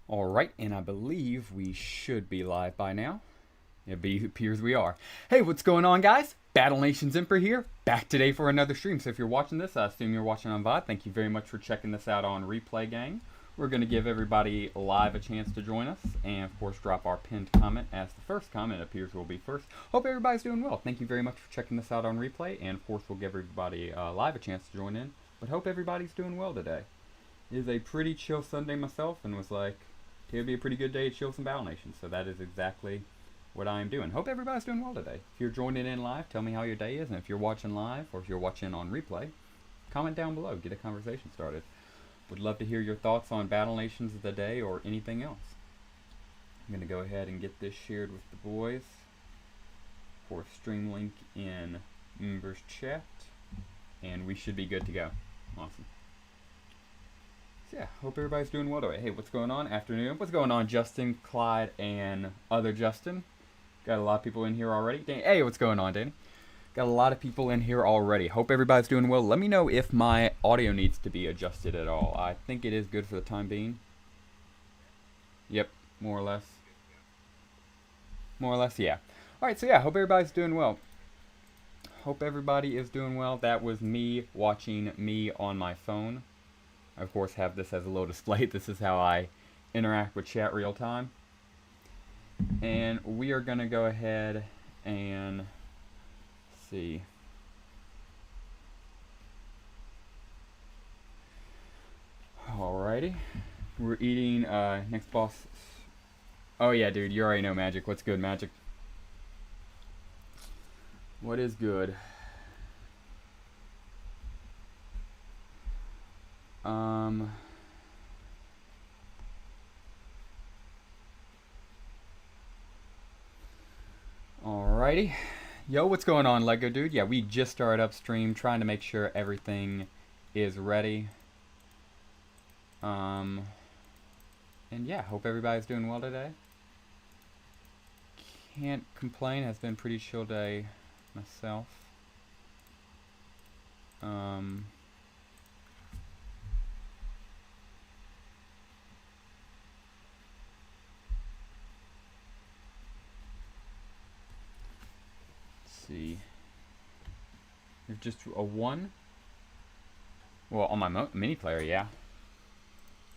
Alright, and I believe we should be live by now. Appears we are. Hey, what's going on, guys? Battle Nations Emperor here, back today for another stream. So if you're watching this, I assume you're watching on VOD. Thank you very much for checking this out on replay, gang. We're going to give everybody live a chance to join us, and of course drop our pinned comment as the first comment appears will be first. Hope everybody's doing well. Thank you very much for checking this out on replay, and of course we'll give everybody live a chance to join in. But hope everybody's doing well today. It is a pretty chill Sunday myself, and was like, it'll be a pretty good day to chill some Battle Nations. So that is exactly what I am doing. Hope everybody's doing well today. If you're joining in live, tell me how your day is. And if you're watching live or if you're watching on replay, comment down below. Get a conversation started. Would love to hear your thoughts on Battle Nations of the day or anything else. I'm going to go ahead and get this shared with the boys for stream link in members chat. And we should be good to go. Awesome. Yeah, hope everybody's doing well today. Hey, what's going on? Afternoon. What's going on, Justin, Clyde, and other Justin? Got a lot of people in here already. Hey, what's going on, Danny? Got a lot of people in here already. Hope everybody's doing well. Let me know if my audio needs to be adjusted at all. I think it is good for the time being. Yep, more or less. More or less, yeah. Alright, so yeah, hope everybody's doing well. Hope everybody is doing well. That was me watching me on my phone. I, of course, have this as a little display. This is how I interact with chat real time. And we are going to go ahead and see. Alrighty. We're eating next boss. Oh yeah, dude, you already know Magic. What's good, Magic? What is good? Alrighty. Yo, what's going on, Lego dude? Yeah, we just started up stream, trying to make sure everything is ready. And yeah, hope everybody's doing well today. Can't complain, has been a pretty chill day myself. See, there's just a one. Well, on my mini player, yeah.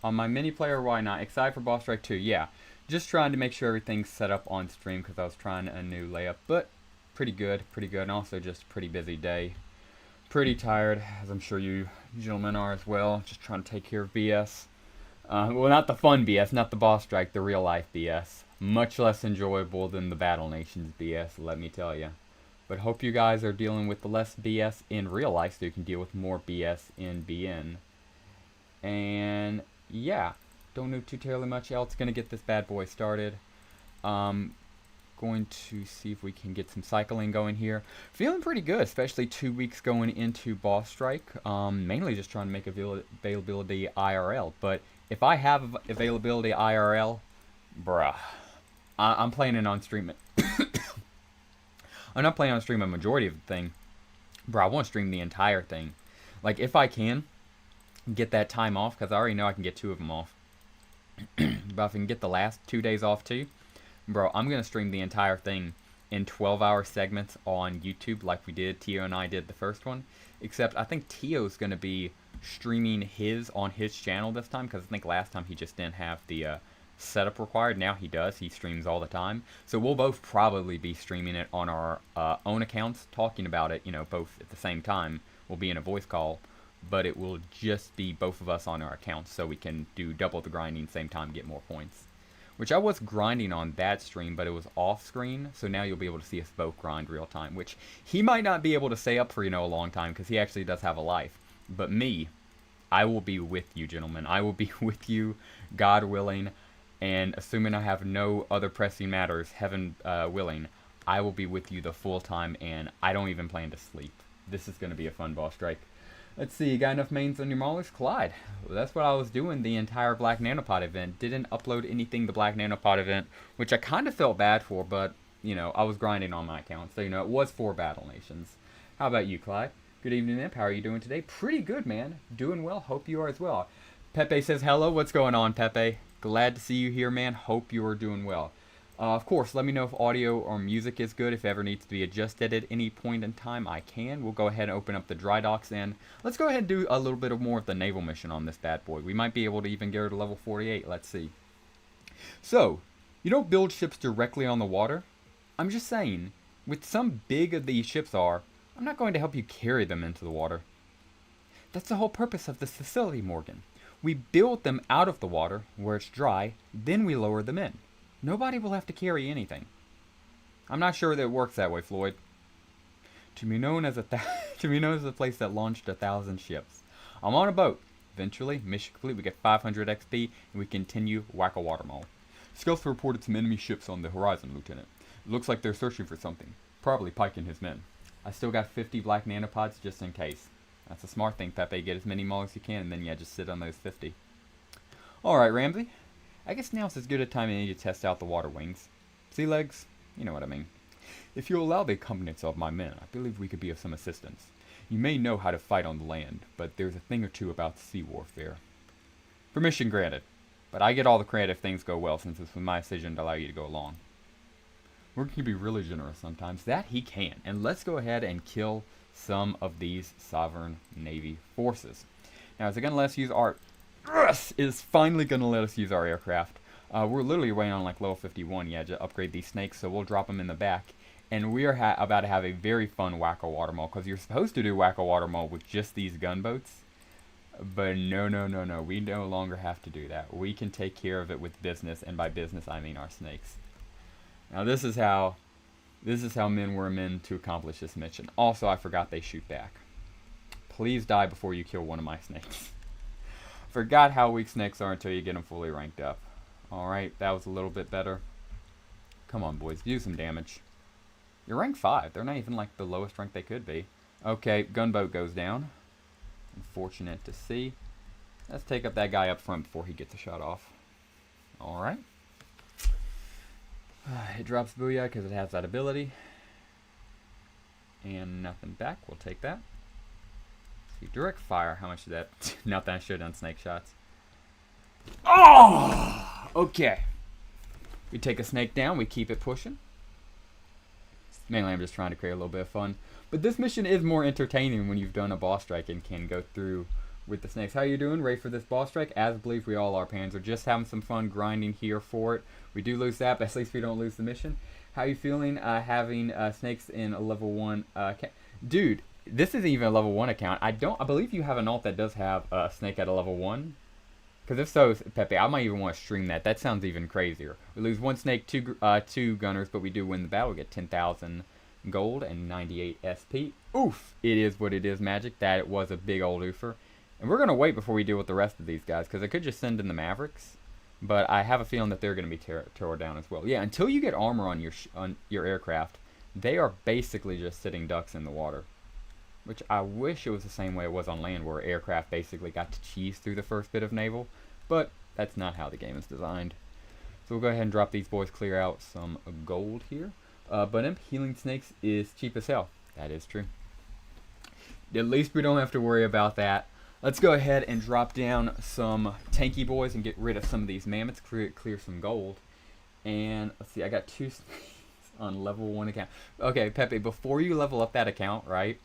On my mini player, why not? Excited for Boss Strike 2, yeah. Just trying to make sure everything's set up on stream because I was trying a new layup, but pretty good, and also just a pretty busy day. Pretty tired, as I'm sure you gentlemen are as well. Just trying to take care of BS. Well, not the fun BS, not the Boss Strike, the real life BS. Much less enjoyable than the Battle Nations BS, let me tell you. But hope you guys are dealing with the less BS in real life so you can deal with more BS in BN. And yeah, don't know too terribly much else. Gonna get this bad boy started. Going to see if we can get some cycling going here. Feeling pretty good, especially 2 weeks going into Boss Strike. Mainly just trying to make availability IRL. But if I have availability IRL, bruh, I'm planning on streaming. I'm not planning on streaming a majority of the thing. Bro, I want to stream the entire thing. Like, if I can get that time off, because I already know I can get 2 of them off. But if I can get the last 2 days off too, bro, I'm going to stream the entire thing in 12-hour segments on YouTube like we did. Tio and I did the first one. Except I think Tio's going to be streaming his on his channel this time, because I think last time he just didn't have the setup required. Now he does. He streams all the time. So we'll both probably be streaming it on our own accounts, talking about it, you know, both at the same time. We'll be in a voice call, but it will just be both of us on our accounts, so we can do double the grinding same time, get more points. Which I was grinding on that stream, but it was off screen, so now you'll be able to see us both grind real time, which he might not be able to stay up for, you know, a long time, because he actually does have a life. But me, I will be with you, gentlemen. I will be with you, God willing. And assuming I have no other pressing matters, heaven willing, I will be with you the full time, and I don't even plan to sleep. This is going to be a fun Boss Strike. Let's see, you got enough mains on your Maulers? Clyde. Well, that's what I was doing the entire Black Nanopod event. Didn't upload anything the Black Nanopod event, which I kind of felt bad for, but, you know, I was grinding on my account. So, you know, it was for Battle Nations. How about you, Clyde? Good evening, Imp. How are you doing today? Pretty good, man. Doing well. Hope you are as well. Pepe says hello. What's going on, Pepe? Glad to see you here, man. Hope you are doing well. Of course, let me know if audio or music is good. If ever needs to be adjusted at any point in time, I can. We'll go ahead and open up the dry docks, and let's go ahead and do a little bit of more of the naval mission on this bad boy. We might be able to even get her to level 48. Let's see. So, you don't build ships directly on the water. I'm just saying, with some big of these ships are, I'm not going to help you carry them into the water. That's the whole purpose of this facility, Morgan. We build them out of the water, where it's dry, then we lower them in. Nobody will have to carry anything. I'm not sure that it works that way, Floyd. To be known as a place that launched 1,000 ships. I'm on a boat. Eventually, mission complete, we get 500 XP, and we continue Whack-A-Watermaul. Scouts reported some enemy ships on the horizon, Lieutenant. It looks like they're searching for something. Probably Pike and his men. I still got 50 black nanopods just in case. That's a smart thing, Pepe. Get as many maul as you can, and then yeah, just sit on those 50. Alright, Ramsey. I guess now's as good a time as any to test out the water wings. Sea legs? You know what I mean. If you allow the accompanience of my men, I believe we could be of some assistance. You may know how to fight on the land, but there's a thing or two about sea warfare. Permission granted. But I get all the credit if things go well, since it was my decision to allow you to go along. Morgan can be really generous sometimes. That he can. And let's go ahead and kill some of these Sovereign Navy forces. Now, is it going to let us use our... is finally going to let us use our aircraft. We're literally waiting on like level 51, yeah, to upgrade these snakes, so we'll drop them in the back. And we are about to have a very fun Whack-A-Watermaul, because you're supposed to do Whack-A-Watermaul with just these gunboats. But no, we no longer have to do that. We can take care of it with business, and by business I mean our snakes. Now this is how men were meant to accomplish this mission. Also, I forgot they shoot back. Please die before you kill one of my snakes. Forgot how weak snakes are until you get them fully ranked up. Alright, that was a little bit better. Come on, boys, do some damage. You're rank 5. They're not even like the lowest rank they could be. Okay, gunboat goes down. Unfortunate to see. Let's take up that guy up front before he gets a shot off. Alright. It drops Booyah because it has that ability. And nothing back. We'll take that. See, direct fire. How much did that? Nothing. I should have done snake shots. Oh! Okay. We take a snake down. We keep it pushing. Mainly I'm just trying to create a little bit of fun. But this mission is more entertaining when you've done a boss strike and can go through with the snakes. How you doing? Ready for this boss strike? As I believe we all are, Panzer. Just having some fun grinding here for it. We do lose that, but at least we don't lose the mission. How you feeling having snakes in a level 1 account? Dude, this isn't even a level 1 account. I believe you have an alt that does have a snake at a level 1. Because if so, Pepe, I might even want to stream that. That sounds even crazier. We lose 1 snake, 2 gunners, but we do win the battle. We get 10,000 gold and 98 SP. Oof! It is what it is, Magic. That it was a big old oofer. And we're going to wait before we deal with the rest of these guys, because I could just send in the Mavericks. But I have a feeling that they're going to be tore down as well. Yeah, until you get armor on your aircraft, they are basically just sitting ducks in the water. Which I wish it was the same way it was on land, where aircraft basically got to cheese through the first bit of naval. But that's not how the game is designed. So we'll go ahead and drop these boys, clear out some gold here. But Imp healing snakes is cheap as hell. That is true. At least we don't have to worry about that. Let's go ahead and drop down some tanky boys and get rid of some of these mammoths, clear some gold. And let's see, I got 2 snakes on level 1 account. Okay, Pepe, before you level up that account, right?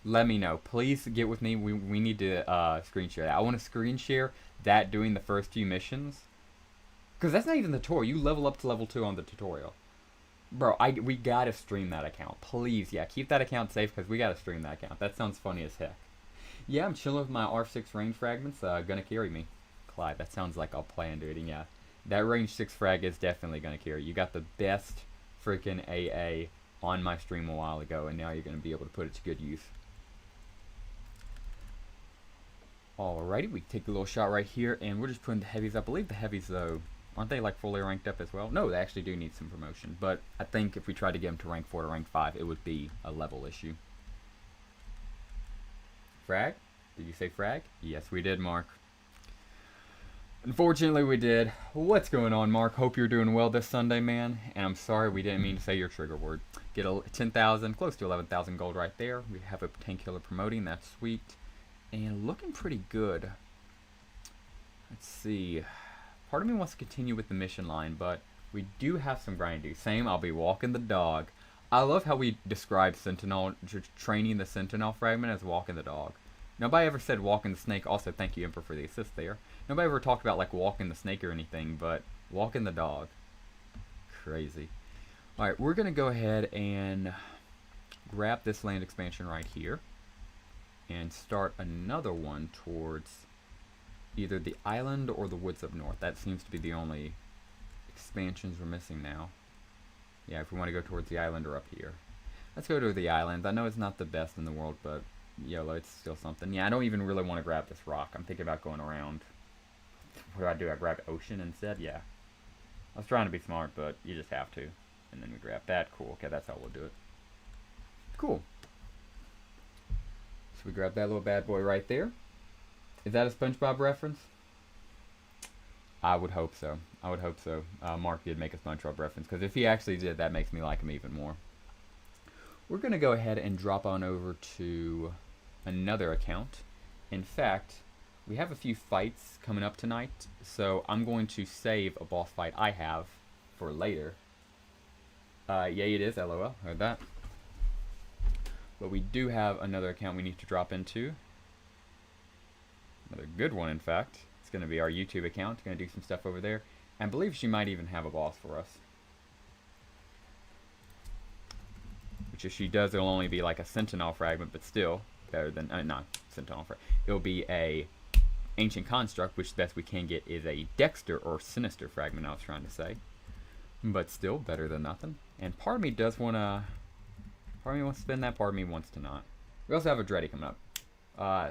Let me know. Please get with me. We need to screen share that. I want to screen share that doing the first few missions. Because that's not even the tutorial. You level up to level 2 on the tutorial. Bro, we gotta stream that account. Please, yeah, keep that account safe because we gotta stream that account. That sounds funny as heck. Yeah, I'm chilling with my R6 range fragments. Gonna carry me. Clyde, that sounds like I'll plan to it. And yeah, that range 6 frag is definitely gonna carry. You got the best freaking AA on my stream a while ago, and now you're gonna be able to put it to good use. Alrighty, we take a little shot right here, and we're just putting the heavies. I believe the heavies, though, aren't they like fully ranked up as well? No, they actually do need some promotion, but I think if we tried to get them to rank 4 to rank 5, it would be a level issue. Frag? Did you say frag? Yes, we did, Mark. Unfortunately, we did. What's going on, Mark? Hope you're doing well this Sunday, man. And I'm sorry we didn't mean to say your trigger word. Get a 10,000, close to 11,000 gold right there. We have a tank killer promoting. That's sweet. And looking pretty good. Let's see. part of me wants to continue with the mission line, but we do have some grinding to do. Same, I'll be walking the dog. I love how we describe Sentinel, training the Sentinel fragment as walking the dog. Nobody ever said walking the snake. Also, thank you, Emperor, for the assist there. Nobody ever talked about, like, walking the snake or anything, but walking the dog. Crazy. Alright, we're going to go ahead and grab this land expansion right here and start another one towards either the island or the woods up north. That seems to be the only expansions we're missing now. Yeah, if we want to go towards the island or up here. Let's go to the island. I know it's not the best in the world, but YOLO, it's still something. Yeah, I don't even really want to grab this rock. I'm thinking about going around. What do? I grab ocean instead? Yeah. I was trying to be smart, but you just have to. And then we grab that. Cool. Okay, that's how we'll do it. Cool. So we grab that little bad boy right there. Is that a SpongeBob reference? I would hope so. I would hope so. Mark did make a SpongeBob reference, because if he actually did, that makes me like him even more. We're going to go ahead and drop on over to another account. In fact, we have a few fights coming up tonight, so I'm going to save a boss fight I have for later. Yay, it is. LOL. Heard that. But we do have another account we need to drop into. Another good one, in fact. It's going to be our YouTube account. Going to do some stuff over there. And I believe she might even have a boss for us. Which if she does, it'll only be like a Sentinel fragment, but still better than... not Sentinel fragment. It'll be a Ancient Construct, which the best we can get is a Dexter or Sinister fragment, I was trying to say. But still, better than nothing. And part of me does want to... Part of me wants to spend that, part of me wants to not. We also have a Dreddy coming up.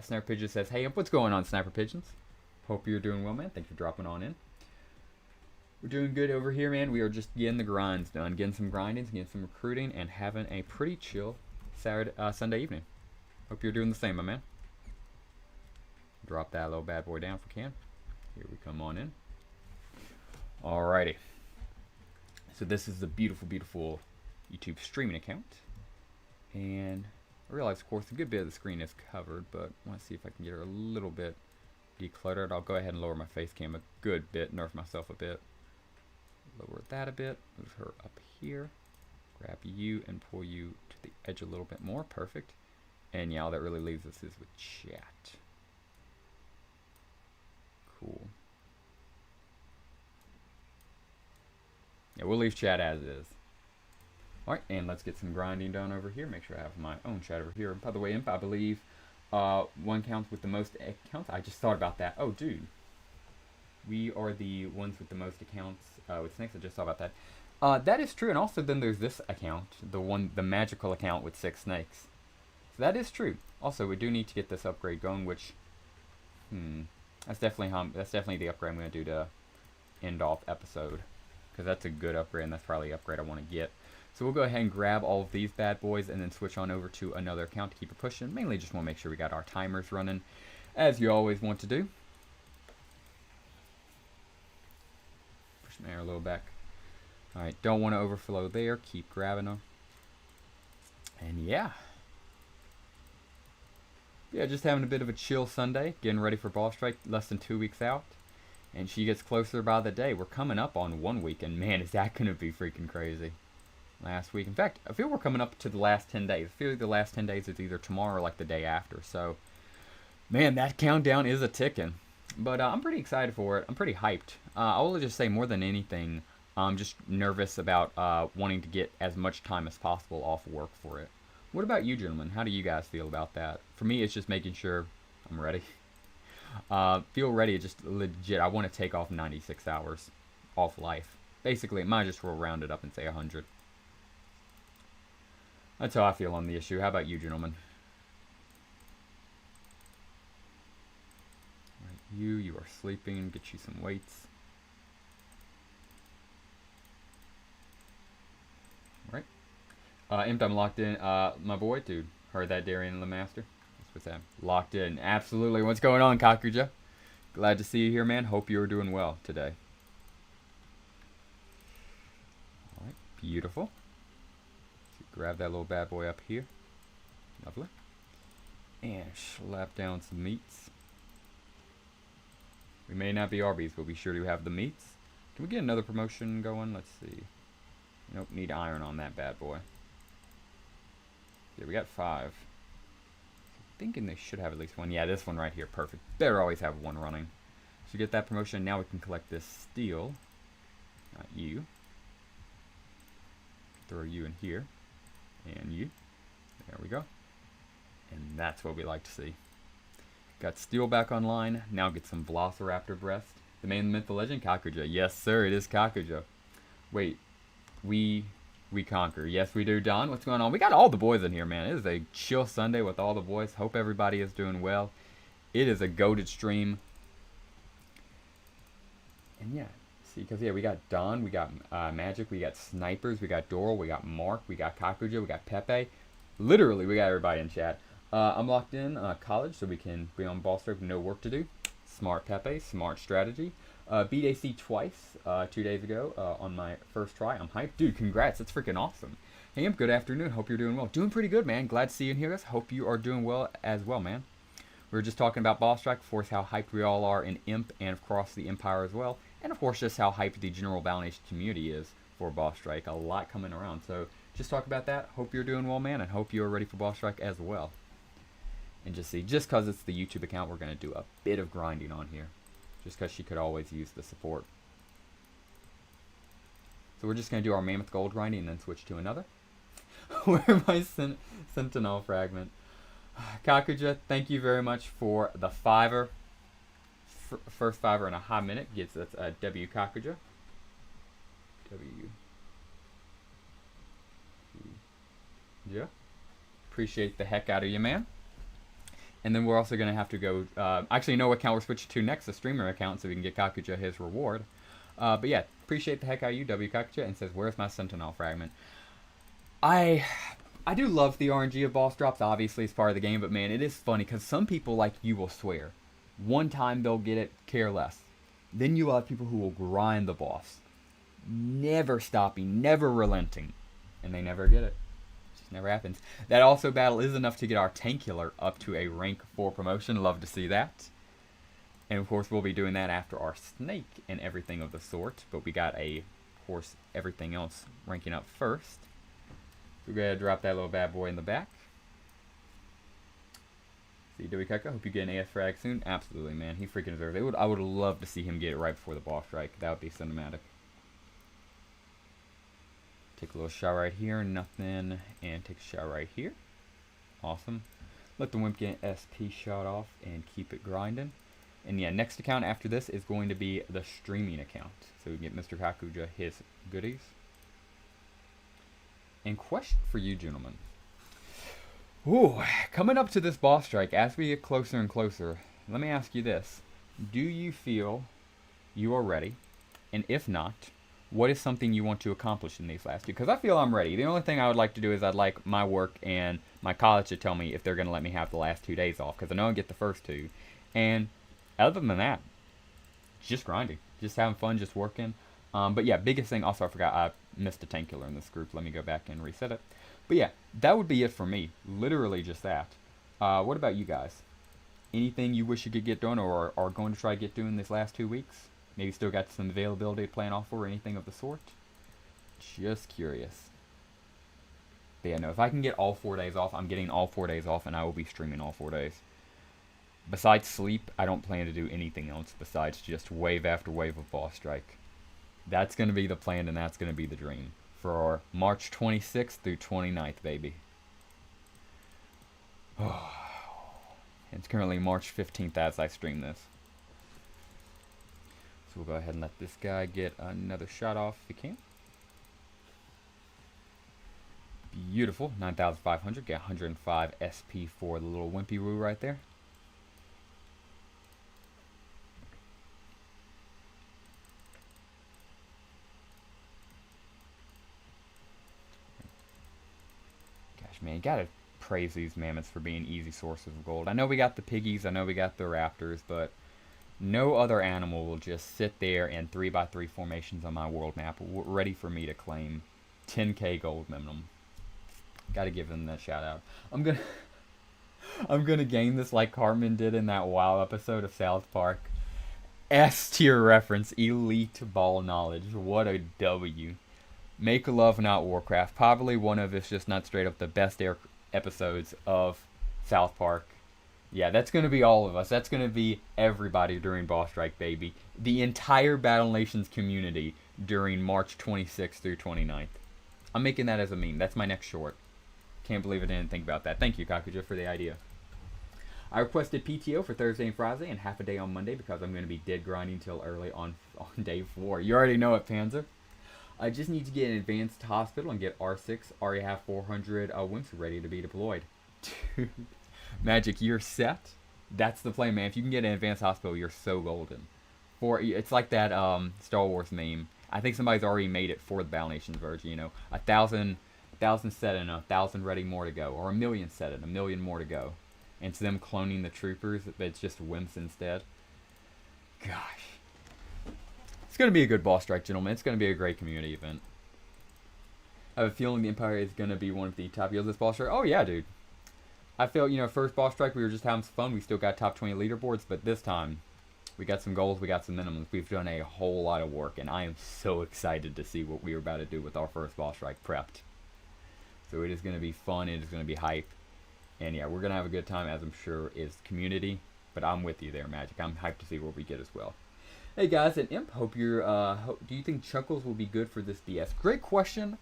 Sniper Pigeon says, hey, what's going on, Sniper Pigeons? Hope you're doing well, man. Thanks for dropping on in. We're doing good over here, man. We are just getting the grinds done. Getting some grinding, getting some recruiting, and having a pretty chill Sunday evening. Hope you're doing the same, my man. Drop that little bad boy down if we can. Here we come on in. Alrighty. So this is the beautiful, beautiful YouTube streaming account. And I realize, of course, a good bit of the screen is covered, but I want to see if I can get her a little bit decluttered. I'll go ahead and lower my face cam a good bit, nerf myself a bit. Lower that a bit, move her up here, grab you and pull you to the edge a little bit more. Perfect. And yeah, all that really leaves us is with chat. Cool. Yeah, we'll leave chat as is. Alright, and let's get some grinding done over here. Make sure I have my own chat over here. By the way, Imp, I believe one counts with the most accounts. I just thought about that. Oh, dude. We are the ones with the most accounts with snakes. I just thought about that. That is true, and also then there's this account, the magical account with 6 snakes. So that is true. Also, we do need to get this upgrade going, which, that's definitely the upgrade I'm going to do to end off episode, because that's a good upgrade, and that's probably the upgrade I want to get. So we'll go ahead and grab all of these bad boys and then switch on over to another account to keep it pushing. Mainly just want to make sure we got our timers running, as you always want to do. Push my air a little back. Alright, don't want to overflow there. Keep grabbing them. And yeah. Yeah, just having a bit of a chill Sunday. Getting ready for Ball Strike, less than 2 weeks out. And she gets closer by the day. We're coming up on 1 week, and man, is that going to be freaking crazy. Last week. In fact, I feel we're coming up to the last 10 days. I feel like the last 10 days is either tomorrow or like the day after. So, man, that countdown is a ticking. But I'm pretty excited for it. I'm pretty hyped. I will just say more than anything, I'm just nervous about wanting to get as much time as possible off work for it. What about you, gentlemen? How do you guys feel about that? For me, it's just making sure I'm ready. Feel ready, just legit. I want to take off 96 hours off life. Basically, might just we'll round it up and say 100. That's how I feel on the issue. How about you, gentlemen? Right, you are sleeping. Get you some weights. Right. Imp, I'm locked in. My boy, dude. Heard that, Darian Lemaster? That's what's that? Locked in. Absolutely. What's going on, Kakuja? Glad to see you here, man. Hope you're doing well today. Alright, beautiful. Grab that little bad boy up here. Lovely. And slap down some meats. We may not be Arby's, but we sure do have the meats. Can we get another promotion going? Let's see. Nope, need iron on that bad boy. Yeah, we got 5. Thinking they should have at least one. Yeah, this one right here, perfect. Better always have one running. So get that promotion. Now we can collect this steel. Not you. Throw you in here. And you. There we go. And that's what we like to see. Got steel back online. Now get some Velociraptor breast. The man, the myth, the legend, Kakuja. Yes, sir, it is Kakuja. Wait, we conquer. Yes, we do, Don. What's going on? We got all the boys in here, man. It is a chill Sunday with all the boys. Hope everybody is doing well. It is a goated stream. And yeah, see, because yeah, we got Don, we got Magic, we got Snipers, we got Doral, we got Mark, we got Kakuja, we got Pepe. Literally, we got everybody in chat. I'm locked in college, so we can be on ball stroke, no work to do. Smart Pepe, smart strategy. Beat AC twice 2 days ago on my first try. I'm hyped. Dude, congrats. That's freaking awesome. Hey, good afternoon. Hope you're doing well. Doing pretty good, man. Glad to see you and hear us. Hope you are doing well as well, man. We were just talking about Boss Strike, of course, how hyped we all are in Imp and across the Empire as well. And, of course, just how hyped the general Valnation community is for Boss Strike. A lot coming around. So just talk about that. Hope you're doing well, man, and hope you are ready for Boss Strike as well. And just see, just because it's the YouTube account, we're going to do a bit of grinding on here. Just because she could always use the support. So we're just going to do our Mammoth Gold grinding and then switch to another. Where my Sentinel fragment. Kakuja, thank you very much for the $5. First $5 in a hot minute gets us a W Kakuja. W. Yeah. Appreciate the heck out of you, man. And then we're also going to have to go... actually, know what account we're switching to next, the streamer account, so we can get Kakuja his reward. But yeah, appreciate the heck out of you, W Kakuja, and says, where's my Sentinel fragment? I do love the RNG of boss drops, obviously, it's part of the game, but man, it is funny, because some people, like you, will swear. One time they'll get it, care less. Then you have people who will grind the boss. Never stopping, never relenting. And they never get it. Never happens. That also battle is enough to get our Tankular up to a rank 4 promotion. Love to see that. And of course we'll be doing that after our Snake and everything of the sort. But we got of course, everything else ranking up first. So we're going to drop that little bad boy in the back. See, Dewey Keka, hope you get an AS frag soon. Absolutely, man. He freaking deserves it. I would love to see him get it right before the boss strike. That would be cinematic. Take a little shot right here, nothing, and take a shot right here. Awesome. Let the Wimp get an SP shot off and keep it grinding. And yeah, next account after this is going to be the streaming account. So we can get Mr. Kakuja his goodies. And question for you gentlemen. Ooh, coming up to this boss strike, as we get closer and closer, let me ask you this. Do you feel you are ready? And if not, what is something you want to accomplish in these last 2? Because I feel I'm ready. The only thing I would like to do is I'd like my work and my college to tell me if they're going to let me have the last 2 days off. Because I know I get the first 2. And other than that, just grinding. Just having fun, just working. But yeah, biggest thing, also I forgot I missed a Tankular in this group. Let me go back and reset it. But yeah, that would be it for me. Literally just that. What about you guys? Anything you wish you could get done or are going to try to get done this last 2 weeks? Maybe still got some availability to plan off for or anything of the sort? Just curious. But yeah, no, if I can get all 4 days off, I'm getting all 4 days off and I will be streaming all 4 days. Besides sleep, I don't plan to do anything else besides just wave after wave of boss strike. That's going to be the plan and that's going to be the dream. For March 26th through 29th, baby. Oh. It's currently March 15th as I stream this. So we'll go ahead and let this guy get another shot off if he can. Beautiful. 9,500. Get 105 SP for the little wimpy woo right there. Gosh, man, you gotta praise these mammoths for being easy sources of gold. I know we got the piggies, I know we got the raptors, but no other animal will just sit there in 3x3 formations on my world map, ready for me to claim 10k gold minimum. Gotta give them that shout out. I'm gonna game this like Cartman did in that WoW episode of South Park. S tier reference, elite ball knowledge. What a W. Make Love Not Warcraft. Probably one of, if just not straight up, the best episodes of South Park. Yeah, that's going to be all of us. That's going to be everybody during Boss Strike, baby. The entire Battle Nations community during March 26th through 29th. I'm making that as a meme. That's my next short. Can't believe I didn't think about that. Thank you, Kakuja, for the idea. I requested PTO for Thursday and Friday and half a day on Monday because I'm going to be dead grinding till early on day 4. You already know it, Panzer. I just need to get an advanced hospital and get R6. Already have 400 wimps ready to be deployed. Dude, Magic, you're set. That's the play, man. If you can get an advanced hospital, you're so golden. It's like that Star Wars meme. I think somebody's already made it for the Battle Nations version. You know, 1,000 set and 1,000 ready, more to go, or 1,000,000 set and 1,000,000 more to go. And it's them cloning the troopers, but it's just wimps instead. Gosh. It's going to be a good boss strike, gentlemen. It's going to be a great community event. I have a feeling the Empire is going to be one of the top heroes this boss strike. Oh, yeah, dude. I feel, you know, first boss strike, we were just having some fun. We still got top 20 leaderboards, but this time, we got some goals, we got some minimums. We've done a whole lot of work, and I am so excited to see what we are about to do with our first boss strike prepped. So it is going to be fun. It is going to be hype. And yeah, we're going to have a good time, as I'm sure is community. But I'm with you there, Magic. I'm hyped to see what we get as well. Hey guys, and Imp, hope you're, do you think Chuckles will be good for this DS? Great question.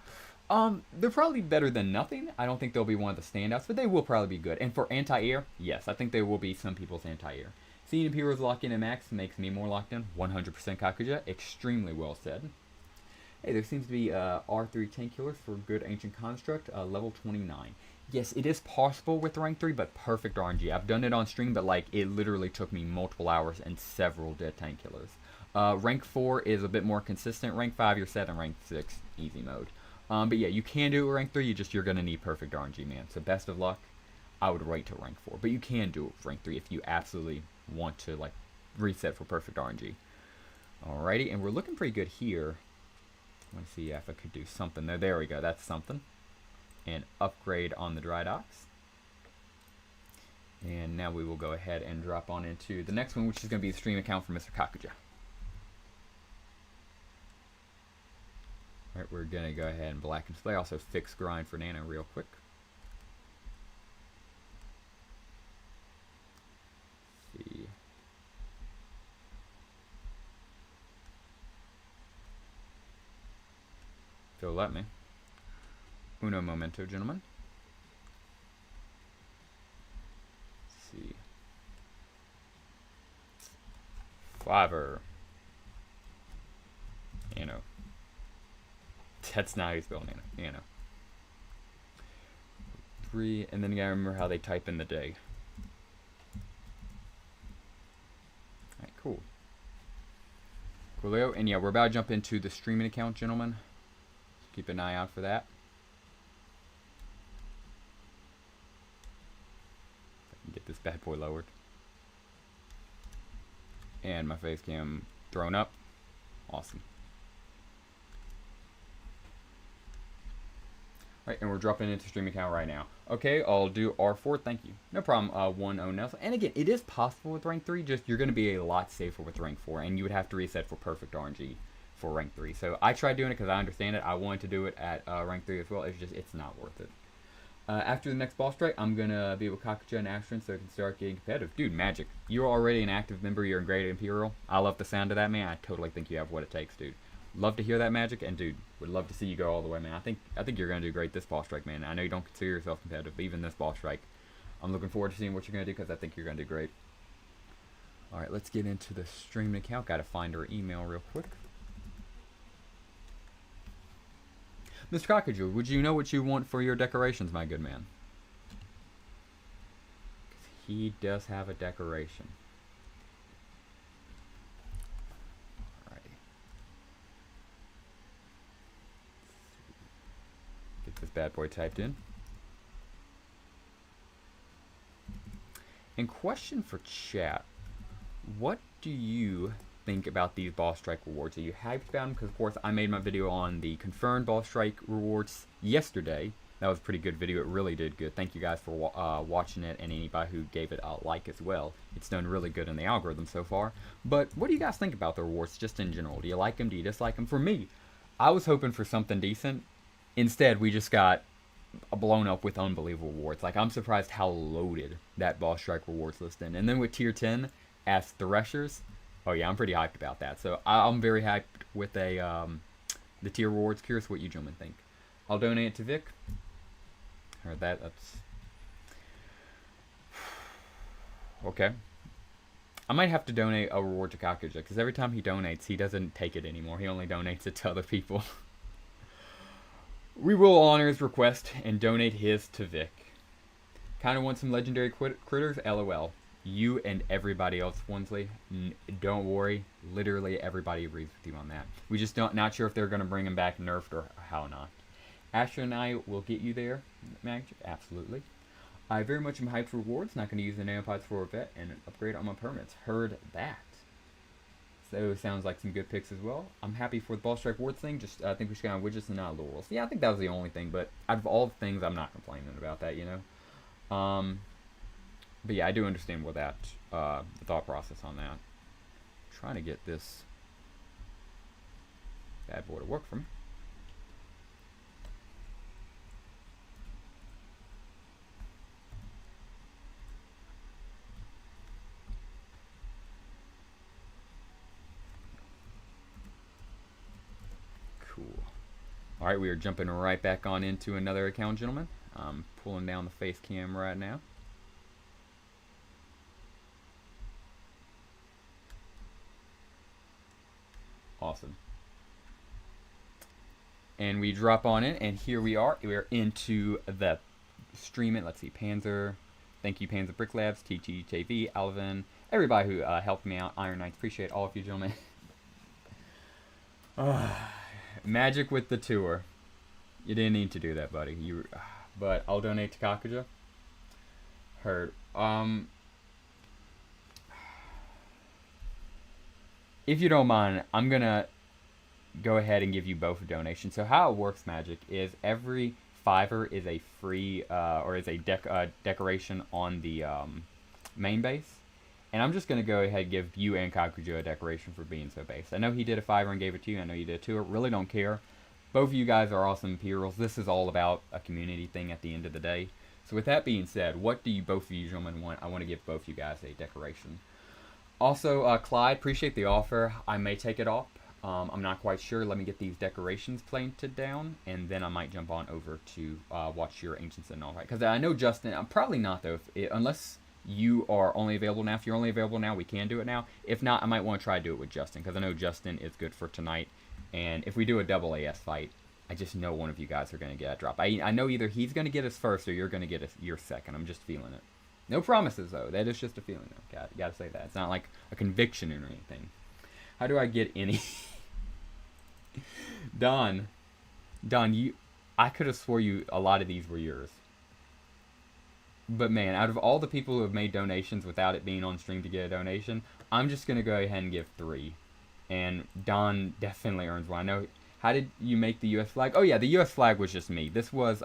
They're probably better than nothing. I don't think they'll be one of the standouts, but they will probably be good. And for anti-air, yes, I think they will be some people's anti-air. Seeing Imperials lock in at max makes me more locked in. 100% Kakuja. Extremely well said. Hey, there seems to be R3 tank killers for good ancient construct, level 29. Yes, it is possible with rank 3, but perfect RNG. I've done it on stream, but like it literally took me multiple hours and several dead tank killers. Rank 4 is a bit more consistent. Rank 5, you're set, and rank 6, easy mode. But yeah, you can do it with rank 3, you're going to need perfect RNG, man. So best of luck. I would rate to rank 4. But you can do it with rank 3 if you absolutely want to like reset for perfect RNG. Alrighty, and we're looking pretty good here. Let's see if I could do something there. There we go, that's something. And upgrade on the dry docks. And now we will go ahead and drop on into the next one, which is going to be the stream account for Mr. Kakuja. Alright, we're going to go ahead and blacken display. Also fix grind for Nano real quick. Let's see. So let me. Uno momento, gentlemen. Let's see. Fiverr. Nano. That's not how you spell Nano. Nano. 3, and then you gotta remember how they type in the day. Alright, cool. Coolio. And yeah, we're about to jump into the streaming account, gentlemen. Keep an eye out for that. Get this bad boy lowered. And my face cam thrown up. Awesome. Alright, and we're dropping into stream account right now. Okay, I'll do R4, thank you. No problem, 1-0 Nelson. And again, it is possible with rank 3, just you're going to be a lot safer with rank 4, and you would have to reset for perfect RNG for rank 3. So I tried doing it because I understand it. I wanted to do it at rank 3 as well. It's not worth it. After the next boss strike, I'm going to be with Kakuja and Astron so I can start getting competitive. Dude, Magic, you're already an active member. You're in Great Imperial. I love the sound of that, man. I totally think you have what it takes, dude. Love to hear that, Magic, and dude, would love to see you go all the way, man. I think you're going to do great this boss strike, man. I know you don't consider yourself competitive, but even this boss strike, I'm looking forward to seeing what you're going to do because I think you're going to do great. Alright, let's get into the streaming account. Got to find our email real quick. Mr. Kakuja, would you know what you want for your decorations, my good man? He does have a decoration. Alrighty. Get this bad boy typed in. And question for chat. What do you think about these boss strike rewards? Are you hyped about them? Because of course I made my video on the confirmed boss strike rewards yesterday. That was a pretty good video. It really did good. Thank you guys for watching it, and anybody who gave it a like as well. It's done really good in the algorithm so far. But what do you guys think about the rewards just in general? Do you like them? Do you dislike them? For me, I was hoping for something decent. Instead, we just got blown up with unbelievable rewards. Like, I'm surprised how loaded that Boss Strike rewards list is. And then with Tier 10 as Threshers, oh yeah, I'm pretty hyped about that. So I'm very hyped with the tier rewards. Curious what you gentlemen think. I'll donate it to Vic. Heard that. That's okay. I might have to donate a reward to Kakuja, because every time he donates, he doesn't take it anymore. He only donates it to other people. We will honor his request and donate his to Vic. Kind of want some legendary critters? LOL. You and everybody else, Winsley, don't worry. Literally everybody agrees with you on that. We just not sure if they're going to bring him back nerfed or how not. Asher and I will get you there, Magic. Absolutely. I very much am hyped for rewards. Not going to use the nanopods for a vet and upgrade on my permits. Heard that. So sounds like some good picks as well. I'm happy for the Ball Strike Wards thing. Just I think we should go on widgets and not laurels. Yeah, I think that was the only thing. But out of all the things, I'm not complaining about that. You know. But yeah, I do understand what that the thought process on that. Trying to get this bad boy to work for me. Cool. All right, we are jumping right back on into another account, gentlemen. I'm pulling down the face cam right now. Awesome. And we drop on it, and here we are. We're into the streaming. Let's see, Panzer. Thank you, Panzer Brick Labs, TTJV, Alvin, everybody who helped me out. Iron Knights, appreciate all of you, gentlemen. Magic with the tour. You didn't need to do that, buddy. But I'll donate to Kakuja. Heard. If you don't mind, I'm gonna go ahead and give you both a donation. So how it works, Magic, is every $5 is a free or is a decoration on the main base, and I'm just gonna go ahead and give you and Kakujo a decoration for being so base. I know he did a $5 and gave it to you. I know you did a $2. Really don't care. Both of you guys are awesome Imperials. This is all about a community thing at the end of the day. So with that being said, what do you both of you gentlemen want? I want to give both of you guys a decoration. Also, Clyde, appreciate the offer. I may take it off. I'm not quite sure. Let me get these decorations planted down, and then I might jump on over to watch your Ancients and all right. Because I know Justin, I'm probably not though, unless you are only available now. If you're only available now, we can do it now. If not, I might want to try to do it with Justin, because I know Justin is good for tonight. And if we do a double AS fight, I just know one of you guys are going to get a drop. I know either he's going to get us first or you're going to get your second. I'm just feeling it. No promises, though. That is just a feeling, though. Gotta say that. It's not like a conviction or anything. How do I get any? Don, I could have swore a lot of these were yours. But man, out of all the people who have made donations without it being on stream to get a donation, I'm just going to go ahead and give 3. And Don definitely earns one. I know. How did you make the U.S. flag? Oh yeah, the U.S. flag was just me. This was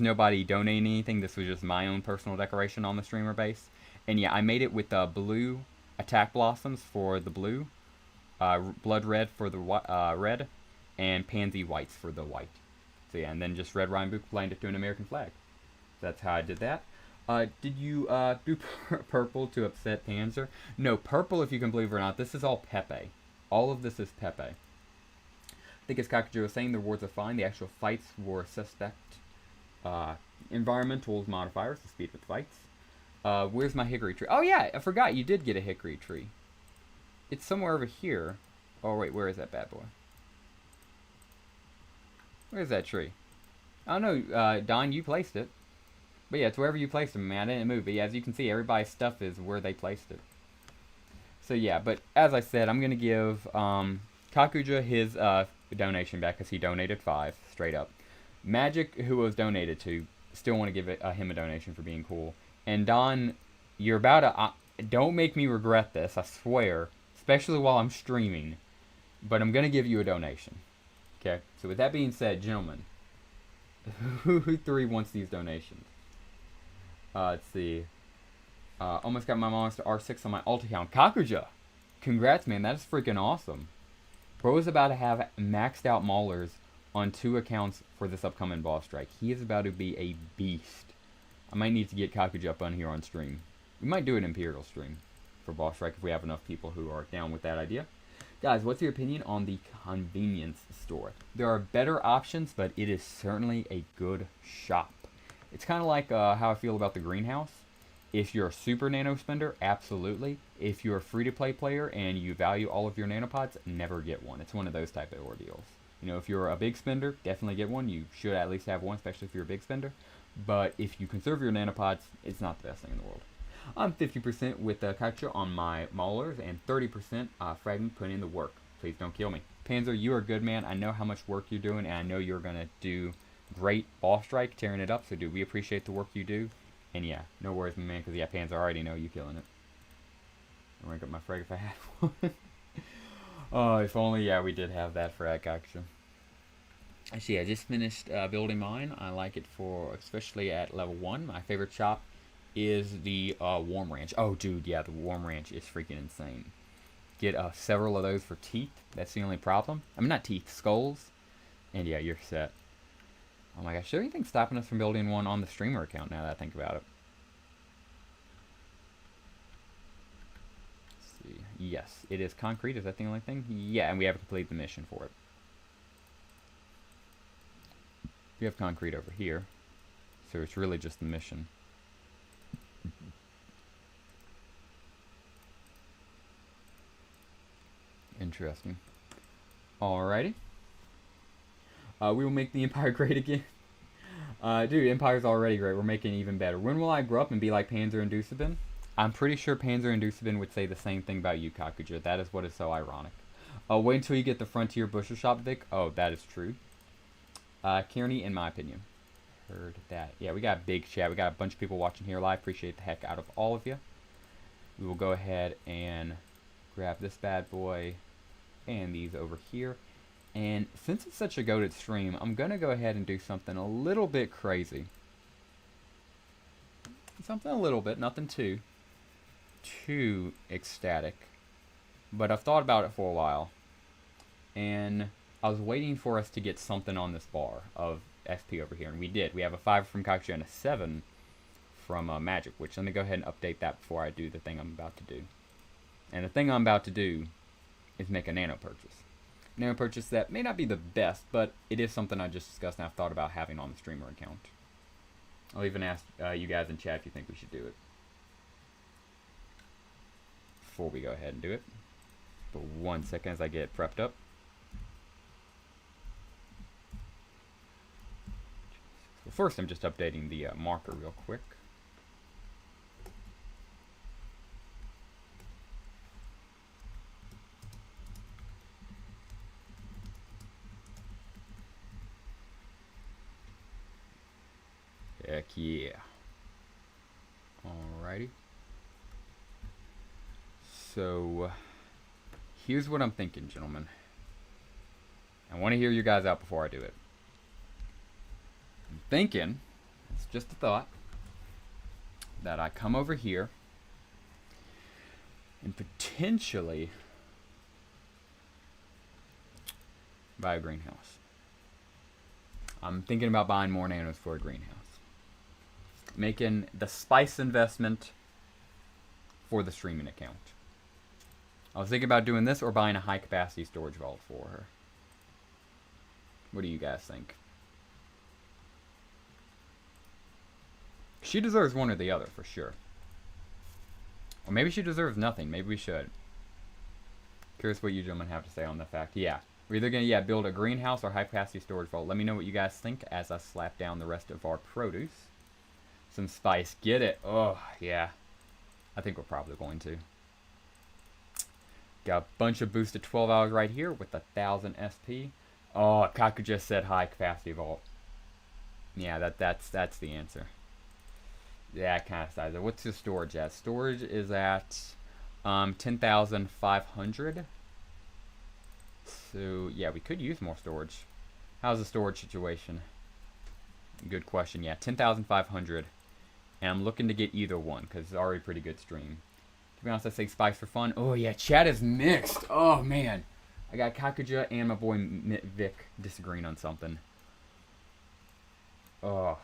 nobody donating anything. This was just my own personal decoration on the streamer base. And yeah, I made it with blue attack blossoms for the blue, blood red for the red, and pansy whites for the white. So yeah, and then just red rhyme book lined it to an American flag. That's how I did that. Did you do purple to upset Panzer? No, purple, if you can believe it or not, this is all Pepe. All of this is Pepe. I think as Kakujo was saying, the rewards are fine. The actual fights were suspect. Environmental modifiers, the speed with fights. Where's my hickory tree? Oh yeah, I forgot you did get a hickory tree. It's somewhere over here. Oh wait, where is that bad boy? Where's that tree? I don't know, Don, you placed it. But yeah, it's wherever you placed them, man. I didn't move. But yeah, as you can see, everybody's stuff is where they placed it. So yeah, but as I said, I'm going to give Kakuja his donation back because he donated 5, straight up. Magic, who was donated to, still want to give him a donation for being cool. And Don, you're about to... don't make me regret this, I swear. Especially while I'm streaming. But I'm going to give you a donation. Okay? So with that being said, gentlemen, Who three wants these donations? Let's see. Almost got my monster R6 on my alt account. Kakuja! Congrats, man. That's freaking awesome. Bro is about to have maxed out maulers on 2 accounts for this upcoming boss strike. He is about to be a beast. I might need to get Kakuja up on here on stream. We might do an Imperial stream for boss strike if we have enough people who are down with that idea. Guys, what's your opinion on the convenience store? There are better options, but it is certainly a good shop. It's kind of like how I feel about the greenhouse. If you're a super nano spender, absolutely. If you're a free-to-play player and you value all of your nanopods, never get one. It's one of those type of ordeals. You know, if you're a big spender, definitely get one. You should at least have one, especially if you're a big spender. But if you conserve your nanopods, it's not the best thing in the world. I'm 50% with Kakuja on my maulers and 30% Fragment putting in the work. Please don't kill me. Panzer, you are good, man. I know how much work you're doing, and I know you're going to do great boss strike, tearing it up. So, dude, we appreciate the work you do. And, yeah, no worries, my man, because, yeah, Panzer, I already know you killing it. I'm going to get my frag if I had one. Oh, if only, yeah, we did have that frag, Kakuja. Actually, I just finished building mine. I like it for, especially at level 1. My favorite shop is the Warm Ranch. Oh, dude, yeah, the Warm Ranch is freaking insane. Get several of those for teeth. That's the only problem. I mean, not teeth, skulls. And yeah, you're set. Oh my gosh, is there anything stopping us from building one on the streamer account now that I think about it? Let's see. Yes, it is concrete. Is that the only thing? Yeah, and we haven't completed the mission for it. We have concrete over here. So it's really just the mission. Interesting. Alrighty. We will make the Empire great again. Dude, Empire's already great. We're making it even better. When will I grow up and be like Panzer and Dusabin? I'm pretty sure Panzer and Dusabin would say the same thing about you, Kakuja. That is what is so ironic. Wait until you get the Frontier Butcher Shop, Vic. Oh, that is true. Kearney, in my opinion. Heard that. Yeah, we got a big chat. We got a bunch of people watching here live. Appreciate the heck out of all of you. We will go ahead and grab this bad boy and these over here. And since it's such a goated stream, I'm going to go ahead and do something a little bit crazy. Something a little bit, nothing too ecstatic. But I've thought about it for a while. And I was waiting for us to get something on this bar of FP over here. And we did. We have a 5 from Kakuja and a 7 from Magic. Which, let me go ahead and update that before I do the thing I'm about to do. And the thing I'm about to do is make a nano purchase. Nano purchase that may not be the best, but it is something I just discussed and I've thought about having on the streamer account. I'll even ask you guys in chat if you think we should do it. Before we go ahead and do it. But 1 second as I get prepped up. Well, first I'm just updating the marker real quick. Heck yeah. Alrighty. So, here's what I'm thinking, gentlemen. I want to hear you guys out before I do it. I'm thinking, it's just a thought, that I come over here and potentially buy a greenhouse. I'm thinking about buying more nanos for a greenhouse. Making the spice investment for the streaming account. I was thinking about doing this or buying a high capacity storage vault for her. What do you guys think? She deserves one or the other for sure. Or maybe she deserves nothing. Maybe we should. Curious what you gentlemen have to say on the fact. Yeah. We're either going to build a greenhouse or high capacity storage vault. Let me know what you guys think as I slap down the rest of our produce. Some spice. Get it. Oh, yeah. I think we're probably going to. Got a bunch of boosted 12 hours right here with 1,000 SP. Oh, Kaku just said high capacity vault. Yeah, that's the answer. Yeah, kind of size. What's the storage at? Storage is at 10,500. So, yeah, we could use more storage. How's the storage situation? Good question. Yeah, 10,500. And I'm looking to get either one because it's already a pretty good stream. To be honest, I say Spice for fun. Oh, yeah, chat is mixed. Oh, man. I got Kakuja and my boy Vic disagreeing on something. Oh.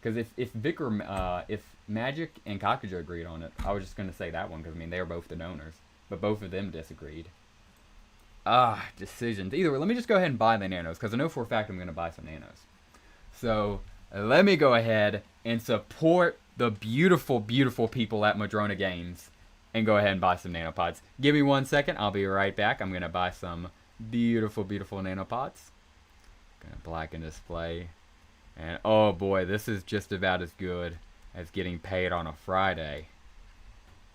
Because if Vic or if Magic and Kakuja agreed on it, I was just going to say that one because, I mean, they are both the donors. But both of them disagreed. Decisions. Either way, let me just go ahead and buy the nanos because I know for a fact I'm going to buy some nanos. So, let me go ahead and support the beautiful, beautiful people at Madrona Games and go ahead and buy some nanopods. Give me 1 second. I'll be right back. I'm going to buy some beautiful, beautiful nanopods. Going to blacken display. And oh boy, this is just about as good as getting paid on a Friday.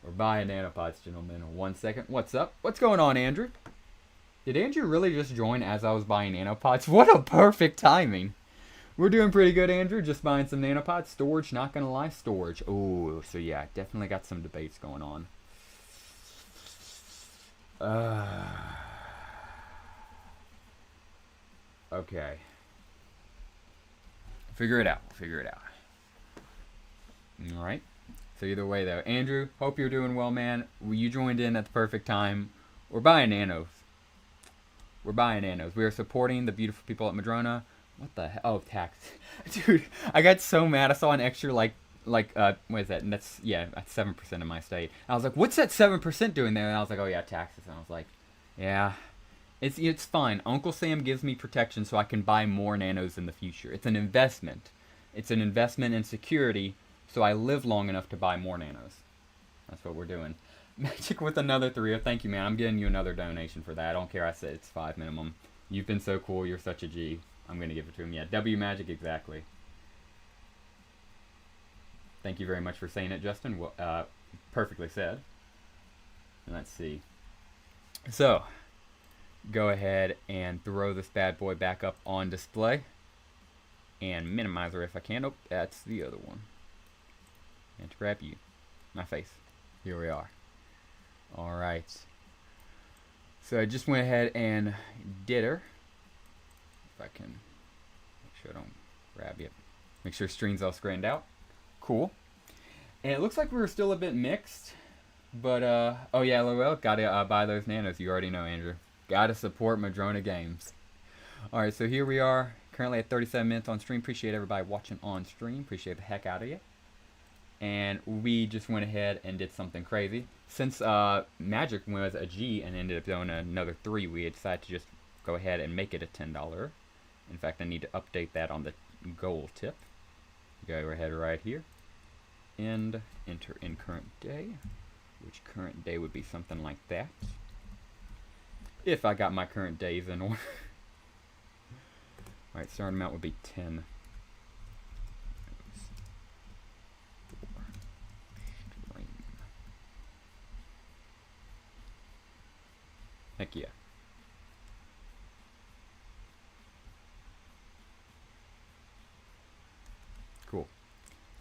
We're buying nanopods, gentlemen. 1 second. What's up? What's going on, Andrew? Did Andrew really just join as I was buying nanopods? What a perfect timing. We're doing pretty good, Andrew. Just buying some nanopods. Storage, not gonna lie, storage. Oh, so yeah, definitely got some debates going on. Okay. Figure it out. Figure it out. Alright. So either way, though. Andrew, hope you're doing well, man. You joined in at the perfect time. We're buying nanos. We're buying nanos. We are supporting the beautiful people at Madrona. What the hell? Oh, tax. Dude, I got so mad. I saw an extra, what is that? And that's 7% in my state. I was like, what's that 7% doing there? And I was like, oh, yeah, taxes. And I was like, yeah. It's fine. Uncle Sam gives me protection so I can buy more nanos in the future. It's an investment. It's an investment in security so I live long enough to buy more nanos. That's what we're doing. Magic with another 3. Thank you, man. I'm getting you another donation for that. I don't care. I said it's 5 minimum. You've been so cool. You're such a G. I'm going to give it to him. Yeah, W Magic, exactly. Thank you very much for saying it, Justin. Well, perfectly said. And let's see. So, go ahead and throw this bad boy back up on display. And minimize her if I can. Oh, that's the other one. And to grab you. My face. Here we are. Alright. So I just went ahead and did her. If I can make sure I don't grab you. Make sure stream's all screened out. Cool. And it looks like we were still a bit mixed. But, oh yeah, LOL, gotta buy those nanos. You already know, Andrew. Gotta support Madrona Games. Alright, so here we are. Currently at 37 minutes on stream. Appreciate everybody watching on stream. Appreciate the heck out of you. And we just went ahead and did something crazy. Since Magic was a G and ended up doing another 3, we decided to just go ahead and make it a $10. In fact, I need to update that on the goal tip. Go ahead right here. And enter in current day. Which current day would be something like that. If I got my current days in order. Alright, starting amount would be 10. Heck yeah. Cool.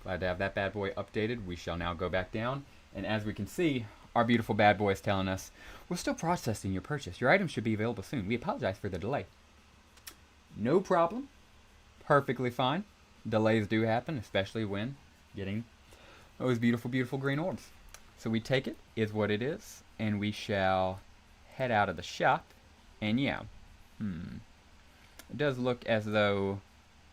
Glad to have that bad boy updated. We shall now go back down. And as we can see, our beautiful bad boy is telling us, we're still processing your purchase. Your item should be available soon. We apologize for the delay. No problem. Perfectly fine. Delays do happen, especially when getting those beautiful, beautiful green orbs. So we take it, is what it is, and we shall head out of the shop. And yeah, it does look as though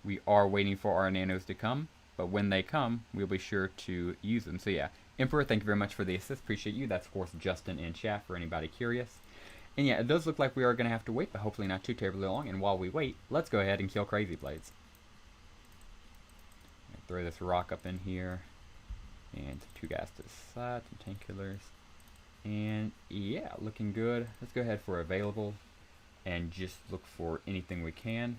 we are waiting for our nanos to come, but when they come, we'll be sure to use them. So yeah, Emperor, thank you very much for the assist. Appreciate you. That's, of course, Justin in chat for anybody curious. And yeah, it does look like we are going to have to wait, but hopefully not too terribly long. And while we wait, let's go ahead and kill Crazy Blades. Throw this rock up in here. And 2 guys to the side, some tank killers. And yeah, looking good. Let's go ahead for available and just look for anything we can.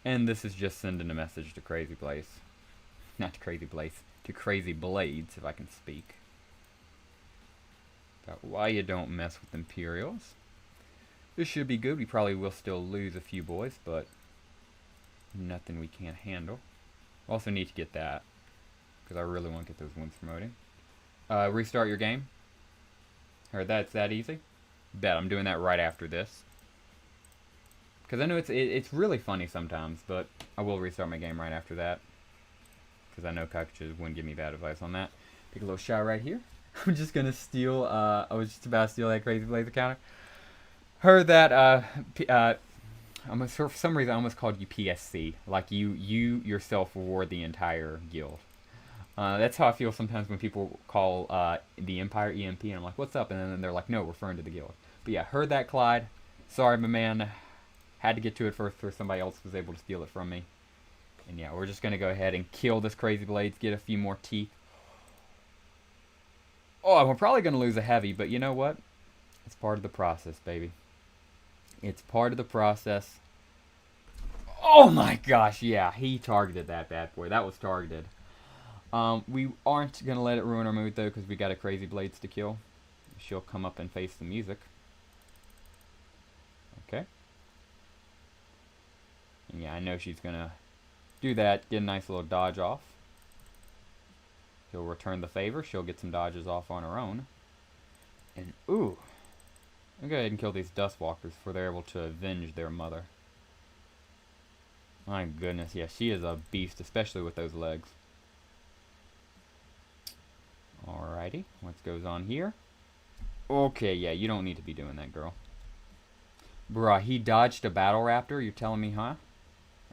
And this is just sending a message to Crazy Blades. Not to Crazy Blades, to Crazy Blades, if I can speak. About why you don't mess with Imperials. This should be good. We probably will still lose a few boys, but nothing we can't handle. Also need to get that, because I really want to get those wins promoting. Restart your game. Heard that's that easy. Bet I'm doing that right after this. Because I know it's really funny sometimes, but I will restart my game right after that. because I know cockroaches wouldn't give me bad advice on that. Take a little shot right here. I'm just gonna steal. I was just about to steal that crazy blazer counter. Heard that. For some reason I almost called you PSC. Like you yourself reward the entire guild. That's how I feel sometimes when people call the Empire EMP, and I'm like, "What's up?" And then they're like, "No, referring to the guild." But yeah, heard that, Clyde. Sorry, my man. Had to get to it first, before somebody else was able to steal it from me. And yeah, we're just gonna go ahead and kill this crazy blades, get a few more teeth. Oh, we're probably gonna lose a heavy, but you know what? It's part of the process, baby. It's part of the process. Oh my gosh, yeah, he targeted that bad boy. That was targeted. We aren't gonna let it ruin our mood though, because we got a crazy blades to kill. She'll come up and face the music. Okay. And yeah, I know she's gonna do that. Get a nice little dodge off. He'll return the favor. She'll get some dodges off on her own. And ooh, I'll go ahead and kill these Dustwalkers before they're able to avenge their mother. My goodness, yeah, she is a beast, especially with those legs. Alrighty, what goes on here? Okay, yeah, you don't need to be doing that, girl. Bruh, he dodged a battle raptor, you're telling me, huh?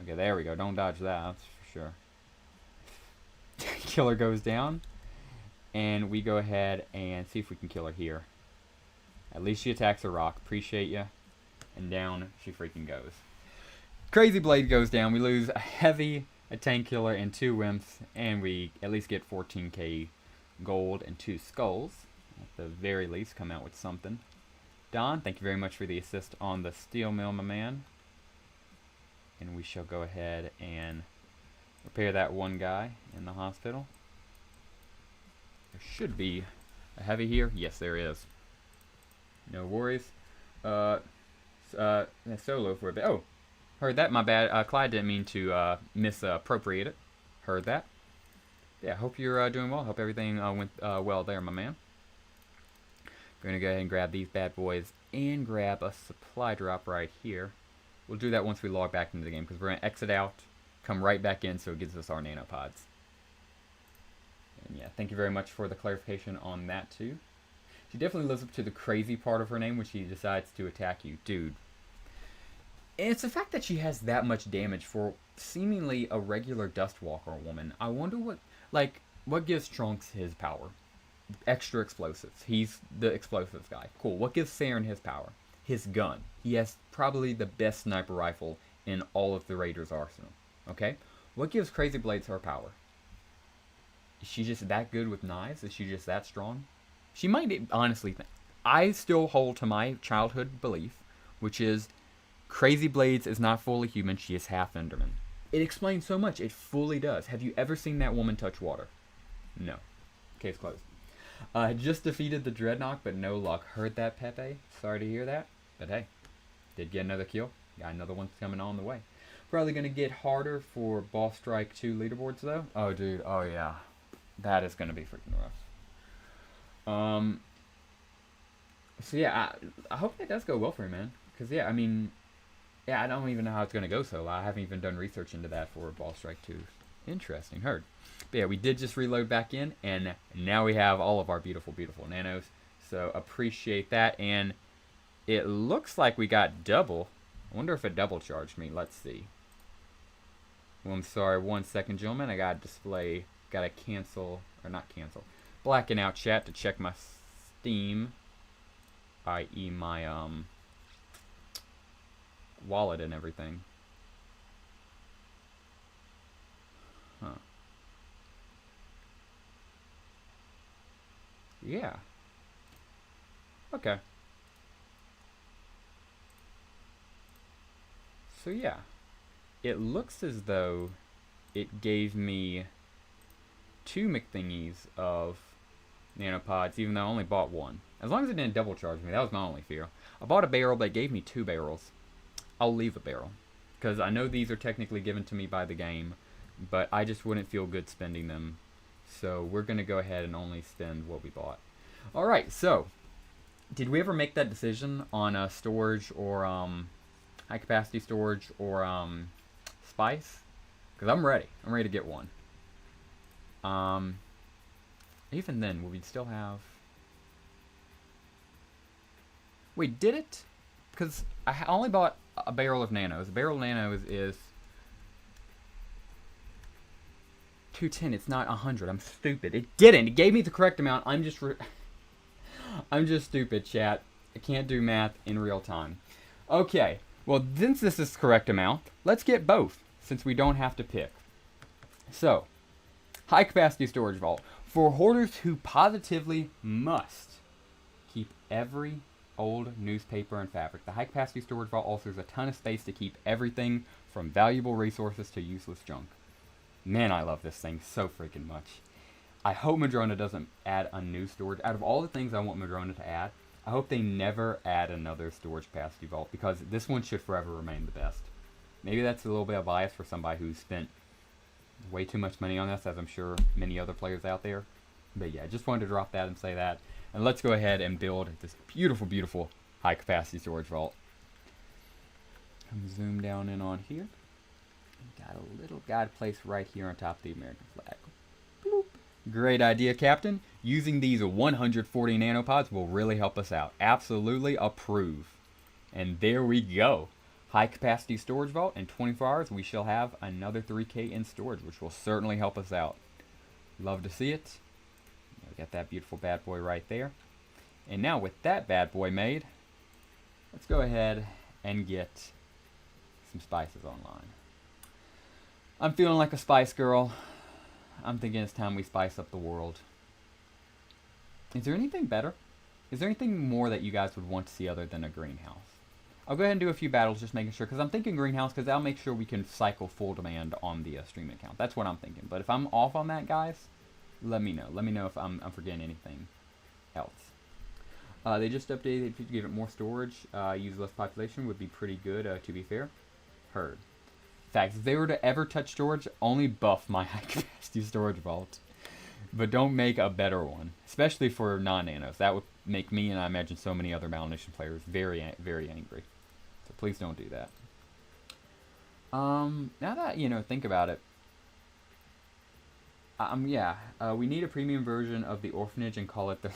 Okay, there we go, don't dodge that, that's for sure. Killer goes down, and we go ahead and see if we can kill her here. At least she attacks a rock, appreciate ya. And down she freaking goes. Crazy Blade goes down, we lose a heavy, a tank killer, and 2 wimps, and we at least get 14k gold and 2 skulls. At the very least, come out with something. Don, thank you very much for the assist on the steel mill, my man. And we shall go ahead and repair that one guy in the hospital. There should be a heavy here. Yes, there is. No worries. Solo for a bit. Oh, heard that. My bad. Clyde didn't mean to misappropriate it. Heard that. Yeah, hope you're doing well. Hope everything went well there, my man. We're going to go ahead and grab these bad boys and grab a supply drop right here. We'll do that once we log back into the game, because we're going to exit out, come right back in, so it gives us our nanopods. And yeah, thank you very much for the clarification on that too. She definitely lives up to the crazy part of her name when she decides to attack you. Dude. And it's the fact that she has that much damage for seemingly a regular Dustwalker woman. I wonder what gives Trunks his power? Extra explosives. He's the explosives guy. Cool. What gives Saren his power? His gun. He has probably the best sniper rifle in all of the Raiders' arsenal. Okay? What gives Crazy Blades her power? Is she just that good with knives? Is she just that strong? She might be, honestly. I still hold to my childhood belief, which is Crazy Blades is not fully human. She is half Enderman. It explains so much. It fully does. Have you ever seen that woman touch water? No. Case closed. Just defeated the Dreadnought, but no luck. Heard that, Pepe. Sorry to hear that. But hey, did get another kill. Got another one coming on the way. Probably going to get harder for Boss Strike 2 leaderboards, though. Oh, dude. Oh, yeah. That is going to be freaking rough. So, yeah, I hope that does go well for you, man. Because, yeah, I mean, yeah, I don't even know how it's going to go so. I haven't even done research into that for Boss Strike 2. Interesting. Heard. But yeah, we did just reload back in, and now we have all of our beautiful, beautiful nanos. So appreciate that, and it looks like we got double. I wonder if it double charged me. Let's see. Well, I'm sorry. 1 second, gentlemen. I got to display, got to cancel, or not cancel, blacken out chat to check my Steam, i.e. my wallet and everything. Huh. Yeah. Okay. So yeah. It looks as though it gave me 2 McThingies of nanopods, even though I only bought 1. As long as it didn't double charge me, that was my only fear. I bought a barrel, but it gave me 2 barrels. I'll leave a barrel, because I know these are technically given to me by the game, but I just wouldn't feel good spending them. So we're going to go ahead and only spend what we bought. Alright, so, did we ever make that decision on storage or high capacity storage or spice? Because I'm ready. I'm ready to get one. Um, even then, will we still have... Wait, did it? Because I only bought a barrel of nanos. A barrel of nanos is 210. It's not 100. I'm stupid. It didn't. It gave me the correct amount. I'm just stupid, chat. I can't do math in real time. Okay. Well, since this is the correct amount, let's get both, since we don't have to pick. So, high capacity storage vault. For hoarders who positively must keep every old newspaper and fabric, the high capacity storage vault offers a ton of space to keep everything from valuable resources to useless junk. Man, I love this thing so freaking much. I hope Madrona doesn't add a new storage. Out of all the things I want Madrona to add, I hope they never add another storage capacity vault, because this one should forever remain the best. Maybe that's a little bit of bias for somebody who's spent way too much money on this, as I'm sure many other players out there. But yeah, just wanted to drop that and say that. And let's go ahead and build this beautiful, beautiful high capacity storage vault. Zoom down in on here. Got a little guide placed right here on top of the American flag. Bloop. Great idea, Captain. Using these 140 nanopods will really help us out. Absolutely approve. And there we go. High capacity storage vault. In 24 hours, we shall have another 3K in storage, which will certainly help us out. Love to see it. We got that beautiful bad boy right there. And now with that bad boy made, let's go ahead and get some spices online. I'm feeling like a spice girl. I'm thinking it's time we spice up the world. Is there anything better? Is there anything more that you guys would want to see other than a greenhouse? I'll go ahead and do a few battles, just making sure, because I'm thinking greenhouse, because that'll make sure we can cycle full demand on the streaming account. That's what I'm thinking. But if I'm off on that, guys, let me know. Let me know if I'm forgetting anything else. They just updated to give it more storage. Use less population would be pretty good, to be fair. Heard. In fact, if they were to ever touch storage, only buff my high capacity storage vault. But don't make a better one, especially for non-nanos. That would make me, and I imagine so many other Malnation players, very, very angry. So please don't do that. Now that, think about it. We need a premium version of the orphanage and call it the...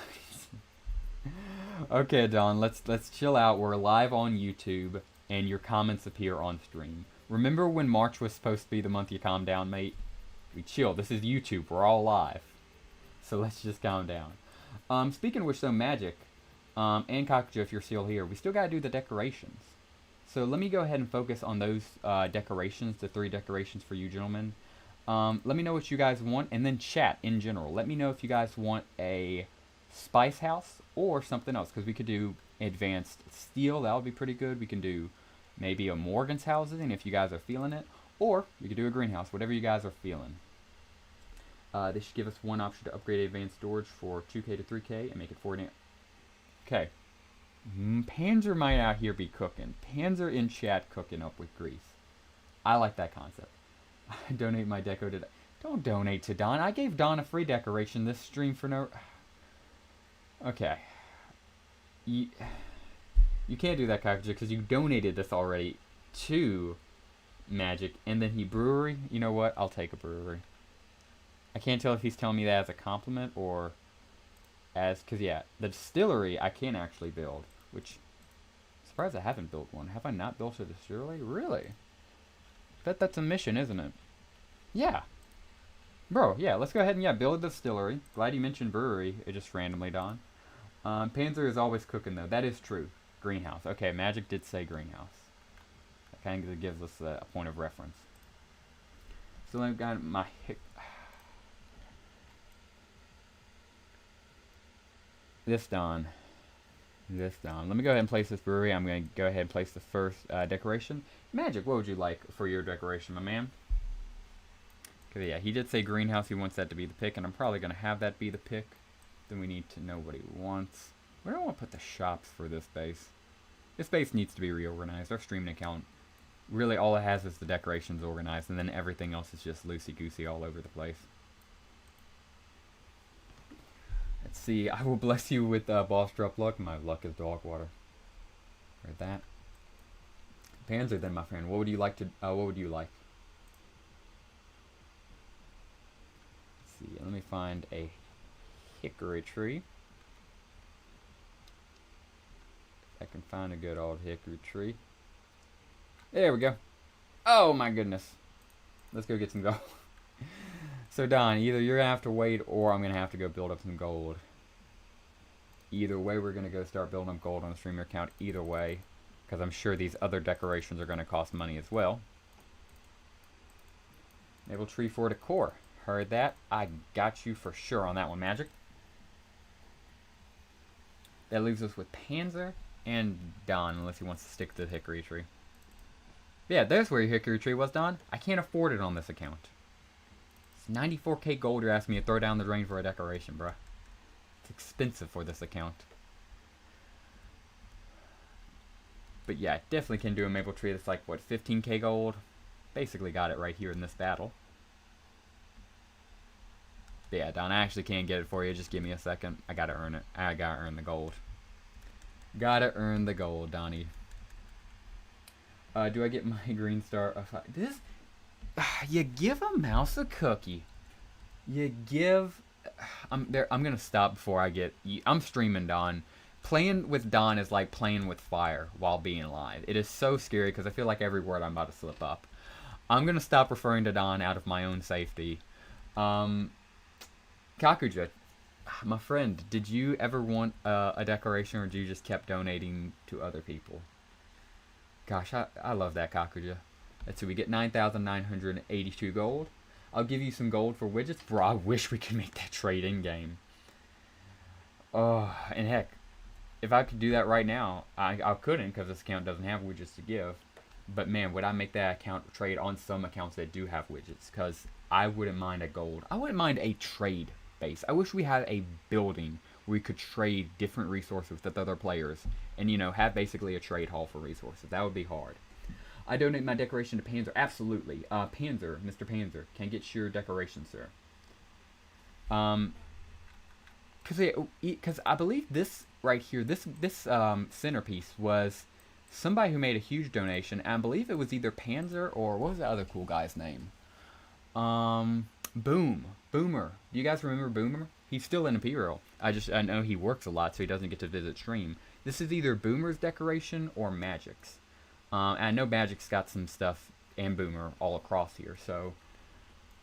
Okay, Don, let's chill out. We're live on YouTube, and your comments appear on stream. Remember when March was supposed to be the month you calm down, mate? We chill. This is YouTube. We're all live. So let's just calm down. Speaking of which, though, Magic, and Kakaja, if you're still here, we still gotta do the decorations. So let me go ahead and focus on those decorations, the 3 decorations for you gentlemen. Let me know what you guys want, and then chat in general. Let me know if you guys want a spice house or something else, because we could do advanced steel. That would be pretty good. We can do maybe a Morgan's housing if you guys are feeling it, or we could do a greenhouse, whatever you guys are feeling. They should give us one option to upgrade advanced storage for 2K to 3K and make it 4. Okay. Panzer might out here be cooking. Panzer in chat cooking up with grease. I like that concept. Donate my deco to... Don't donate to Don. I gave Don a free decoration this stream for no... Okay. You can't do that, Kakaja, because you donated this already to Magic, and then he brewery. You know what? I'll take a brewery. I can't tell if he's telling me that as a compliment or as... Because, yeah, the distillery I can actually build, which... Surprised I haven't built one. Have I not built a distillery? Really? Bet that's a mission, isn't it? Yeah. Bro, yeah, let's go ahead and, build a distillery. Glad you mentioned brewery. It just randomly dawned. Panzer is always cooking, though. That is true. Greenhouse. Okay, Magic did say greenhouse. That kind of gives us a point of reference. So I've got my... This Don. Let me go ahead and place this brewery. I'm going to go ahead and place the first decoration. Magic, what would you like for your decoration, my man? Because, yeah, he did say greenhouse. He wants that to be the pick, and I'm probably going to have that be the pick. Then we need to know what he wants. Where do I want to put the shops for this base? This base needs to be reorganized. Our streaming account, really all it has is the decorations organized, and then everything else is just loosey-goosey all over the place. Let's see. I will bless you with boss drop luck. My luck is dog water. Read that. Panzer, then, my friend. What would you like to? What would you like? Let's see. Let me find a hickory tree. If I can find a good old hickory tree. There we go. Oh my goodness. Let's go get some gold. So Don, either you're gonna have to wait or I'm gonna have to go build up some gold. Either way, we're gonna go start building up gold on the streamer account. Either way, because I'm sure these other decorations are gonna cost money as well. Maple tree for decor. Heard that? I got you for sure on that one, Magic. That leaves us with Panzer and Don, unless he wants to stick to the hickory tree. Yeah, there's where your hickory tree was, Don. I can't afford it on this account. It's 94k gold you're asking me to throw down the drain for a decoration, bruh. It's expensive for this account. But yeah, definitely can do a maple tree that's like, what, 15k gold? Basically got it right here in this battle. But yeah, Don, I actually can't get it for you. Just give me a second. I gotta earn it. I gotta earn the gold. Gotta earn the gold, Donnie. Do I get my green star? This, you give a mouse a cookie. You give. I'm gonna stop before I get. I'm streaming Don. Playing with Don is like playing with fire while being live. It is so scary because I feel like every word I'm about to slip up. I'm gonna stop referring to Don out of my own safety. Kakuja, my friend, did you ever want a decoration, or did you just kept donating to other people? Gosh, I love that, Kakuja. Let's see, we get 9,982 gold. I'll give you some gold for widgets. Bro, I wish we could make that trade in-game. Oh, and heck, if I could do that right now, I couldn't because this account doesn't have widgets to give. But man, would I make that account trade on some accounts that do have widgets? Because I wouldn't mind a gold. I wouldn't mind a trade base. I wish we had a building where we could trade different resources with other players. And, you know, have basically a trade hall for resources. That would be hard. I donate my decoration to Panzer. Absolutely. Panzer, Mr. Panzer, can get your decoration, sir. Because I believe this right here, this centerpiece was somebody who made a huge donation. And I believe it was either Panzer or what was the other cool guy's name? Boomer. Do you guys remember Boomer? He's still in Imperial. I know he works a lot, so he doesn't get to visit stream. This is either Boomer's decoration or Magic's. And I know Magic's got some stuff and Boomer all across here. So,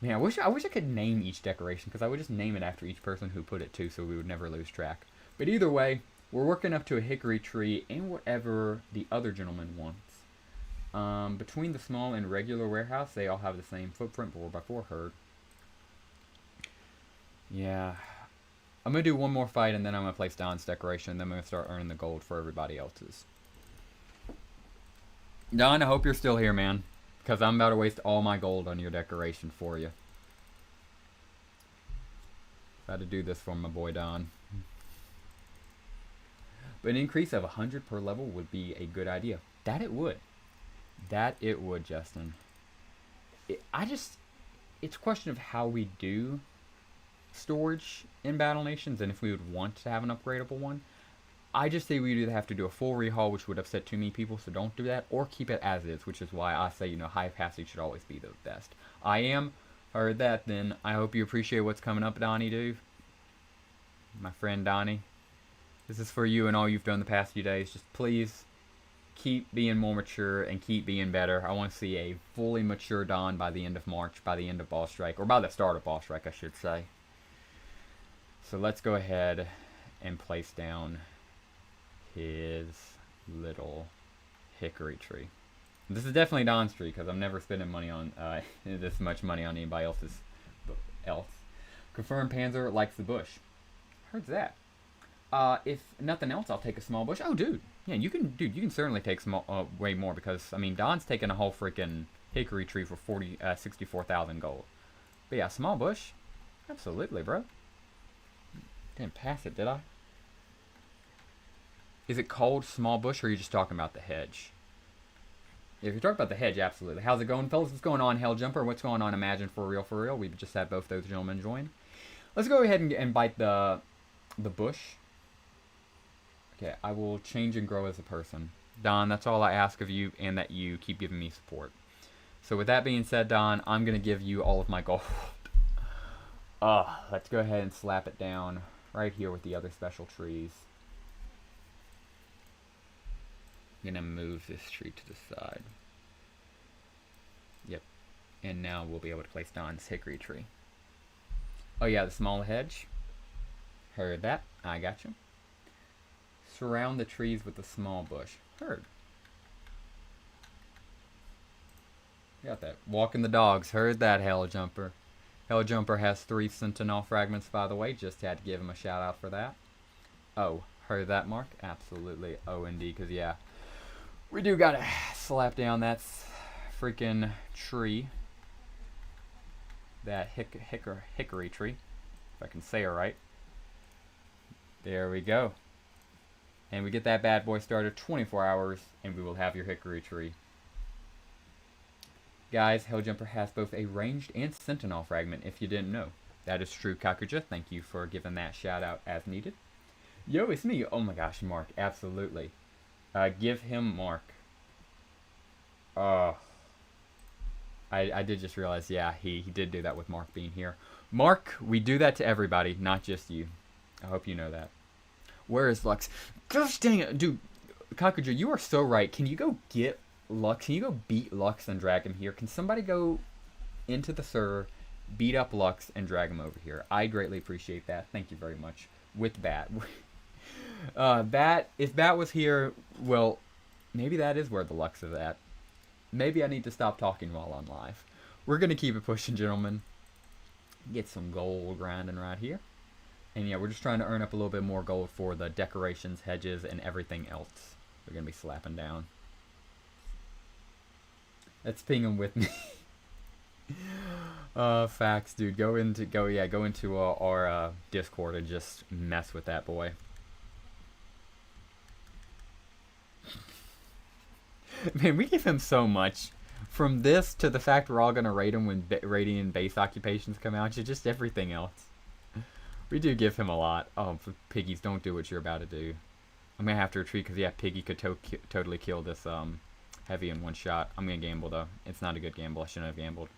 man, I wish I could name each decoration because I would just name it after each person who put it too, so we would never lose track. But either way, we're working up to a hickory tree and whatever the other gentleman wants. Between the small and regular warehouse, they all have the same footprint, 4x4 herd. Yeah. I'm going to do one more fight, and then I'm going to place Don's decoration, and then I'm going to start earning the gold for everybody else's. Don, I hope you're still here, man, because I'm about to waste all my gold on your decoration for you. Got to do this for my boy Don. But an increase of 100 per level would be a good idea. That it would. That it would, Justin. It's a question of how we do storage in Battle Nations and if we would want to have an upgradable one. I just say we either have to do a full rehaul, which would upset too many people, so don't do that, or keep it as is, which is why I say, you know, high capacity should always be the best. Heard that, then I hope you appreciate what's coming up, Donnie, dude. My friend Donnie. This is for you and all you've done the past few days. Just please keep being more mature and keep being better. I want to see a fully mature Don by the end of March, by the end of Boss Strike, or by the start of Boss Strike, I should say. So let's go ahead and place down his little hickory tree. This is definitely Don's tree because I'm never spending money on this much money on anybody else's else. Confirmed Panzer likes the bush. Heard that. If nothing else, I'll take a small bush. Oh, dude. Yeah, you can certainly take small, way more because, I mean, Don's taking a whole freaking hickory tree for 64,000 gold. But yeah, small bush. Absolutely, bro. Didn't pass it, did I? Is it called small bush, or are you just talking about the hedge? If you're talking about the hedge, absolutely. How's it going, fellas? What's going on, Hell Jumper? What's going on, Imagine for real, for real? We've just had both those gentlemen join. Let's go ahead and bite the bush. Okay, I will change and grow as a person. Don, that's all I ask of you, and that you keep giving me support. So with that being said, Don, I'm going to give you all of my gold. Let's go ahead and slap it down right here with the other special trees. I'm gonna move this tree to the side. Yep. And now we'll be able to place down this hickory tree. Oh yeah, the small hedge. Heard that. I got you. Surround the trees with a small bush. Heard. Got that. Walking the dogs. Heard that, Hell Jumper. Hell Jumper has 3 Sentinel fragments, by the way. Just had to give him a shout out for that. Oh, heard that, Mark? Absolutely. O and D, because yeah. We do gotta slap down that freaking tree. That hickory tree. If I can say it right. There we go. And we get that bad boy started 24 hours, and we will have your hickory tree. Guys, Helljumper has both a ranged and sentinel fragment, if you didn't know. That is true, Kakuja. Thank you for giving that shout out as needed. Yo, it's me. Oh my gosh, Mark. Absolutely. Give him Mark. I did just realize, yeah, he did do that with Mark being here. Mark, we do that to everybody, not just you. I hope you know that. Where is Lux? Gosh dang it. Dude, Kakuja, you are so right. Can you go get Lux? Can you go beat Lux and drag him here? Can somebody go into the server, beat up Lux, and drag him over here? I greatly appreciate that. Thank you very much. With Bat. If Bat was here, well, maybe that is where the Lux is at. Maybe I need to stop talking while I'm live. We're going to keep it pushing, gentlemen. Get some gold grinding right here. And yeah, we're just trying to earn up a little bit more gold for the decorations, hedges, and everything else. We're going to be slapping down. Let's ping him with me. Facts, dude. Go into our Discord and just mess with that boy. Man, we give him so much. From this to the fact we're all gonna rate him when rating and base occupations come out, to just everything else. We do give him a lot. Oh, piggies, don't do what you're about to do. I'm gonna have to retreat because yeah, Piggy could totally kill this heavy in one shot. I'm gonna gamble though. It's not a good gamble. I shouldn't have gambled.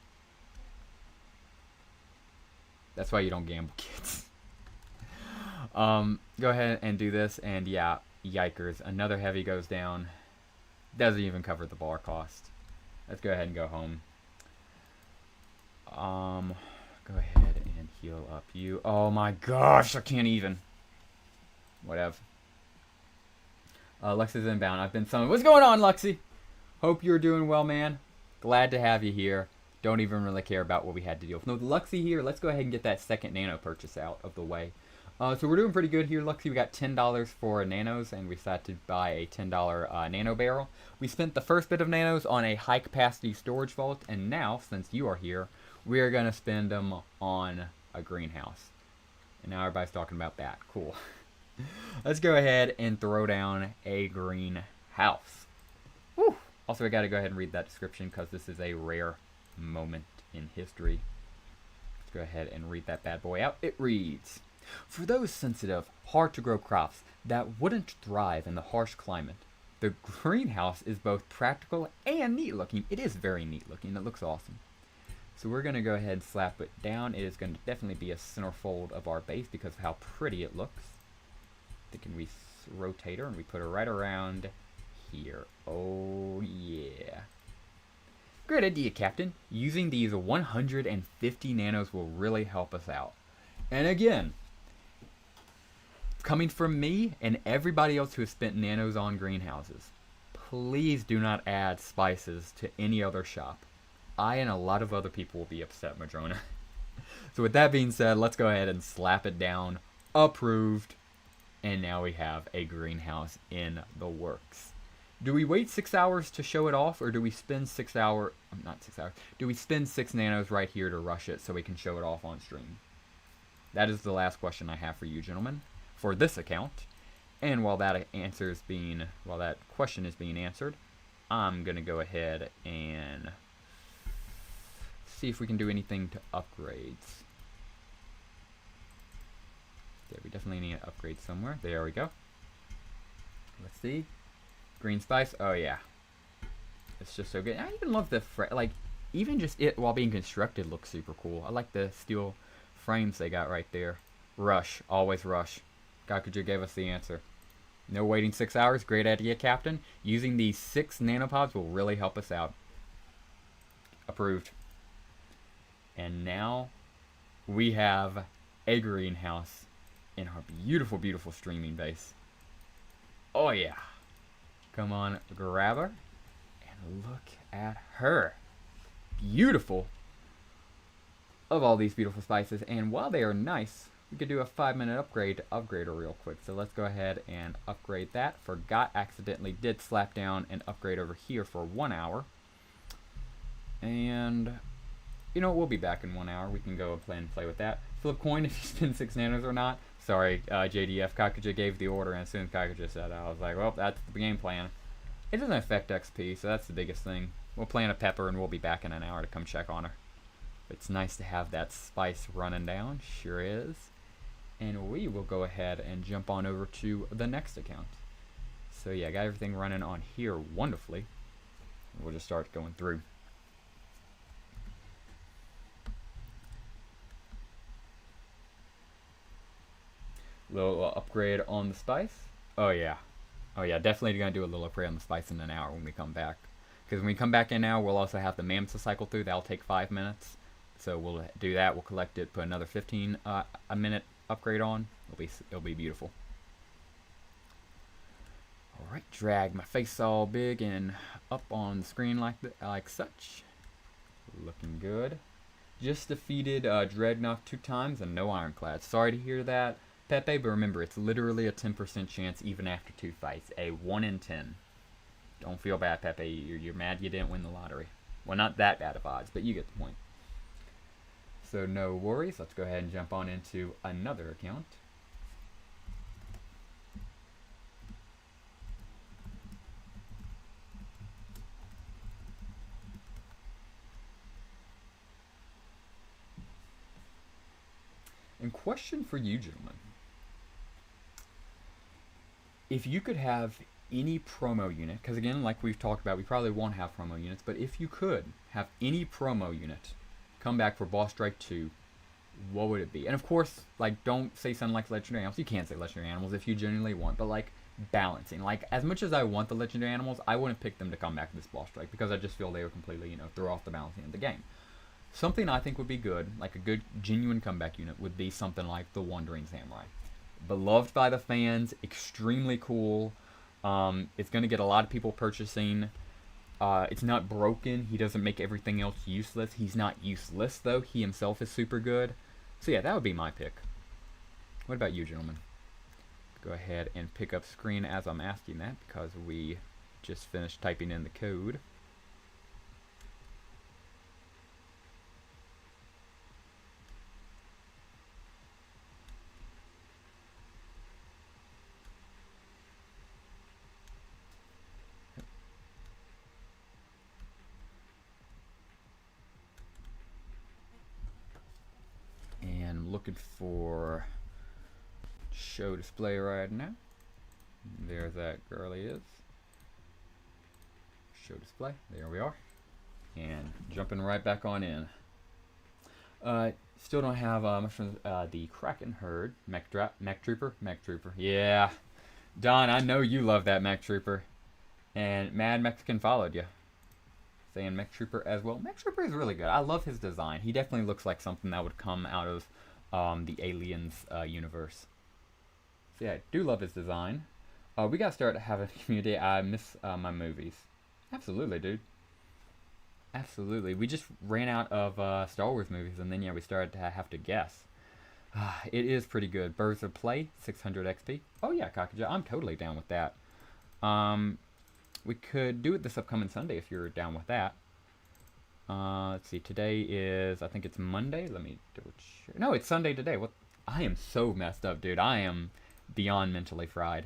That's why you don't gamble, kids. Go ahead and do this, and yeah, yikers, another heavy goes down. Doesn't even cover the bar cost. Let's go ahead and go home. Go ahead and heal up you. Oh my gosh, I can't even. Whatever. Lexi's inbound. I've been summoned. What's going on, Lexi? Hope you're doing well, man. Glad to have you here. Don't even really care about what we had to deal with. No, Luxie here. Let's go ahead and get that second nano purchase out of the way. So we're doing pretty good here, Luxie. We got $10 for nanos, and we decided to buy a $10 nano barrel. We spent the first bit of nanos on a high-capacity storage vault, and now, since you are here, we are going to spend them on a greenhouse. And now everybody's talking about that. Cool. Let's go ahead and throw down a greenhouse. Woo! Also, I got to go ahead and read that description because this is a rare moment in history. Let's go ahead and read that bad boy out. It reads, for those sensitive, hard-to-grow crops that wouldn't thrive in the harsh climate, the greenhouse is both practical and neat-looking. It is very neat-looking. It looks awesome. So we're going to go ahead and slap it down. It is going to definitely be a centerfold of our base because of how pretty it looks. Then we rotate her and we put her right around here. Oh, yeah. Great idea, Captain. Using these 150 nanos will really help us out. And again, coming from me and everybody else who has spent nanos on greenhouses, please do not add spices to any other shop. I and a lot of other people will be upset, Madrona. So with that being said, let's go ahead and slap it down. Approved. And now we have a greenhouse in the works. Do we wait 6 hours to show it off, or do we spend 6 hours, not 6 hours, do we spend 6 nanos right here to rush it so we can show it off on stream? That is the last question I have for you, gentlemen, for this account. And while that question is being answered, I'm going to go ahead and see if we can do anything to upgrades. Yeah, we definitely need to upgrade somewhere. There we go. Let's see. Green spice. Oh, yeah. It's just so good. I even love the, like, even just it while being constructed looks super cool. I like the steel frames they got right there. Rush. Always rush. Kakuja gave us the answer. No waiting 6 hours. Great idea, Captain. Using these 6 nanopods will really help us out. Approved. And now we have a greenhouse in our beautiful, beautiful streaming base. Oh yeah. Come on, grab her. And look at her. Beautiful. Of all these beautiful spices. And while they are nice, we could do a 5-minute upgrade to upgrade her real quick. So let's go ahead and upgrade that. Forgot, accidentally did slap down and upgrade over here for 1 hour. And, you know, we'll be back in 1 hour. We can go and play with that. Flip coin if you spend 6 nanos or not. Sorry, JDF. Kakuja gave the order, and as soon as Kakuja said that, I was like, well, that's the game plan. It doesn't affect XP, so that's the biggest thing. We'll plant a pepper, and we'll be back in an hour to come check on her. It's nice to have that spice running down. Sure is. And we will go ahead and jump on over to the next account. So yeah, I got everything running on here wonderfully. We'll just start going through. Little upgrade on the spice. Oh yeah. Oh yeah, definitely gonna do a little upgrade on the spice in an hour when we come back. Because when we come back in now, we'll also have the mammoth to cycle through. That'll take 5 minutes. So we'll do that. We'll collect it, put another 15 a minute upgrade on. It'll be beautiful. All right, drag my face all big and up on the screen like such. Looking good. Just defeated Dreadnought 2 times and no ironclad. Sorry to hear that, Pepe, but remember, it's literally a 10% chance even after 2 fights. A 1 in 10. Don't feel bad, Pepe. You're mad you didn't win the lottery. Well, not that bad of odds, but you get the point. So no worries. Let's go ahead and jump on into another account. And question for you, gentlemen. If you could have any promo unit, because again, like we've talked about, we probably won't have promo units, but if you could have any promo unit come back for Boss Strike 2, what would it be? And of course, like, don't say something like legendary animals. You can't say legendary animals if you genuinely want, but like, balancing. Like, as much as I want the legendary animals, I wouldn't pick them to come back to this Boss Strike because I just feel they would completely, you know, throw off the balancing of the game. Something I think would be good, like a good genuine comeback unit, would be something like the Wandering Samurai. Beloved by the fans, extremely cool. It's going to get a lot of people purchasing. It's not broken. He doesn't make everything else useless. He's not useless, though. He himself is super good. So yeah, that would be my pick. What about you, gentlemen? Go ahead and pick up screen as I'm asking that because we just finished typing in the code. Looking for show display right now. There's that girlie is. Show display. There we are. And jumping right back on in. Still don't have much from the Kraken herd. Mech Trooper. Yeah. Don, I know you love that Mech Trooper. And Mad Mexican followed you. Saying Mech Trooper as well. Mech Trooper is really good. I love his design. He definitely looks like something that would come out of the Aliens universe. So yeah, I do love his design. We gotta start having a community. I miss my movies. Absolutely, dude. Absolutely. We just ran out of Star Wars movies, and then yeah, we started to have to guess. It is pretty good. Birds of Play, 600 XP. Oh yeah, Kakuja, I'm totally down with that. We could do it this upcoming Sunday if you're down with that. Let's see, today is, I think it's Monday. Let me double check. No, it's Sunday today. What? I am so messed up, dude. I am beyond mentally fried.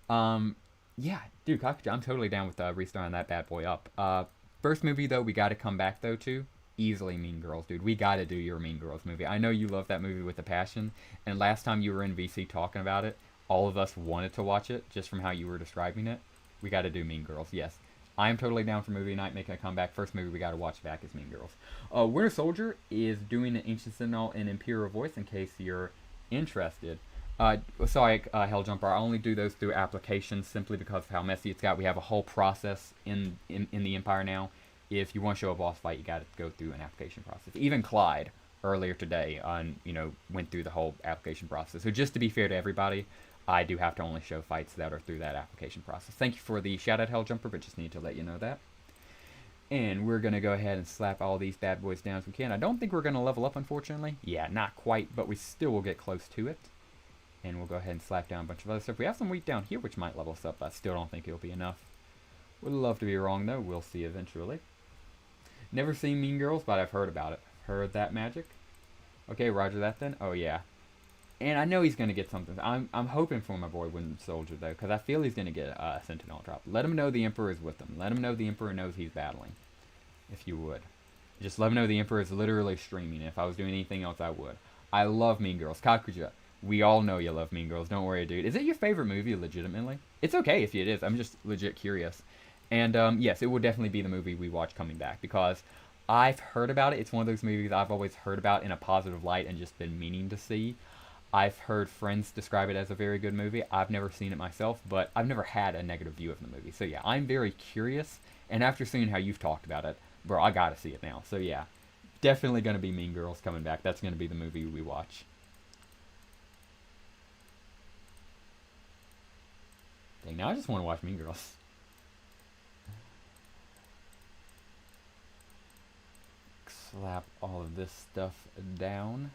Yeah, dude, Kakuja, I'm totally down with restarting that bad boy up. First movie, though, we got to come back, though, to easily Mean Girls, dude. We got to do your Mean Girls movie. I know you love that movie with a passion, and last time you were in VC talking about it, all of us wanted to watch it, just from how you were describing it. We got to do Mean Girls, yes. I am totally down for movie night making a comeback. First movie we got to watch back is Mean Girls. Winter Soldier is doing an Ancient Sentinel in Imperial voice in case you're interested. Sorry, Helljumper. I only do those through applications simply because of how messy it's got. We have a whole process in the Empire now. If you want to show a boss fight, you got to go through an application process. Even Clyde earlier today, went through the whole application process. So just to be fair to everybody, I do have to only show fights that are through that application process. Thank you for the shout out, Helljumper, but just need to let you know that. And we're going to go ahead and slap all these bad boys down as we can. I don't think we're going to level up, unfortunately. Yeah, not quite, but we still will get close to it. And we'll go ahead and slap down a bunch of other stuff. We have some wheat down here, which might level us up. I still don't think it'll be enough. Would love to be wrong, though. We'll see eventually. Never seen Mean Girls, but I've heard about it. Heard that magic? Okay, roger that then. Oh, yeah. And I know he's going to get something. I'm hoping for my boy Winter Soldier, though, because I feel he's going to get a Sentinel drop. Let him know the Emperor is with him. Let him know the Emperor knows he's battling, if you would. Just let him know the Emperor is literally streaming. If I was doing anything else, I would. I love Mean Girls. Kakuja, we all know you love Mean Girls. Don't worry, dude. Is it your favorite movie, legitimately? It's okay if it is. I'm just legit curious. And, yes, it will definitely be the movie we watch coming back, because I've heard about it. It's one of those movies I've always heard about in a positive light and just been meaning to see. I've heard friends describe it as a very good movie. I've never seen it myself, but I've never had a negative view of the movie. So yeah, I'm very curious, and after seeing how you've talked about it, bro, I gotta see it now. So yeah, definitely gonna be Mean Girls coming back. That's gonna be the movie we watch. Dang, now I just want to watch Mean Girls. Slap all of this stuff down,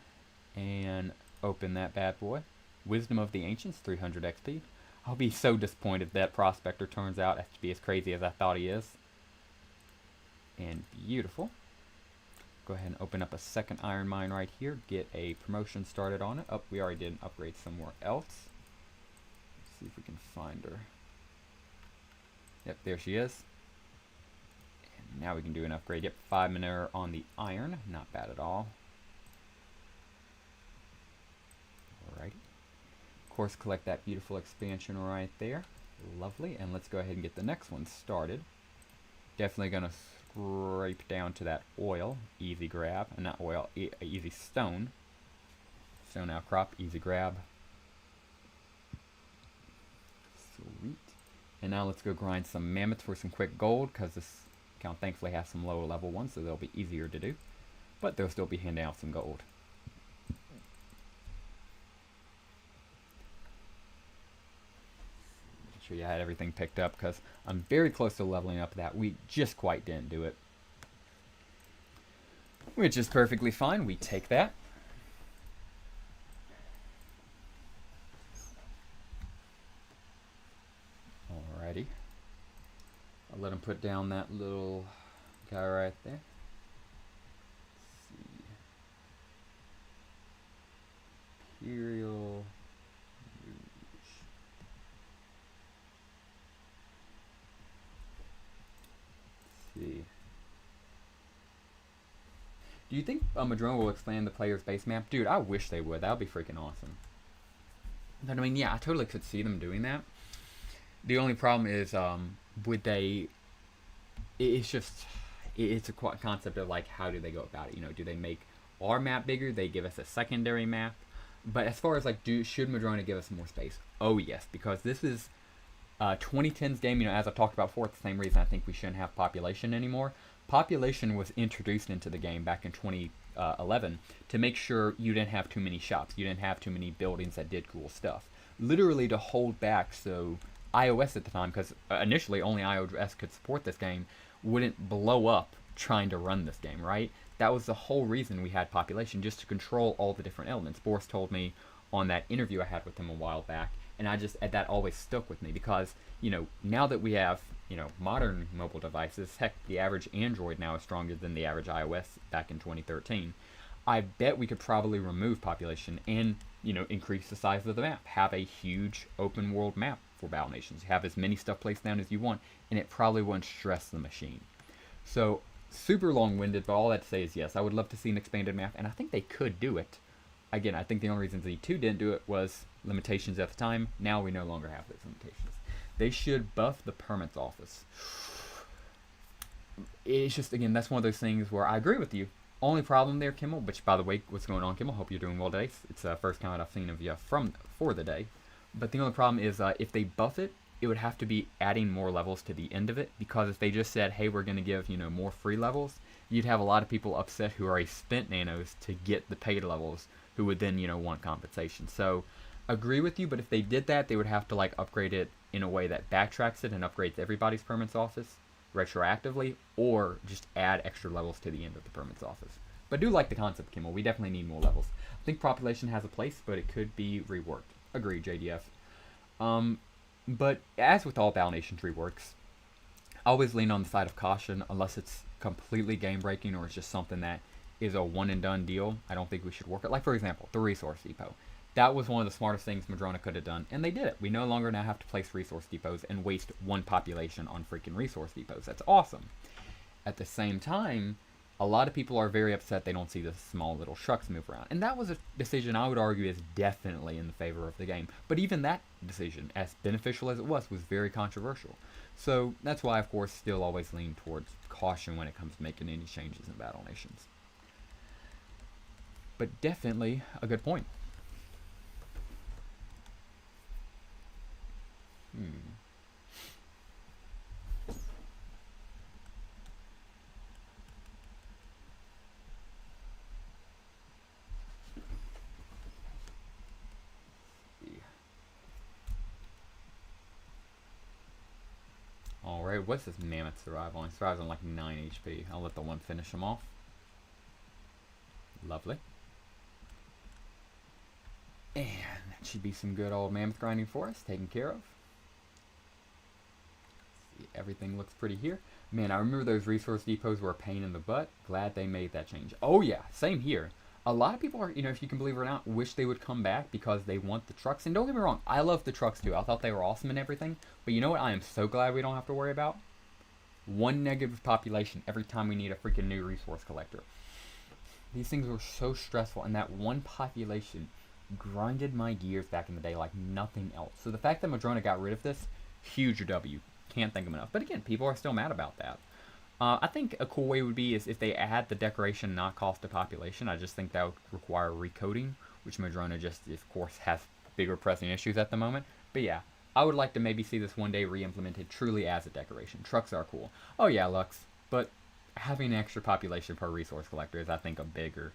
and open that bad boy. Wisdom of the Ancients, 300 XP. I'll be so disappointed if that Prospector turns out to be as crazy as I thought he is. And beautiful. Go ahead and open up a second iron mine right here. Get a promotion started on it. Oh, we already did an upgrade somewhere else. Let's see if we can find her. Yep, there she is. And now we can do an upgrade. Yep, 5 minute on the iron. Not bad at all. Alrighty. Of course, collect that beautiful expansion right there. Lovely. And let's go ahead and get the next one started. Definitely going to scrape down to that oil. Easy grab. Not oil, easy stone. Stone outcrop. Easy grab. Sweet. And now let's go grind some mammoths for some quick gold, because this account thankfully has some lower level ones, so they'll be easier to do. But they'll still be handing out some gold. You had everything picked up, because I'm very close to leveling up that. We just quite didn't do it, which is perfectly fine. We take that. Alrighty. I'll let him put down that little guy right there. Let's see. Imperial. See. Do you think Madrone will expand the player's base map? Dude, I wish they would. That would be freaking awesome. But I mean, yeah, I totally could see them doing that. The only problem is, would they... It's just... It's a concept of, like, how do they go about it? You know, do they make our map bigger? They give us a secondary map? But as far as, like, should Madrone give us more space? Oh, yes, because this is... 2010's game, you know, as I talked about before, it's the same reason I think we shouldn't have population anymore. Population was introduced into the game back in 2011 to make sure you didn't have too many shops, you didn't have too many buildings that did cool stuff. Literally to hold back so iOS at the time, because initially only iOS could support this game, wouldn't blow up trying to run this game, right? That was the whole reason we had population, just to control all the different elements. Boris told me on that interview I had with him a while back, and that always stuck with me, because, you know, now that we have, you know, modern mobile devices, heck, the average Android now is stronger than the average iOS back in 2013. I bet we could probably remove population and, you know, increase the size of the map. Have a huge open world map for Battle Nations. Have as many stuff placed down as you want, and it probably wouldn't stress the machine. So, super long-winded, but all that to say is yes, I would love to see an expanded map, and I think they could do it. Again, I think the only reason Z2 didn't do it was limitations at the time. Now we no longer have those limitations. They should buff the permits office. it's just, again, that's one of those things where I agree with you. Only problem there, Kimmel, which, by the way, what's going on, Kimmel? Hope you're doing well today. It's the first comment I've seen of you for the day. But the only problem is if they buff it, it would have to be adding more levels to the end of it, because if they just said, hey, we're going to give, more free levels, you'd have a lot of people upset who already spent nanos to get the paid levels, who would then, want compensation. So, agree with you, but if they did that, they would have to, like, upgrade it in a way that backtracks it and upgrades everybody's permits office retroactively, or just add extra levels to the end of the permits office. But I do like the concept, Kimmel. We definitely need more levels. I think population has a place, but it could be reworked. Agreed, JDF. But as with all Battle Nations reworks, I always lean on the side of caution unless it's completely game breaking or it's just something that is a one and done deal. I don't think we should work it. Like, for example, the resource depot. That was one of the smartest things Madrona could have done, and they did it. We no longer now have to place resource depots and waste one population on freaking resource depots. That's awesome. At the same time, a lot of people are very upset they don't see the small little trucks move around. And that was a decision I would argue is definitely in the favor of the game. But even that decision, as beneficial as it was very controversial. So that's why, of course, still always lean towards caution when it comes to making any changes in Battle Nations. But definitely a good point. Alright, what's this mammoth survive on? He survives on like 9 HP. I'll let the one finish him off. Lovely. And that should be some good old mammoth grinding for us, taken care of. See, everything looks pretty here. Man, I remember those resource depots were a pain in the butt. Glad they made that change. Oh yeah, same here. A lot of people are, if you can believe it or not, wish they would come back because they want the trucks. And don't get me wrong, I love the trucks too. I thought they were awesome and everything. But you know what I am so glad we don't have to worry about? One negative population every time we need a freaking new resource collector. These things were so stressful, and that one population grinded my gears back in the day like nothing else. So the fact that Madrona got rid of this, huge W. Can't thank them enough. But again, people are still mad about that. I think a cool way would be is if they add the decoration not cost a population. I just think that would require recoding, which Madrona just, of course, has bigger pressing issues at the moment. But yeah, I would like to maybe see this one day re-implemented truly as a decoration. Trucks are cool. Oh yeah, Lux, but having an extra population per resource collector is, I think, a bigger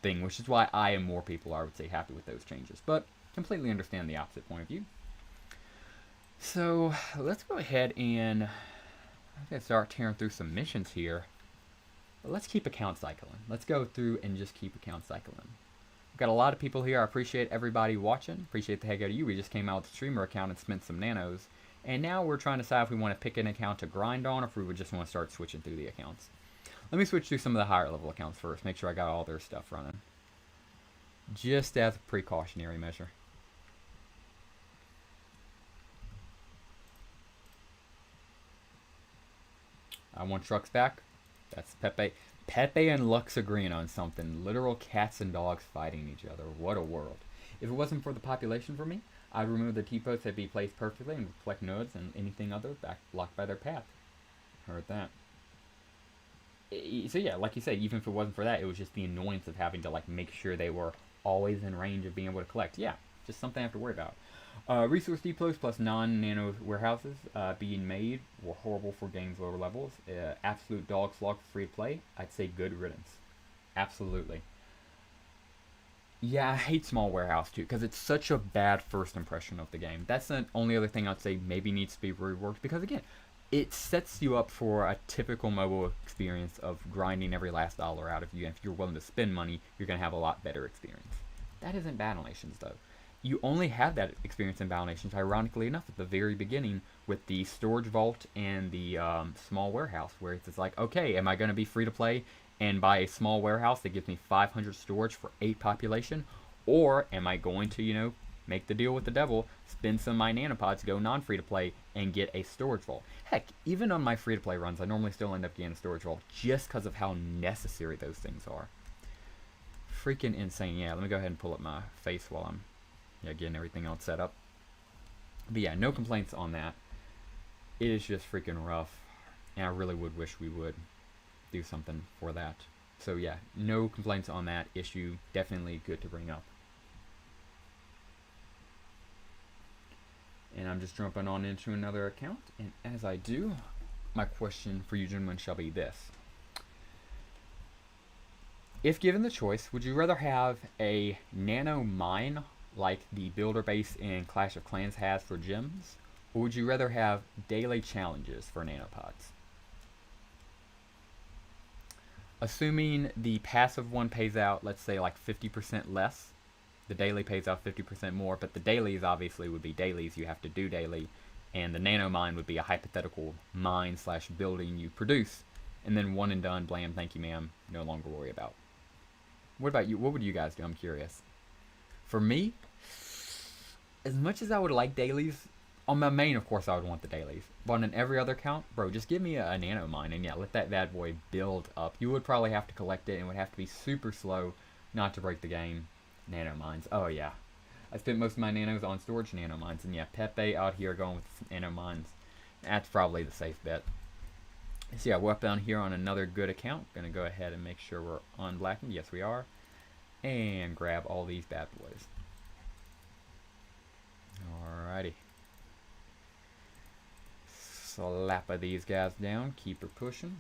thing, which is why I and more people are, I would say, happy with those changes. But completely understand the opposite point of view. So let's go ahead and I'm going to start tearing through some missions here. But let's keep account cycling. Let's go through and just keep account cycling. We've got a lot of people here. I appreciate everybody watching. Appreciate the heck out of you. We just came out with the streamer account and spent some nanos. And now we're trying to decide if we want to pick an account to grind on or if we would just want to start switching through the accounts. Let me switch through some of the higher level accounts first. Make sure I got all their stuff running. Just as a precautionary measure. I want trucks back. That's Pepe. Pepe and Lux agreeing on something. Literal cats and dogs fighting each other. What a world. If it wasn't for the population for me, I'd remove the T-posts that be placed perfectly and reflect nodes and anything other back blocked by their path. Heard that. So yeah, like you said, even if it wasn't for that, it was just the annoyance of having to like make sure they were always in range of being able to collect. Yeah, just something I have to worry about. Resource depots plus non-nano warehouses being made were horrible for games lower levels. Absolute dog slog for free play. I'd say good riddance. Absolutely. Yeah, I hate small warehouse too because it's such a bad first impression of the game. That's the only other thing I'd say maybe needs to be reworked because again, it sets you up for a typical mobile experience of grinding every last dollar out of you. And if you're willing to spend money, you're going to have a lot better experience. That isn't Battle Nations though. You only have that experience in Battle Nations, ironically enough, at the very beginning with the storage vault and the small warehouse, where it's just like, okay, am I going to be free to play and buy a small warehouse that gives me 500 storage for 8 population, or am I going to, make the deal with the devil, spend some of my nanopods, go non-free to play, and get a storage vault? Heck, even on my free to play runs, I normally still end up getting a storage vault just because of how necessary those things are. Freaking insane. Yeah, let me go ahead and pull up my face while I'm getting everything else set up. But yeah, no complaints on that. It is just freaking rough, and I really would wish we would do something for that. So yeah, no complaints on that issue. Definitely good to bring up. And I'm just jumping on into another account. And as I do, my question for you gentlemen shall be this. If given the choice, would you rather have a nano mine like the builder base in Clash of Clans has for gems, or would you rather have daily challenges for nanopods? Assuming the passive one pays out, let's say like 50% less, the daily pays out 50% more, but the dailies obviously would be dailies you have to do daily, and the nano mine would be a hypothetical mine slash building you produce, and then one and done, blam, thank you ma'am, no longer worry about. What about you? What would you guys do? I'm curious. For me, as much as I would like dailies, on my main, of course, I would want the dailies. But on every other account, bro, just give me a nano mine and yeah, let that bad boy build up. You would probably have to collect it and it would have to be super slow not to break the game. Nano mines. Oh, yeah. I spent most of my nanos on storage nano mines. And yeah, Pepe out here going with nano mines. That's probably the safe bet. So yeah, we're up down here on another good account. Gonna go ahead and make sure we're unblackened. Yes, we are. And grab all these bad boys. Alrighty. Slap of these guys down. Keep her pushing.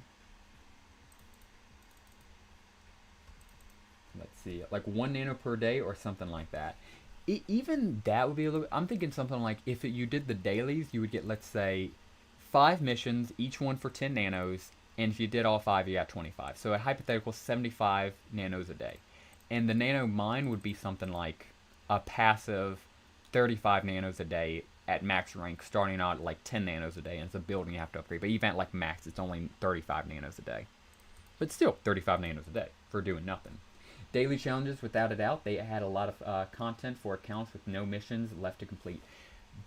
Let's see, like 1 nano per day or something like that. Even that would be a little. I'm thinking something like if you did the dailies, you would get, let's say, 5 missions, each one for 10 nanos, and if you did all 5, you got 25. So a hypothetical 75 nanos a day. And the nano mine would be something like a passive 35 nanos a day at max rank, starting out at like 10 nanos a day, and it's a building you have to upgrade. But even at like max, it's only 35 nanos a day. But still, 35 nanos a day for doing nothing. Daily challenges, without a doubt, they had a lot of content for accounts with no missions left to complete.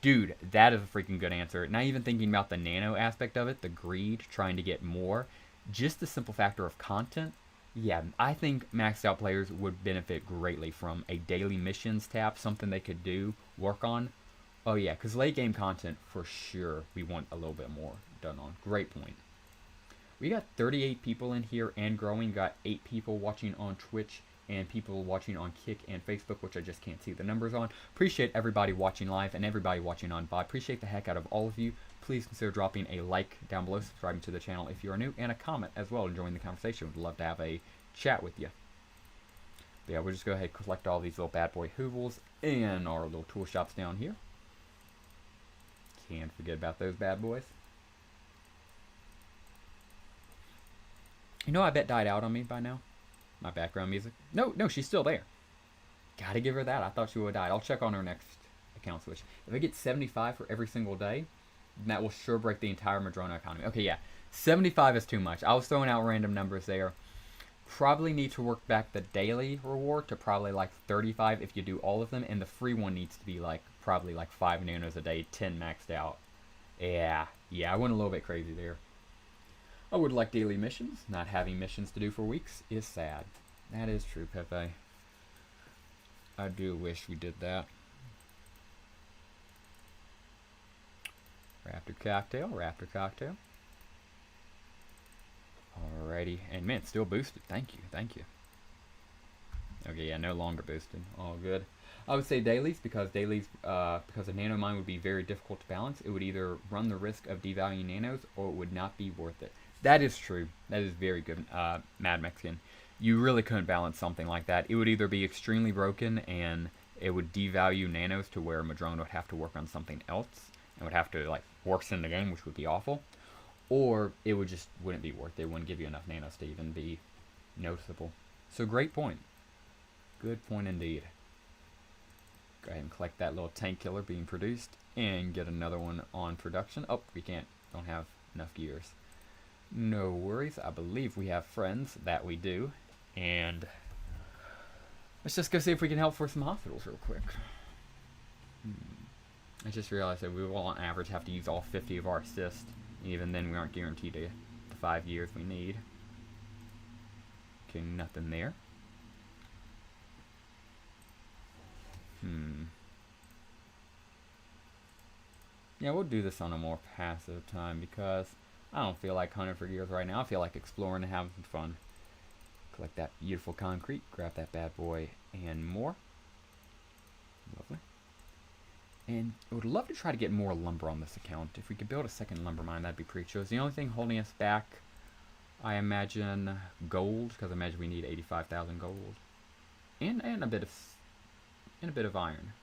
Dude, that is a freaking good answer. Not even thinking about the nano aspect of it, the greed, trying to get more, just the simple factor of content. Yeah, I think maxed out players would benefit greatly from a daily missions tab, something they could do, work on. Oh yeah, because late game content, for sure, we want a little bit more done on. Great point. We got 38 people in here and growing. Got 8 people watching on Twitch and people watching on Kick and Facebook, which I just can't see the numbers on. Appreciate everybody watching live and everybody watching on VOD. Appreciate the heck out of all of you. Please consider dropping a like down below, subscribing to the channel if you are new, and a comment as well, enjoying the conversation. Would love to have a chat with you. But yeah, we'll just go ahead and collect all these little bad boy hoovels in our little tool shops down here. Can't forget about those bad boys. You know, I bet died out on me by now. My background music. No, she's still there. Gotta give her that. I thought she would have died. I'll check on her next account switch. If I get 75 for every single day, then that will sure break the entire Madrona economy. Okay, yeah. 75 is too much. I was throwing out random numbers there. Probably need to work back the daily reward to probably like 35 if you do all of them. And the free one needs to be like probably like 5 nanos a day, 10 maxed out. Yeah, I went a little bit crazy there. I would like daily missions. Not having missions to do for weeks is sad. That is true, Pepe. I do wish we did that. Raptor cocktail, Raptor cocktail. Alrighty, and man, still boosted. Thank you. Okay, yeah, no longer boosted. All good. I would say dailies because a nano mine would be very difficult to balance. It would either run the risk of devaluing nanos or it would not be worth it. That is true. That is very good, Mad Mexican. You really couldn't balance something like that. It would either be extremely broken and it would devalue nanos to where Madrone would have to work on something else and would have to like worsen the game, which would be awful. Or it would just wouldn't be worth it. It wouldn't give you enough nanos to even be noticeable. So great point. Good point indeed. Go ahead and collect that little tank killer being produced and get another one on production. Oh, we can't. Don't have enough gears. No worries. I believe we have friends that we do. And let's just go see if we can help for some hospitals real quick. I just realized that we will on average have to use all 50 of our assists. Even then we aren't guaranteed the 5 years we need. Okay, nothing there. Yeah, we'll do this on a more passive time because I don't feel like hunting for gears right now. I feel like exploring and having some fun. Collect that beautiful concrete. Grab that bad boy and more. Lovely. And I would love to try to get more lumber on this account. If we could build a second lumber mine, that'd be pretty chill. It's the only thing holding us back, I imagine, gold, because I imagine we need 85,000 gold. And a bit of iron.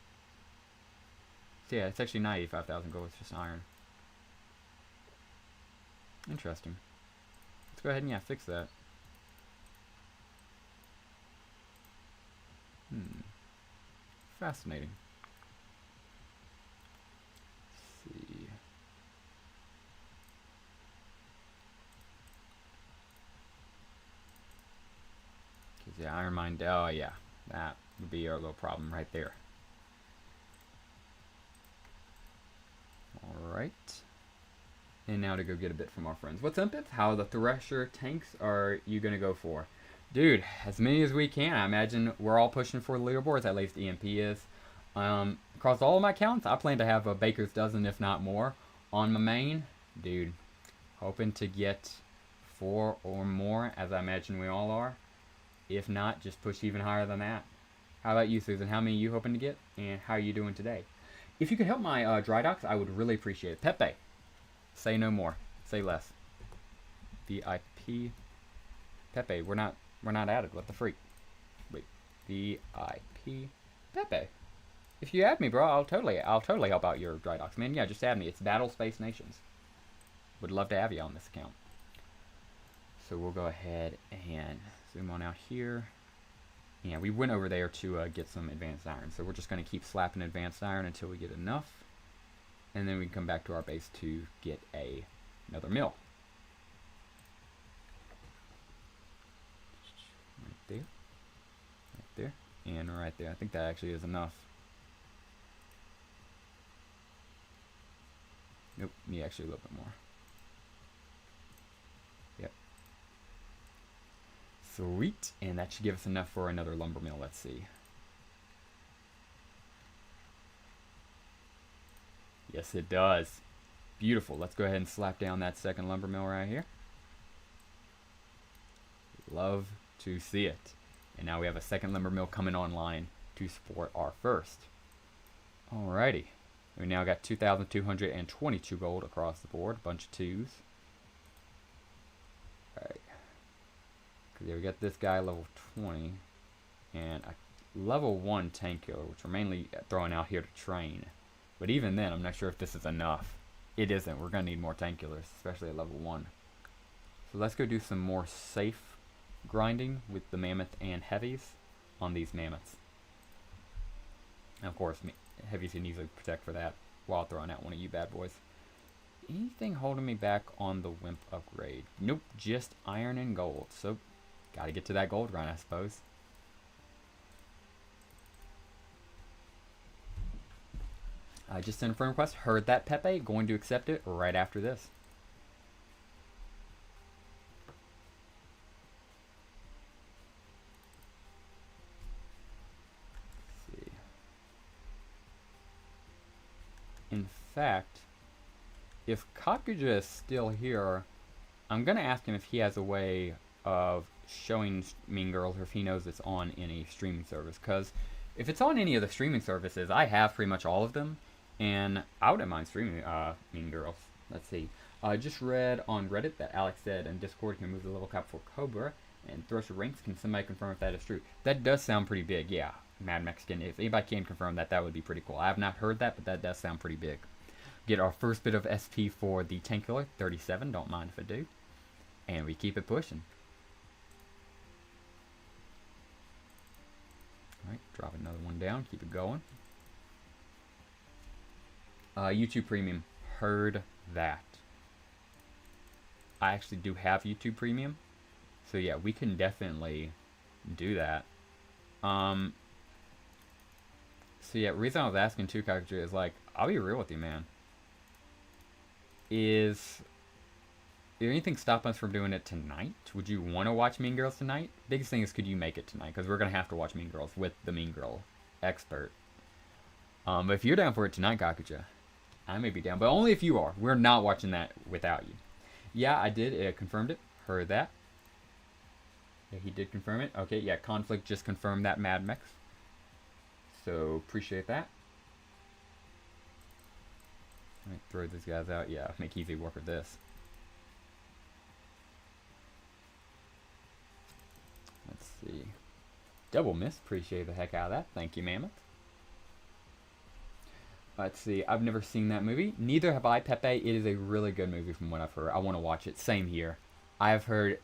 So yeah, it's actually not 85,000 gold, it's just iron. Interesting. Let's go ahead and, yeah, fix that. Fascinating. Let's see. Because the iron mine, oh yeah, that would be our little problem right there. Alright. And now to go get a bit from our friends. What's up, Biff? How the Thresher tanks are you going to go for? Dude, as many as we can. I imagine we're all pushing for the leaderboards, at least EMP is. Across all of my accounts, I plan to have a baker's dozen, if not more, on my main. Dude, hoping to get 4 or more, as I imagine we all are. If not, just push even higher than that. How about you, Susan? How many are you hoping to get, and how are you doing today? If you could help my dry docks, I would really appreciate it. Pepe, say no more. Say less. VIP. Pepe, we're not added. What the freak? Wait. VIP. Pepe. If you add me, bro, I'll totally help out your dry docks, man. Yeah, just add me. It's Battle Space Nations. Would love to have you on this account. So we'll go ahead and zoom on out here. Yeah, we went over there to get some advanced iron. So we're just going to keep slapping advanced iron until we get enough. And then we can come back to our base to get another mill. Right there. Right there. And right there. I think that actually is enough. Nope, need actually a little bit more. Yep. Sweet. And that should give us enough for another lumber mill. Let's see. Yes, it does. Beautiful. Let's go ahead and slap down that second lumber mill right here. Love to see it. And now we have a second lumber mill coming online to support our first. Alrighty. We now got 2,222 gold across the board. Bunch of 2s. Alright. Yeah, we got this guy level 20. And a level 1 tank killer, which we're mainly throwing out here to train. But even then, I'm not sure if this is enough. It isn't. We're going to need more tank killers, especially at level 1. So let's go do some more safe grinding with the mammoth and heavies on these mammoths. And of course, heavies can easily protect for that while throwing out one of you bad boys. Anything holding me back on the wimp upgrade? Nope, just iron and gold. So, gotta get to that gold grind, I suppose. I just sent a friend request. Heard that, Pepe. Going to accept it right after this. Let's see. In fact, if Kakuja is still here, I'm going to ask him if he has a way of showing Mean Girls or if he knows it's on any streaming service. Because if it's on any of the streaming services, I have pretty much all of them. And I wouldn't mind streaming Mean Girls. Let's see. I just read on Reddit that Alex said in Discord can move the level cap for Cobra and Thresher ranks. Can somebody confirm if that is true? That does sound pretty big, yeah. Mad Mexican. If anybody can confirm that, that would be pretty cool. I have not heard that, but that does sound pretty big. Get our first bit of SP for the tank killer, 37. Don't mind if I do. And we keep it pushing. Alright, drop another one down. Keep it going. YouTube Premium. Heard that. I actually do have YouTube Premium. So yeah, we can definitely do that. So yeah, the reason I was asking too, Kakuja, is like, I'll be real with you, man. Is there anything stopping us from doing it tonight? Would you want to watch Mean Girls tonight? Biggest thing is, could you make it tonight? Because we're going to have to watch Mean Girls with the Mean Girl expert. But if you're down for it tonight, Kakuja, I may be down, but only if you are. We're not watching that without you. Yeah, I did. It confirmed it. Heard that. Yeah, he did confirm it. Okay, yeah, conflict just confirmed that Mad Mech. So appreciate that. Let me throw these guys out. Yeah, make easy work of this. Let's see. Double miss. Appreciate the heck out of that. Thank you, Mammoth. Let's see. I've never seen that movie. Neither have I, Pepe. It is a really good movie from what I've heard. I want to watch it. Same here. I've heard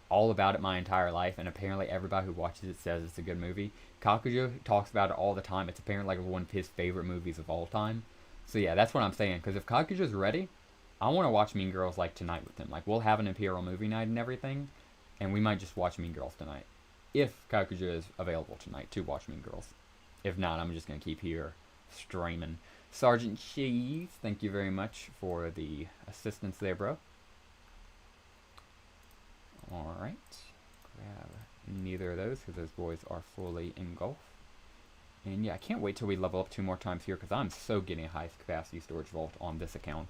all about it my entire life, and apparently everybody who watches it says it's a good movie. Kakujo talks about it all the time. It's apparently like one of his favorite movies of all time. So yeah, that's what I'm saying. Because if Kakujo's ready, I want to watch Mean Girls like tonight with him. Like we'll have an Imperial movie night and everything, and we might just watch Mean Girls tonight. If Kakujo is available tonight to watch Mean Girls. If not, I'm just gonna keep here streaming. Sergeant Cheese, thank you very much for the assistance there, bro. Alright. Grab neither of those because those boys are fully engulfed. And yeah, I can't wait till we level up 2 more times here because I'm so getting a high capacity storage vault on this account.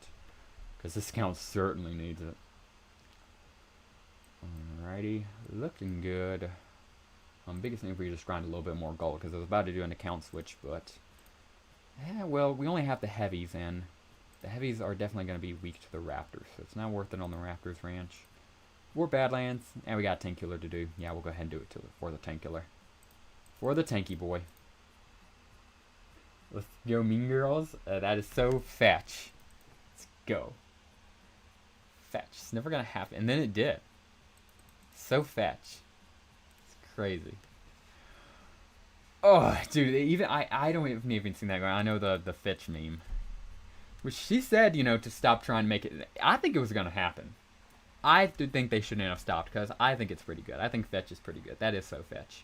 Because this account certainly needs it. Alrighty, looking good. Biggest thing for you to just grind a little bit more gold because I was about to do an account switch, but yeah, well, we only have the heavies, and the heavies are definitely going to be weak to the raptors, so it's not worth it on the raptors ranch. We're Badlands, and we got a tank killer to do. Yeah, we'll go ahead and do it for the tank killer. For the tanky boy. Let's go, Mean Girls. That is so fetch. Let's go. Fetch. It's never going to happen. And then it did. So fetch. It's crazy. Oh, dude, even I don't even seen that going. I know the Fitch meme. Which she said, you know, to stop trying to make it. I think it was going to happen. I do think they shouldn't have stopped because I think it's pretty good. I think Fetch is pretty good. That is so Fetch.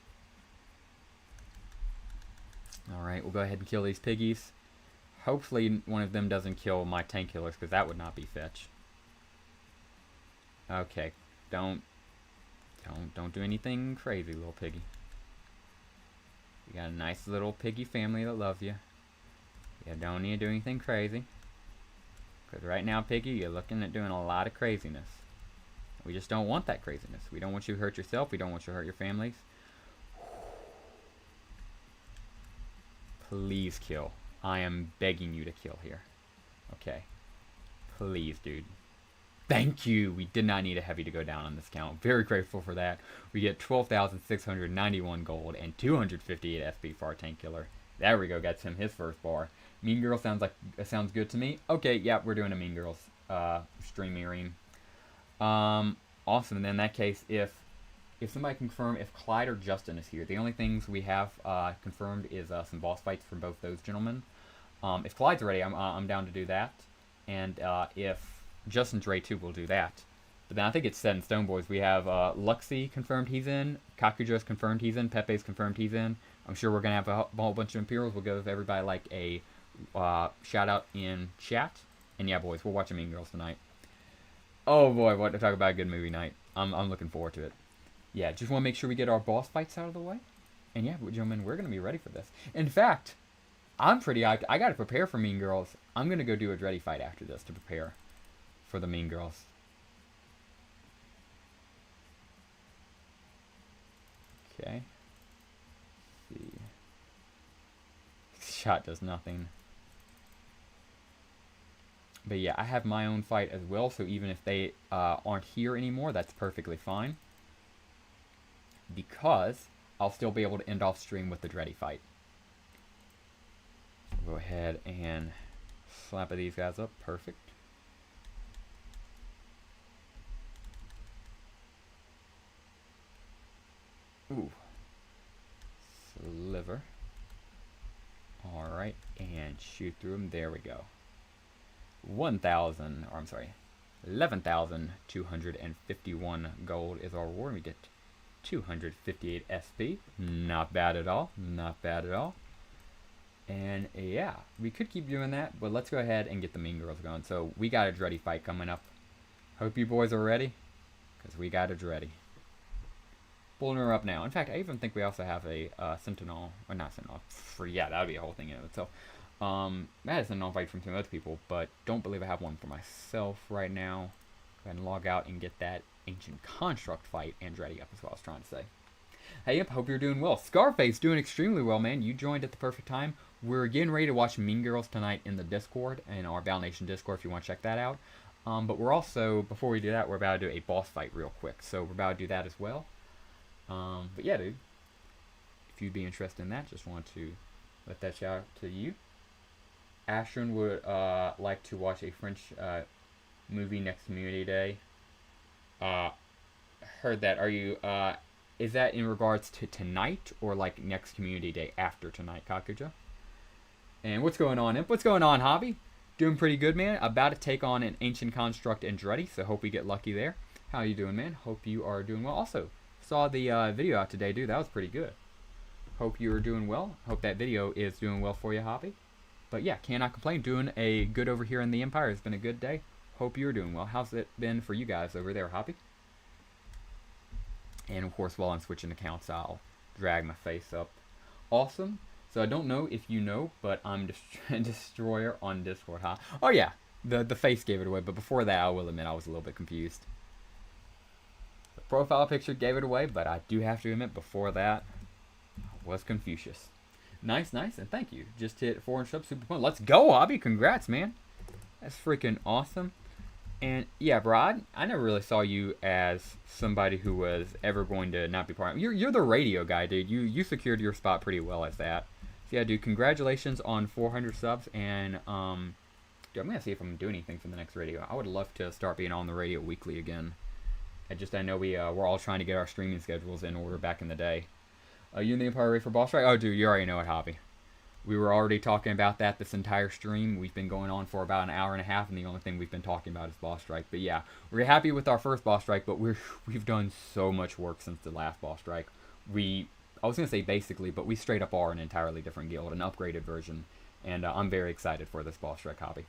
Alright, we'll go ahead and kill these piggies. Hopefully one of them doesn't kill my tank killers because that would not be Fetch. Okay, don't do anything crazy, little piggy. You got a nice little piggy family that loves you. You don't need to do anything crazy. Because right now, piggy, you're looking at doing a lot of craziness. We just don't want that craziness. We don't want you to hurt yourself. We don't want you to hurt your families. Please kill. I am begging you to kill here. Okay. Please, dude. Thank you. We did not need a heavy to go down on this count. Very grateful for that. We get 12,691 gold and 258 SP for our tank killer. There we go. Gets him his first bar. Mean Girl sounds good to me. Okay, yeah, we're doing a Mean Girls stream mirroring. Awesome. And then in that case, if somebody can confirm if Clyde or Justin is here, the only things we have confirmed is some boss fights from both those gentlemen. If Clyde's ready, I'm down to do that. And if Justin's ready too, we'll do that. But then I think it's set in stone, boys. We have Luxie confirmed he's in. Kakujo's confirmed he's in. Pepe's confirmed he's in. I'm sure we're going to have a whole bunch of Imperials. We'll give everybody like a shout out in chat. And yeah, boys, we're watching Mean Girls tonight. Oh boy, what to talk about a good movie night. I'm looking forward to it. Yeah, just want to make sure we get our boss fights out of the way. And yeah, gentlemen, we're going to be ready for this. In fact, I'm pretty hyped. I got to prepare for Mean Girls. I'm going to go do a Dreddy fight after this to prepare for the Mean Girls. Okay. Let's see. Shot does nothing. But yeah, I have my own fight as well, so even if they aren't here anymore, that's perfectly fine. Because I'll still be able to end off stream with the Dreddy fight. Go ahead and slap these guys up. Perfect. Ooh. Sliver. Alright, and shoot through them. There we go. 11,251 gold is our reward. We get 258 SP. Not bad at all. Not bad at all. And yeah, we could keep doing that, but let's go ahead and get the Mean Girls going. So we got a Dreddy fight coming up. Hope you boys are ready, because we got a Dreddy. Pulling her up now. In fact, I even think we also have a Sentinel, or not Sentinel, yeah, that would be a whole thing in of itself. That is a Sentinel fight from some other people, but don't believe I have one for myself right now. ahead and log out and get that Ancient Construct fight Andretti up, is what I was trying to say. Hey, yep, hope you're doing well. Scarface doing extremely well, man. You joined at the perfect time. We're getting ready to watch Mean Girls tonight in the Discord, in our Battle Nation Discord, if you want to check that out. But we're also, before we do that, we're about to do a boss fight real quick. So we're about to do that as well. But yeah, dude. If you'd be interested in that, just want to let that shout out to you. Ashton would like to watch a French movie next Community Day. Heard that. Are you... is that in regards to tonight or like next Community Day after tonight, Kakuja? And what's going on, Imp? What's going on, Hobby? Doing pretty good, man. About to take on an Ancient Construct Andretti, so hope we get lucky there. How you doing, man? Hope you are doing well. Also, saw the video out today, dude. That was pretty good. Hope you are doing well. Hope that video is doing well for you, Hobby. But yeah, cannot complain. Doing a good over here in the Empire. It's been a good day. Hope you're doing well. How's it been for you guys over there, Hobby? And of course, while I'm switching accounts, I'll drag my face up. Awesome. So I don't know if you know, but I'm Destroyer on Discord, huh? Oh yeah, the face gave it away. But before that, I will admit I was a little bit confused. The profile picture gave it away, but I do have to admit before that, I was Confucius. Nice, nice, and thank you. Just hit 400 subs, super fun. Let's go, Hobby. Congrats, man. That's freaking awesome. And yeah, bro, I never really saw you as somebody who was ever going to not be part of it. You're the radio guy, dude. You secured your spot pretty well as that. So yeah, dude, congratulations on 400 subs. And dude, I'm gonna see if I'm doing anything for the next radio. I would love to start being on the radio weekly again. I know we're all trying to get our streaming schedules in order back in the day. You and the Empire ready for boss strike? Oh, dude, you already know it, Hobby. We were already talking about that this entire stream. We've been going on for about an hour and a half, and the only thing we've been talking about is boss strike. But yeah, we're happy with our first boss strike, but we've done so much work since the last boss strike. I was gonna say basically, but we straight up are an entirely different guild, an upgraded version, and I'm very excited for this boss strike, Hobby.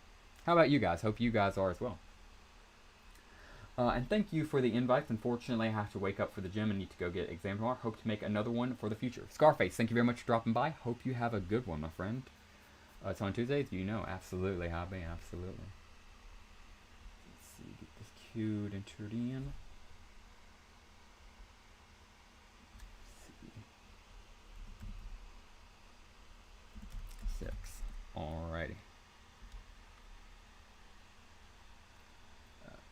How about you guys? Hope you guys are as well. And thank you for the invites. Unfortunately, I have to wake up for the gym and need to go get exam tomorrow. Hope to make another one for the future. Scarface, thank you very much for dropping by. Hope you have a good one, my friend. It's on Tuesdays? You know, absolutely, Hobby, absolutely. Let's see, get this queued, entered in. Let's see. 6. Alrighty.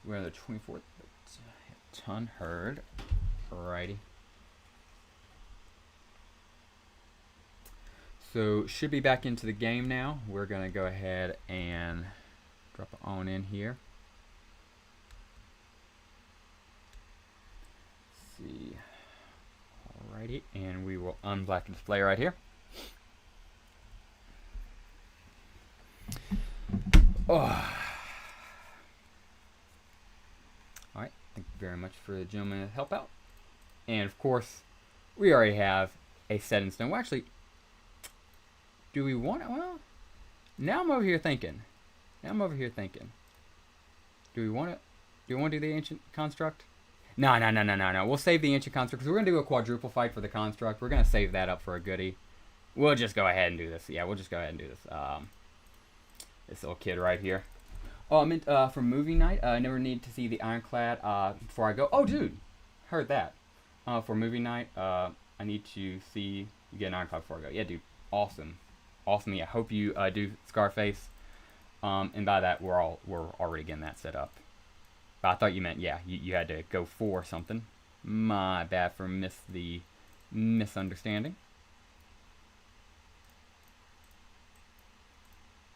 We're on the 24th. Ton herd. Alrighty. So should be back into the game now. We're gonna go ahead and drop it on in here. Let's see. Alrighty, and we will unblack the display right here. Oh. Alright, thank you very much for the gentleman to help out. And of course, we already have a set in stone. Well, actually, do we want it? Well, now I'm over here thinking. Do we want it? Do we want to do the Ancient Construct? No. We'll save the Ancient Construct because we're going to do a quadruple fight for the Construct. We're going to save that up for a goodie. We'll just go ahead and do this. Yeah, we'll just go ahead and do this. This little kid right here. Oh, I meant for movie night. I never need to see the Ironclad before I go. Oh, dude, heard that. For movie night, I need to see you get an Ironclad before I go. Yeah, dude, awesome. Yeah, hope you do Scarface. And by that, we're already getting that set up. But I thought you meant you had to go for something. My bad for the misunderstanding.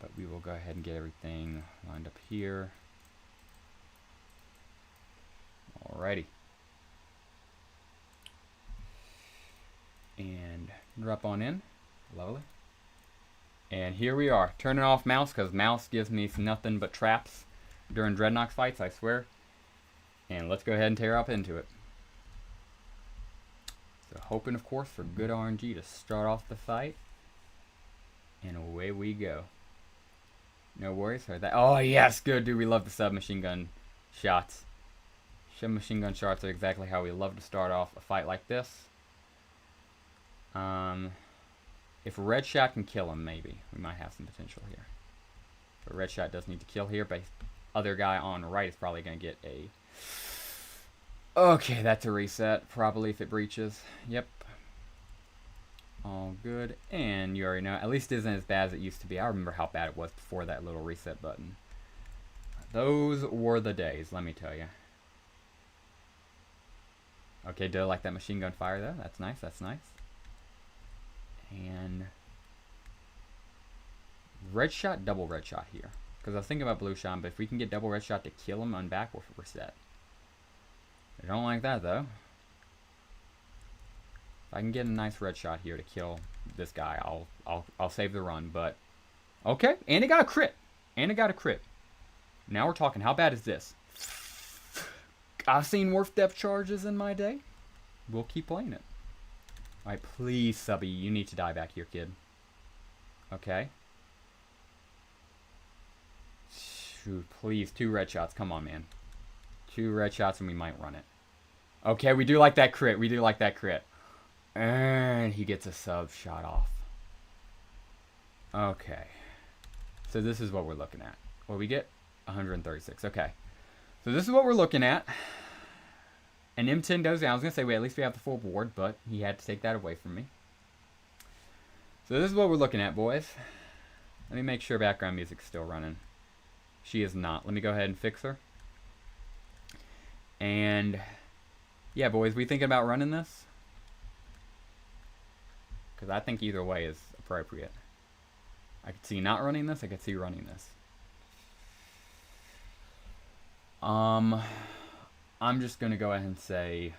But we will go ahead and get everything lined up here. Alrighty. And drop on in. Lovely. And here we are. Turning off mouse because mouse gives me nothing but traps during Dreadnought fights, I swear. And let's go ahead and tear up into it. So hoping, of course, for good RNG to start off the fight. And away we go. No worries. Heard that. Oh, yes. Good, dude. We love the submachine gun shots. Submachine gun shots are exactly how we love to start off a fight like this. If Red Shot can kill him, maybe. We might have some potential here. But Red Shot does need to kill here. But other guy on the right is probably going to get a Okay, that's a reset. Probably if it breaches. Yep. All good. And you already know, at least it isn't as bad as it used to be. I remember how bad it was before that little reset button. Those were the days, let me tell you. Okay, do I like that machine gun fire though? That's nice, that's nice. And red shot, double red shot here. Because I was thinking about blue shot, but if we can get double red shot to kill him on back, we're set. I don't like that though. If I can get a nice red shot here to kill this guy, I'll save the run. But okay, and it got a crit, and it got a crit. Now we're talking. How bad is this? I've seen worse depth charges in my day. We'll keep playing it. All right, please, Subby, you need to die back here, kid. Okay. Shoot, please, 2 red shots. Come on, man. 2 red shots and we might run it. Okay, we do like that crit. We do like that crit. And he gets a sub shot off. Okay. So this is what we're looking at. What we get? 136. Okay. So this is what we're looking at. And M10 goes down. I was going to say, wait, at least we have the full board, but he had to take that away from me. So this is what we're looking at, boys. Let me make sure background music's still running. She is not. Let me go ahead and fix her. And yeah, boys, we thinking about running this? Because I think either way is appropriate. I could see not running this. I could see running this. I'm just going to go ahead and say,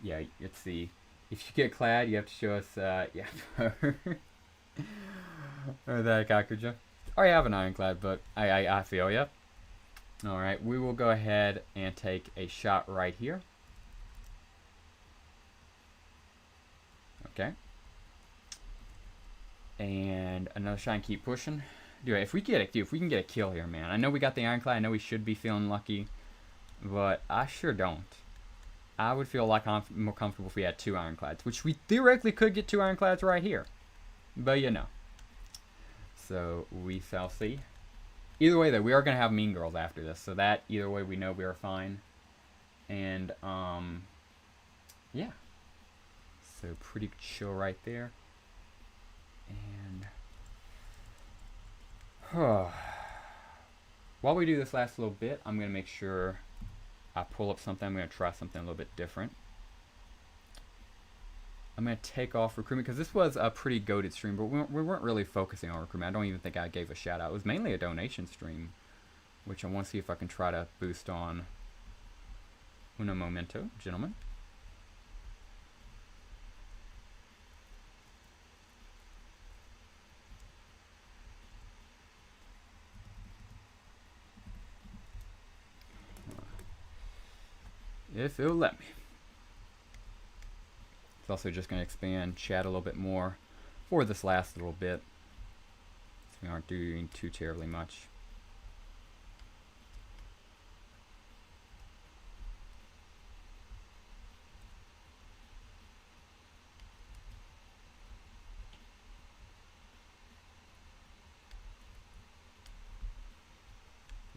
yeah, it's the, if you get clad, you have to show us, yeah, or that Kakuja. I already have an ironclad, but I feel ya. Alright, we will go ahead and take a shot right here. Okay. And another shot and keep pushing. Dude, if we can get a kill here, man. I know we got the ironclad. I know we should be feeling lucky. But I sure don't. I would feel like I'm more comfortable if we had 2 ironclads. Which we theoretically could get 2 ironclads right here. But you know. So we shall see. Either way, though, we are going to have Mean Girls after this. So that, either way, we know we are fine. And, yeah. So pretty chill right there. And while we do this last little bit, I'm going to make sure I pull up something. I'm going to try something a little bit different. I'm going to take off recruitment because this was a pretty goated stream, but we weren't really focusing on recruitment. I don't even think I gave a shout out. It was mainly a donation stream, which I want to see if I can try to boost on. Uno momento, gentlemen. If it'll let me. It's also just going to expand chat a little bit more for this last little bit. So we aren't doing too terribly much.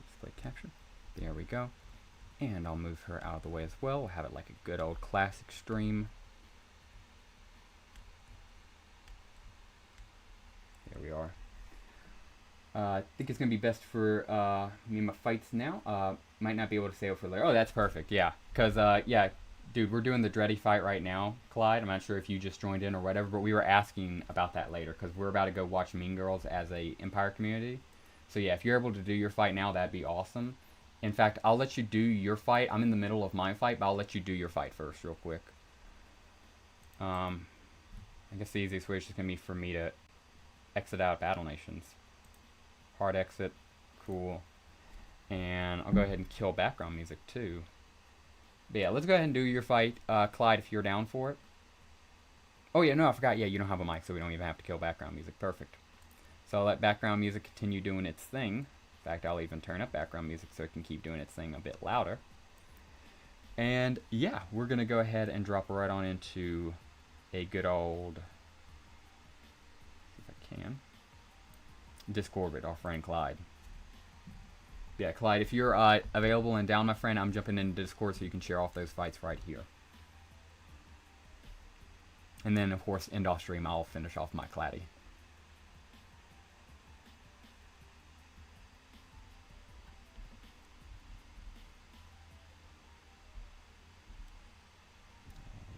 Display capture. There we go. And I'll move her out of the way as well. We'll have it like a good old classic stream. There we are. I think it's going to be best for me and my fights now. Might not be able to save it for later. Oh, that's perfect. Yeah. Because, yeah, dude, we're doing the Dreddy fight right now, Clyde. I'm not sure if you just joined in or whatever, but we were asking about that later because we're about to go watch Mean Girls as a Empire community. So, yeah, if you're able to do your fight now, that'd be awesome. In fact, I'll let you do your fight. I'm in the middle of my fight, but I'll let you do your fight first real quick. I guess the easiest way is just going to be for me to exit out of Battle Nations. Hard exit. Cool. And I'll go ahead and kill background music too. But yeah, let's go ahead and do your fight, Clyde, if you're down for it. Oh yeah, no, I forgot. Yeah, you don't have a mic, so we don't even have to kill background music. Perfect. So I'll let background music continue doing its thing. In fact, I'll even turn up background music so it can keep doing its thing a bit louder. And yeah, we're going to go ahead and drop right on into a good old, if I can, Discord with our friend Clyde. Yeah, Clyde, if you're available and down, my friend, I'm jumping into Discord so you can share off those fights right here. And then, of course, end off stream, I'll finish off my Claddy.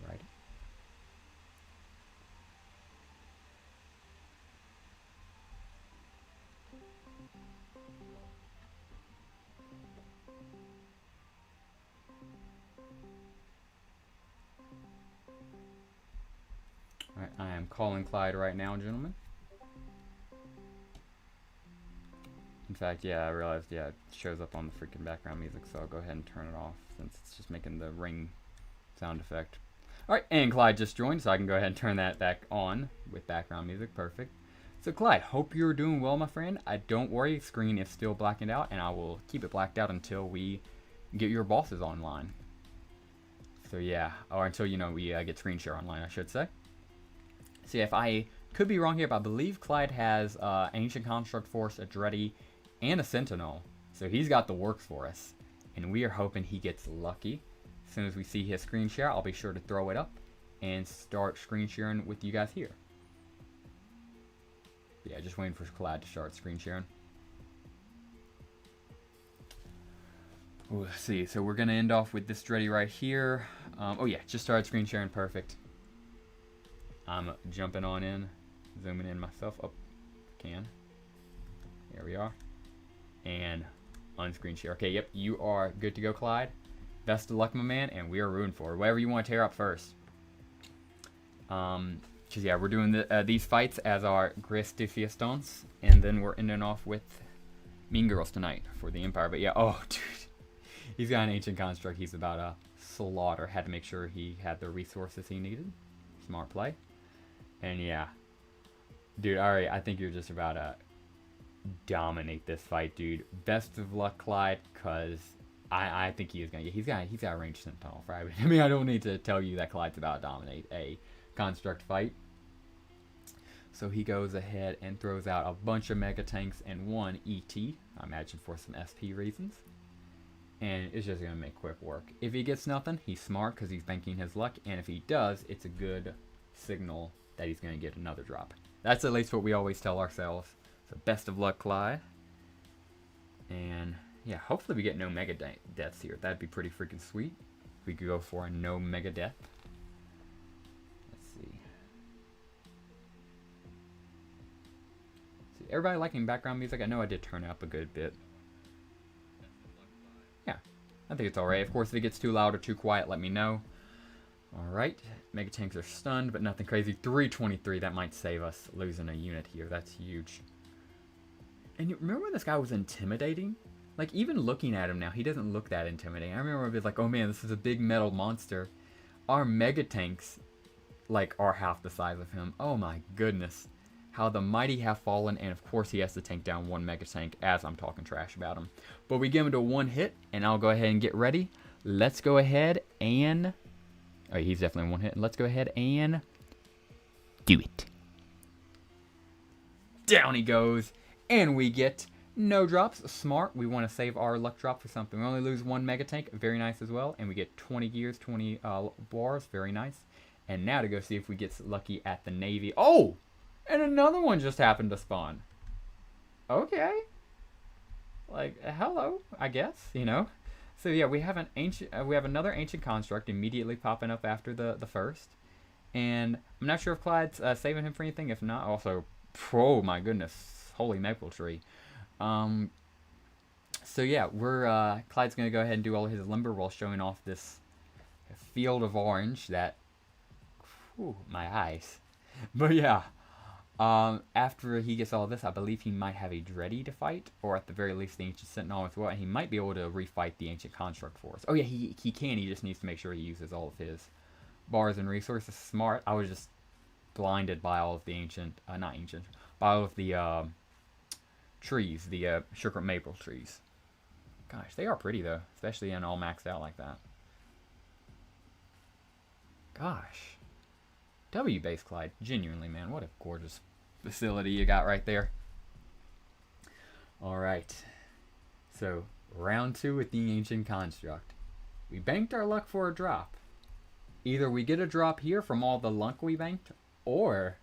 Alrighty. Alright, I am calling Clyde right now, gentlemen. In fact, yeah, I realized, yeah, it shows up on the freaking background music, so I'll go ahead and turn it off since it's just making the ring sound effect. Alright, and Clyde just joined, so I can go ahead and turn that back on with background music. Perfect. So Clyde, hope you're doing well, my friend. Don't worry, screen is still blackened out, and I will keep it blacked out until we get your bosses online. So yeah, or until, you know, we get screen share online, I should say. See, if I could be wrong here, but I believe Clyde has Ancient Construct Force, a Dreddy, and a Sentinel. So he's got the works for us. And we are hoping he gets lucky. As soon as we see his screen share, I'll be sure to throw it up and start screen sharing with you guys here. Yeah, just waiting for Clyde to start screen sharing. Ooh, let's see, so we're going to end off with this Dreddy right here. Oh yeah, just started screen sharing, perfect. I'm jumping on in, zooming in myself. Oh, can. There we are. And unscreen share. Okay, yep, you are good to go, Clyde. Best of luck, my man, and we are rooting for it. Whatever you want to tear up first. Because, yeah, we're doing these fights as our Gris de Fiestons, and then we're ending off with Mean Girls tonight for the Empire. But, yeah, oh, dude. He's got an Ancient Construct he's about to slaughter. Had to make sure he had the resources he needed. Smart play. And yeah, dude, alright, I think you're just about to dominate this fight, dude. Best of luck, Clyde, because I think he is going to get, he's got a ranged Sentinel, right? I mean, I don't need to tell you that Clyde's about to dominate a construct fight. So he goes ahead and throws out a bunch of Mega Tanks and one ET, I imagine for some SP reasons. And it's just going to make quick work. If he gets nothing, he's smart because he's banking his luck. And if he does, it's a good signal that he's going to get another drop. That's at least what we always tell ourselves. So best of luck, Clyde. And yeah, hopefully we get no mega deaths here. That'd be pretty freaking sweet. If we could go for a no mega death. Let's see. See, everybody liking background music? I know I did turn it up a good bit. Yeah, I think it's alright. Of course, if it gets too loud or too quiet, let me know. Alright, Mega Tanks are stunned, but nothing crazy. 323, that might save us losing a unit here. That's huge. And you remember when this guy was intimidating? Like, even looking at him now, he doesn't look that intimidating. I remember it was like, oh man, this is a big metal monster. Our Mega Tanks, like, are half the size of him. Oh my goodness. How the mighty have fallen, and of course he has to tank down one Mega Tank as I'm talking trash about him. But we give him to one hit, and I'll go ahead and get ready. Let's go ahead and... Oh, he's definitely one hit. Let's go ahead and do it. Down he goes. And we get no drops. Smart. We want to save our luck drop for something. We only lose one Mega Tank. Very nice as well. And we get 20 gears, 20 bars. Very nice. And now to go see if we get lucky at the Navy. Oh! And another one just happened to spawn. Okay. Like, hello, I guess, you know. So yeah, we have an ancient. We have another Ancient Construct immediately popping up after the first, and I'm not sure if Clyde's saving him for anything. If not, also, oh my goodness, holy maple tree. So yeah, we're Clyde's gonna go ahead and do all of his lumber while showing off this field of orange. That, whew, my eyes. But yeah. After he gets all this, I believe he might have a Dreddy to fight, or at the very least the Ancient Sentinel as well, and he might be able to refight the Ancient Construct for us. Oh yeah, he can, he just needs to make sure he uses all of his bars and resources. Smart. I was just blinded by all of the by all of the trees, the sugar maple trees. Gosh, they are pretty though, especially in all maxed out like that. Gosh. W base, Clyde. Genuinely, man. What a gorgeous facility you got right there. Alright. So, round 2 with the Ancient Construct. We banked our luck for a drop. Either we get a drop here from all the luck we banked, or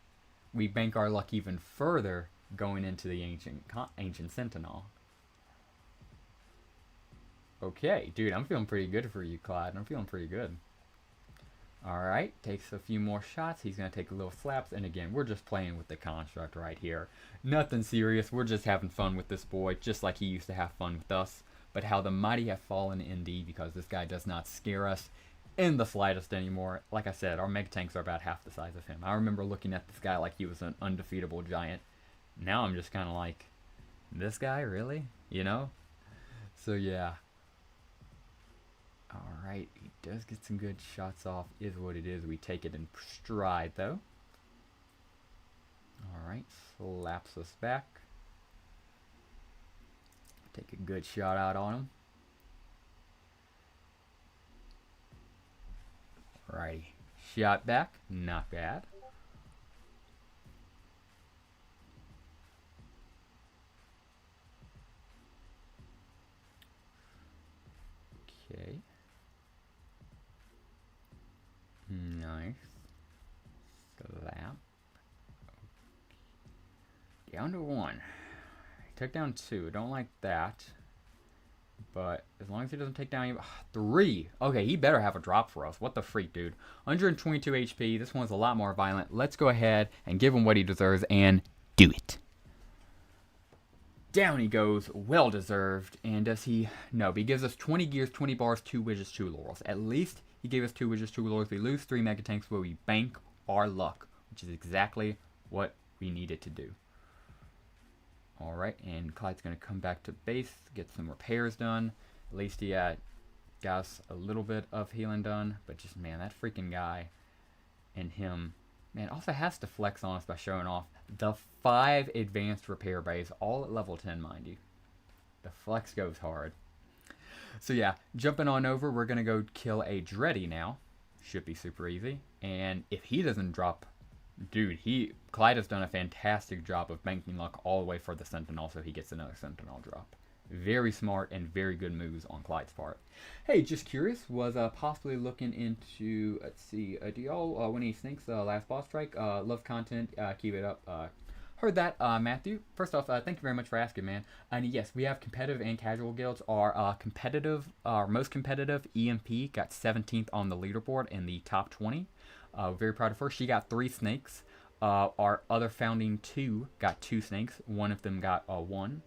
we bank our luck even further going into the Ancient Sentinel. Okay, dude, I'm feeling pretty good for you, Clyde. I'm feeling pretty good. Alright, takes a few more shots. He's going to take a little slaps. And again, we're just playing with the construct right here. Nothing serious. We're just having fun with this boy, just like he used to have fun with us. But how the mighty have fallen indeed, because this guy does not scare us in the slightest anymore. Like I said, our Meg Tanks are about half the size of him. I remember looking at this guy like he was an undefeatable giant. Now I'm just kind of like, this guy, really? You know? So yeah. Alright, he does get some good shots off, is what it is. We take it in stride, though. Alright, slaps us back. Take a good shot out on him. Alrighty, shot back, not bad. Okay. Nice. Slap. Down to 1. Took down 2. Don't like that. But as long as he doesn't take down even 3. Okay, he better have a drop for us. What the freak, dude? 122 HP. This one's a lot more violent. Let's go ahead and give him what he deserves and do it. Down he goes. Well deserved. And does he? No, but he gives us 20 gears, 20 bars, 2 widgets, 2 laurels. At least he gave us 2 widgets, 2 laurels. We lose 3 mega tanks where we bank our luck, which is exactly what we needed to do. Alright, and Clyde's going to come back to base, get some repairs done. At least he got us a little bit of healing done. But just, man, that freaking guy and him, man, also has to flex on us by showing off the 5 advanced repair bays, all at level 10, mind you. The flex goes hard. So yeah, jumping on over, we're going to go kill a Dreddy now. Should be super easy. And if he doesn't drop... Dude, Clyde has done a fantastic job of banking luck all the way for the Sentinel, so he gets another Sentinel drop. Very smart and very good moves on Clyde's part. Hey, just curious, was possibly looking into, let's see, do y'all win any snakes last boss strike? Love content, keep it up. Heard that, Matthew. First off, thank you very much for asking, man. And yes, we have competitive and casual guilds. Our most competitive EMP got 17th on the leaderboard in the top 20. Very proud of her. She got 3 snakes. Our other founding 2 got 2 snakes. One of them got 1.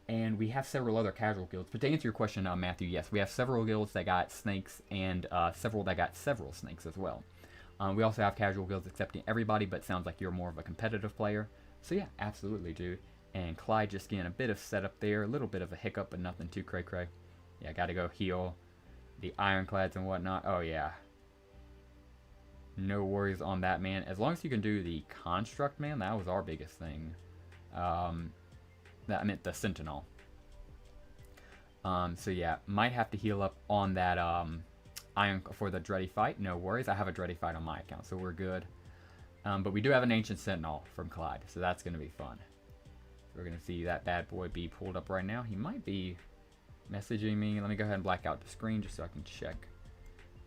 And we have several other casual guilds. But to answer your question, Matthew, yes, we have several guilds that got snakes and several that got several snakes as well. We also have casual guilds accepting everybody, but it sounds like you're more of a competitive player. So yeah, absolutely, dude. And Clyde just getting a bit of setup there. A little bit of a hiccup, but nothing too cray-cray. Yeah, gotta go heal the ironclads and whatnot. Oh, yeah. No worries on that, man. As long as you can do the construct, man, that was our biggest thing. I meant the Sentinel. So yeah, might have to heal up on that iron for the Dreddy fight. No worries. I have a Dreddy fight on my account, so we're good. But we do have an Ancient Sentinel from Clyde, so that's going to be fun. We're going to see that bad boy be pulled up right now. He might be messaging me. Let me go ahead and black out the screen just so I can check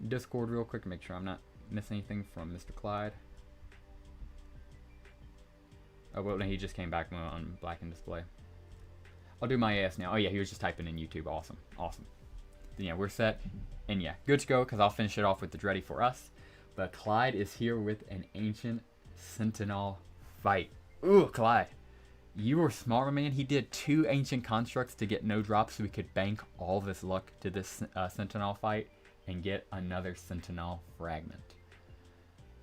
Discord real quick and make sure I'm not missing anything from Mr. Clyde. Oh, well, no, he just came back on black and display. I'll do my ass now. Oh, yeah, he was just typing in YouTube. Awesome. Awesome. Then, yeah, we're set. And, yeah, good to go because I'll finish it off with the Dreddy for us. But Clyde is here with an Ancient Sentinel fight. Ooh, Clyde. You were smart, man. He did 2 Ancient Constructs to get no drops so we could bank all of his luck to this Sentinel fight and get another Sentinel fragment.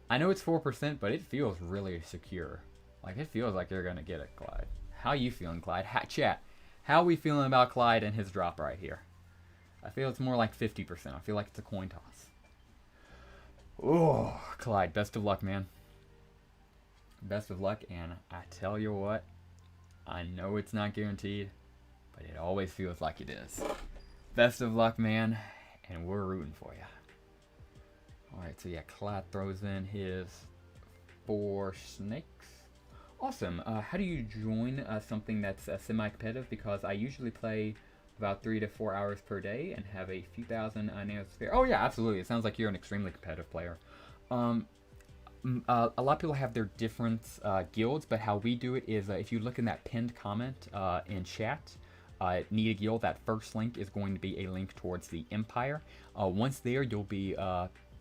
I know it's 4%, but it feels really secure. Like, it feels like you're going to get it, Clyde. How you feeling, Clyde? Chat, how are we feeling about Clyde and his drop right here? I feel it's more like 50%. I feel like it's a coin toss. Oh, Clyde, best of luck, man. Best of luck, and I tell you what, I know it's not guaranteed, but it always feels like it is. Best of luck, man, and we're rooting for you. Alright, so yeah, Clyde throws in his 4 snakes. Awesome. How do you join something that's semi-competitive? Because I usually play about 3 to 4 hours per day and have a few thousand nails to spare. Oh yeah, absolutely. It sounds like you're an extremely competitive player. Um, a lot of people have their different guilds, but how we do it is if you look in that pinned comment in chat, need a guild, that first link is going to be a link towards the Empire. Once there, you'll be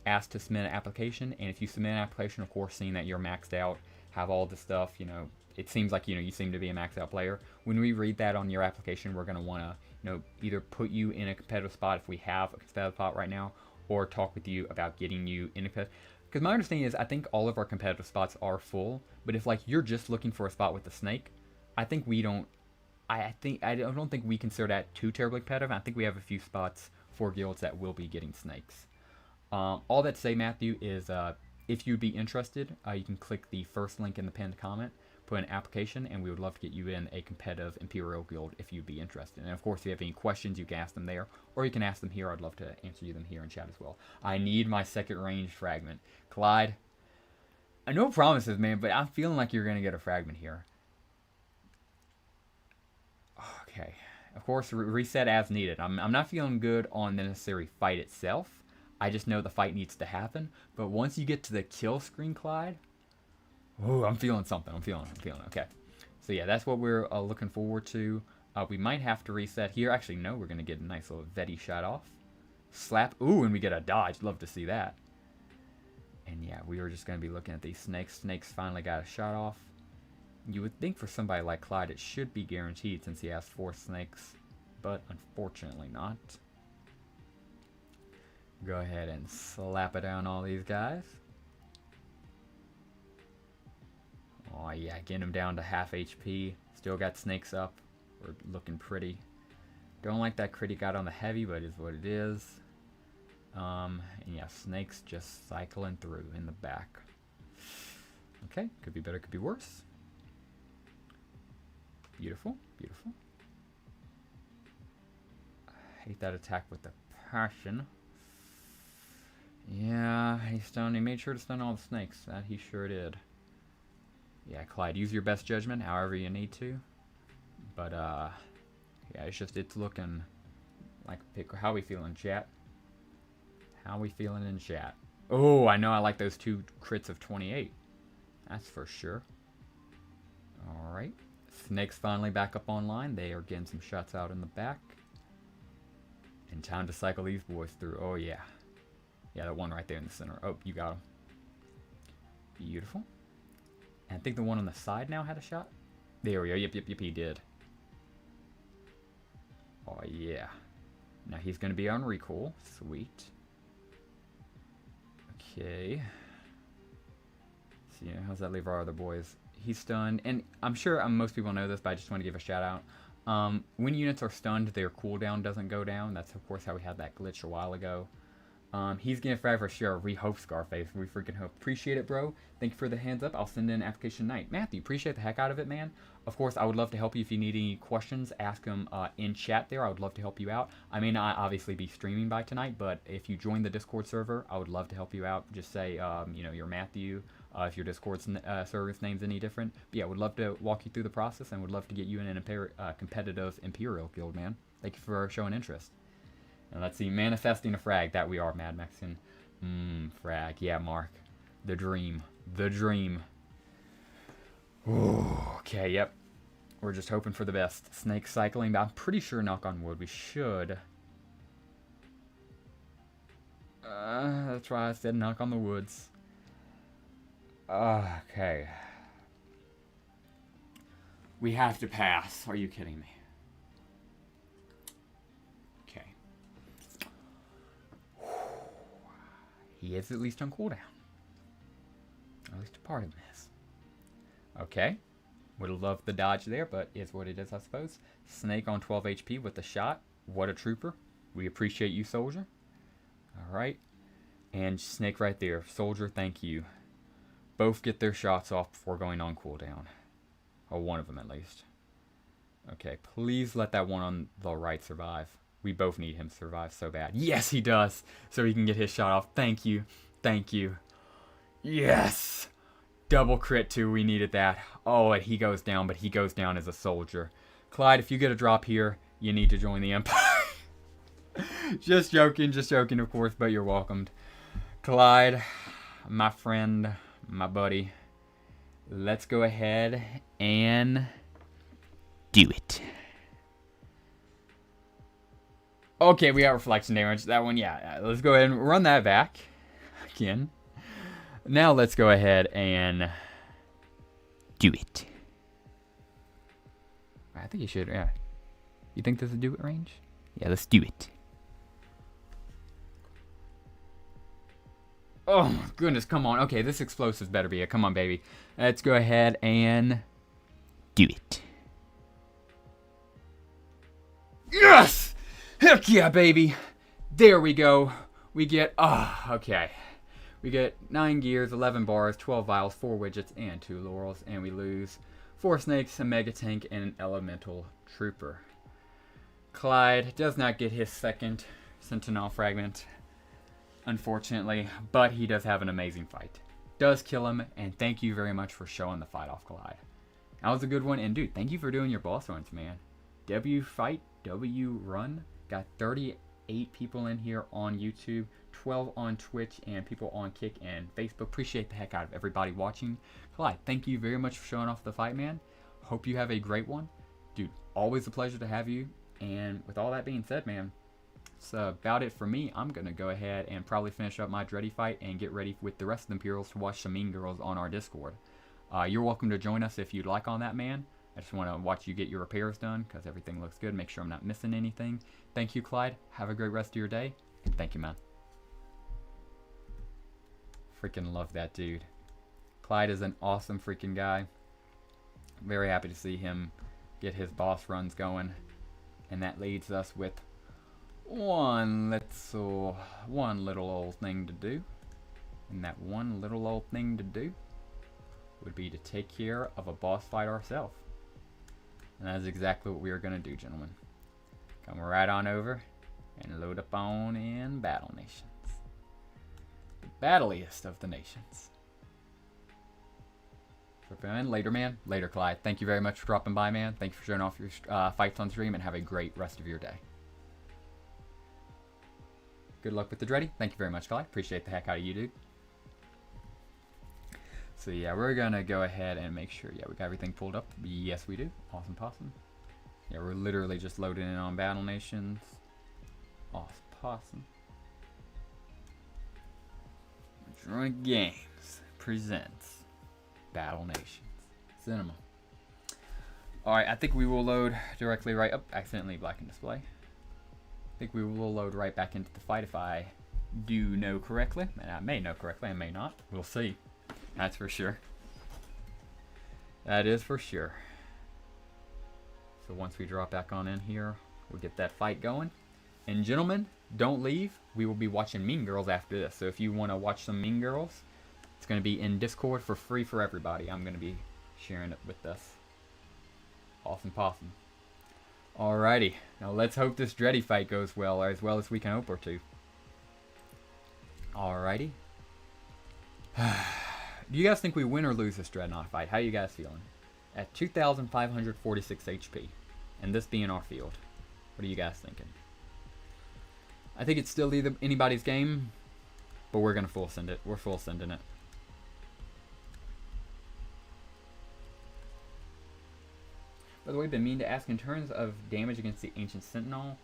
asked to submit an application, and if you submit an application, of course, seeing that you're maxed out, have all the stuff, it seems like, you seem to be a maxed out player. When we read that on your application, we're going to want to, either put you in a competitive spot if we have a competitive spot right now, or talk with you about getting you in a competitive. Because my understanding is, I think all of our competitive spots are full, but if, like, you're just looking for a spot with the snake, I think we don't, I don't think we consider that too terribly competitive. I think we have a few spots for guilds that will be getting snakes. All that to say, Matthew, is if you'd be interested, you can click the first link in the pinned comment, put an application, and we would love to get you in a competitive Imperial guild if you'd be interested. And of course, if you have any questions, you can ask them there, or you can ask them here. I'd love to answer you them here in chat as well. I need my second range fragment. Clyde, I know promises, man, but I'm feeling like you're going to get a fragment here. Okay. Of course, reset as needed. I'm not feeling good on the necessary fight itself. I just know the fight needs to happen. But once you get to the kill screen, Clyde, oh, I'm feeling something. I'm feeling. Okay. So yeah, that's what we're looking forward to. We might have to reset here. Actually, no, we're going to get a nice little Veti shot off. Slap. Ooh, and we get a dodge. Love to see that. And yeah, we were just going to be looking at these snakes. Snakes finally got a shot off. You would think for somebody like Clyde it should be guaranteed since he has 4 snakes. But unfortunately not. Go ahead and slap it down all these guys. Oh yeah, getting him down to half HP. Still got snakes up. We're looking pretty. Don't like that crit he got on the heavy, but it is what it is. And yeah, snakes just cycling through in the back. Okay, could be better, could be worse. Beautiful, beautiful. I hate that attack with the passion. Yeah, he stunned. He made sure to stun all the snakes. That he sure did. Yeah, Clyde, use your best judgment however you need to. But, yeah, it's looking like how we feeling, chat? How we feeling in chat? Oh, I know I like those 2 crits of 28. That's for sure. Alright. Snakes finally back up online. They are getting some shots out in the back. And time to cycle these boys through. Oh, yeah. Yeah, that one right there in the center. Oh, you got him. Beautiful. And I think the one on the side now had a shot. There we go. Yep, he did. Oh, yeah. Now he's going to be on recoil. Sweet. Okay. So, yeah, how's that leave our other boys? He's stunned. And I'm sure most people know this, but I just want to give a shout out. When units are stunned, their cooldown doesn't go down. That's, of course, how we had that glitch a while ago. He's getting frag for sure. Re-hope Scarface. We freaking hope. Appreciate it, bro. Thank you for the hands up. I'll send in an application tonight. Matthew, appreciate the heck out of it, man. Of course, I would love to help you if you need any questions. Ask them in chat there. I would love to help you out. I may not obviously be streaming by tonight, but if you join the Discord server, I would love to help you out. Just say, you're Matthew. If your Discord server's name's any different. But yeah, would love to walk you through the process and would love to get you in an competitive Imperial guild, man. Thank you for showing interest. And let's see, manifesting a frag. That we are, Mad Mexican. Frag. Yeah, Mark. The dream. The dream. Ooh, okay, yep. We're just hoping for the best. Snake cycling, but I'm pretty sure, knock on wood, we should. That's why I said knock on the woods. Okay. We have to pass. Are you kidding me? He is at least on cooldown. At least a part of this. Okay. Would have loved the dodge there, but is what it is, I suppose. Snake on 12 HP with the shot. What a trooper. We appreciate you, soldier. Alright. And Snake right there. Soldier, thank you. Both get their shots off before going on cooldown. Or one of them, at least. Okay, please let that one on the right survive. We both need him to survive so bad. Yes, he does. So he can get his shot off. Thank you. Thank you. Yes. Double crit too. We needed that. Oh, and he goes down, but he goes down as a soldier. Clyde, if you get a drop here, you need to join the Empire. Just joking, of course, but you're welcomed. Clyde, my friend, my buddy, let's go ahead and do it. Okay, we got reflection damage. That one, yeah. Let's go ahead and run that back again. Now let's go ahead and do it. I think you should, yeah. You think this is do it range? Yeah, let's do it. Oh my goodness, come on. Okay, this explosive better be it. Come on, baby. Let's go ahead and do it. Yes! Heck yeah, baby. There we go. We get, okay. We get 9 gears, 11 bars, 12 vials, 4 widgets, and 2 laurels. And we lose 4 snakes, a mega tank, and an elemental trooper. Clyde does not get his second sentinel fragment, unfortunately, but he does have an amazing fight. Does kill him, and thank you very much for showing the fight off, Clyde. That was a good one, and dude, thank you for doing your boss runs, man. W fight, W run, got 38 people in here on YouTube, 12 on Twitch, and people on Kick and Facebook. Appreciate the heck out of everybody watching. Clyde, thank you very much for showing off the fight, man. Hope you have a great one. Dude, always a pleasure to have you. And with all that being said, man, that's about it for me. I'm going to go ahead and probably finish up my Dreddy fight and get ready with the rest of the Imperials to watch some Mean Girls on our Discord. You're welcome to join us if you'd like on that, man. I just want to watch you get your repairs done because everything looks good. Make sure I'm not missing anything. Thank you, Clyde. Have a great rest of your day. And thank you, man. Freaking love that dude. Clyde is an awesome freaking guy. Very happy to see him get his boss runs going. And that leads us with one little old thing to do. And that one little old thing to do would be to take care of a boss fight ourselves. And that is exactly what we are going to do, gentlemen. Come right on over and load up on in Battle Nations. The battleliest of the nations. Later, man. Later, Clyde. Thank you very much for dropping by, man. Thank you for showing off your fights on stream, and have a great rest of your day. Good luck with the Dreddy. Thank you very much, Clyde. Appreciate the heck out of you, dude. So, yeah, we're going to go ahead and make sure, yeah, we got everything pulled up. Yes, we do. Awesome possum. Yeah, we're literally just loading in on Battle Nations. Awesome possum. Drunk Games presents Battle Nations Cinema. Alright, I think we will load directly right up. Accidentally blackened display. I think we will load right back into the fight if I do know correctly. And I may know correctly, I may not. We'll see. That's for sure. That is for sure. So once we drop back on in here, we'll get that fight going. And gentlemen, don't leave. We will be watching Mean Girls after this. So if you want to watch some Mean Girls, it's going to be in Discord for free for everybody. I'm going to be sharing it with us. Awesome possum. Alrighty. Now let's hope this Dreddy fight goes well as we can hope or to. Alrighty. Do you guys think we win or lose this Dreadnought fight? How you guys feeling? At 2,546 HP. And this being our field. What are you guys thinking? I think it's still either anybody's game. But we're going to full send it. We're full sending it. By the way, been mean to ask in terms of damage against the Ancient Sentinel.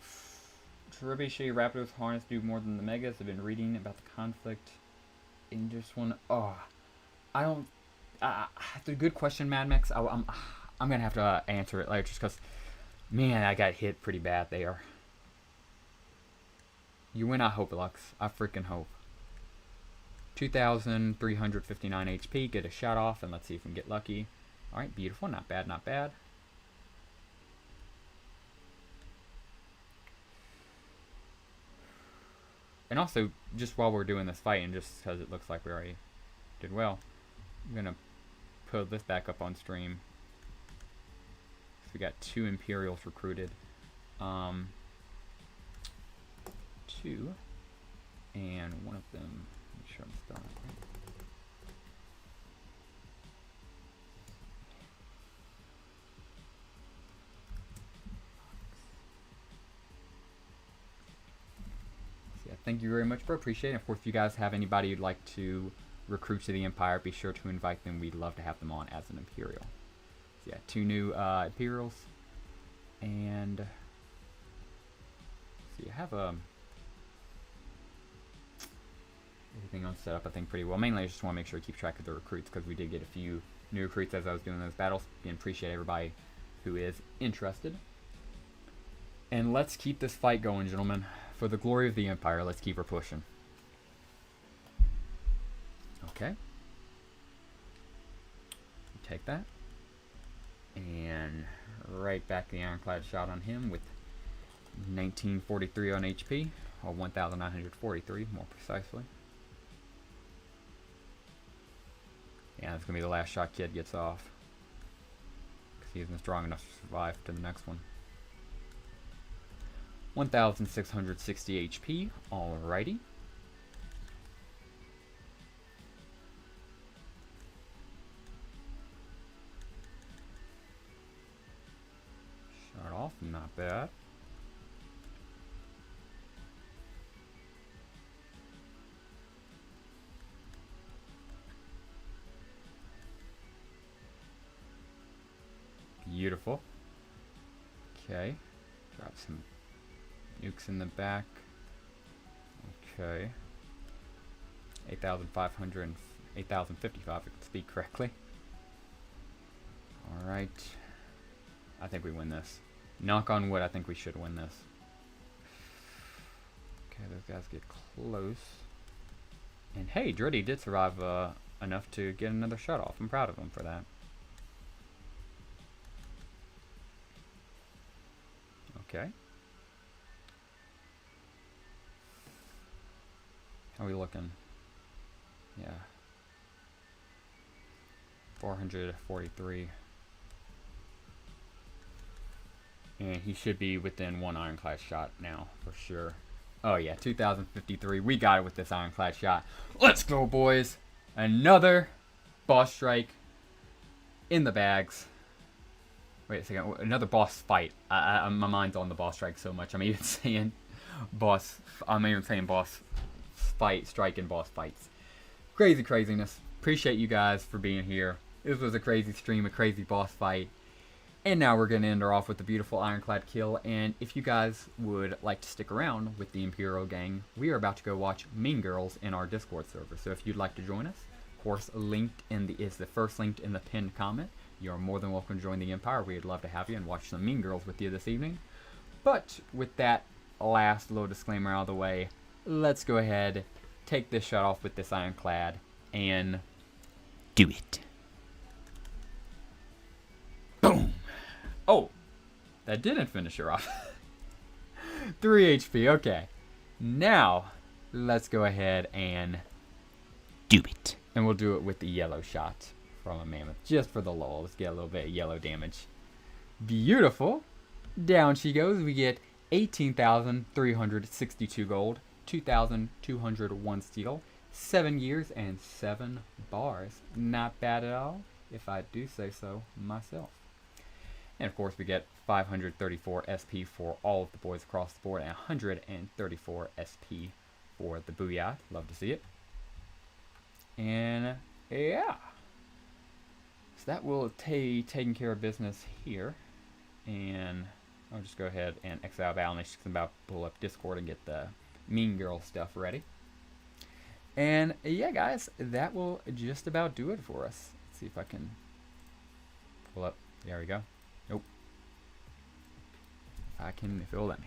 Trebuchet Raptors harness do more than the Megas. I've been reading about the conflict in this one. Oh, I don't. It's a good question, Mad Max. I'm gonna have to answer it later, just because, man, I got hit pretty bad there. You win, I hope, Lux. I freaking hope. 2,359 HP. Get a shot off, and let's see if we can get lucky. All right, beautiful. Not bad, not bad. And also, just while we're doing this fight, and just because it looks like we already did well, I'm going to put this back up on stream. So we got 2 Imperials recruited. 2. And one of them, make sure I'm spelling it right. thank you very much, bro. Appreciate it. Of course, if you guys have anybody you'd like to recruit to the Empire, be sure to invite them. We'd love to have them on as an Imperial. So yeah, 2 new Imperials. And so you have everything on set up, I think, pretty well. Mainly, I just want to make sure I keep track of the recruits because we did get a few new recruits as I was doing those battles. And appreciate everybody who is interested. And let's keep this fight going, gentlemen. For the glory of the Empire, let's keep her pushing. Okay. Take that. And right back the ironclad shot on him with 1943 on HP, or 1943 more precisely. Yeah, that's going to be the last shot kid gets off. Because he isn't strong enough to survive to the next one. 1660 HP, alrighty. Shot off, not bad. Beautiful. Okay. Drop some nukes in the back. Okay. 8,500 and 8,055 if I can speak correctly. Alright. I think we win this. Knock on wood, I think we should win this. Okay, those guys get close. And hey, Dreddy did survive enough to get another shot off. I'm proud of him for that. Okay. How are we looking? Yeah. 443. And he should be within 1 ironclad shot now, for sure. Oh yeah, 2053. We got it with this ironclad shot. Let's go, boys! Another boss strike in the bags. Wait a second, another boss fight. My mind's on the boss strike so much. I'm even saying boss fight, strike, and boss fights. Crazy craziness. Appreciate you guys for being here. This was a crazy stream, a crazy boss fight. And now we're going to end her off with a beautiful ironclad kill. And if you guys would like to stick around with the Imperial gang, we are about to go watch Mean Girls in our Discord server. So if you'd like to join us, of course, is the first linked in the pinned comment. You're more than welcome to join the Empire. We'd love to have you and watch some Mean Girls with you this evening. But with that last little disclaimer out of the way, let's go ahead, take this shot off with this ironclad, and do it. Boom! Oh, that didn't finish her off. 3 HP, okay. Now, let's go ahead and do it. And we'll do it with the yellow shot from a mammoth, just for the lull. Let's get a little bit of yellow damage. Beautiful. Down she goes. We get 18,362 gold, 2,201 steel, 7 gears, and 7 bars. Not bad at all, if I do say so myself. And of course, we get 534 SP for all of the boys across the board, and 134 SP for the Booyah. Love to see it. And yeah. So that will taking care of business here. And I'll just go ahead and exile Battle Nation because I'm about to pull up Discord and get the Mean Girl stuff ready. And yeah, guys, that will just about do it for us. Let's see if I can pull up. There we go. Nope. If it'll let me.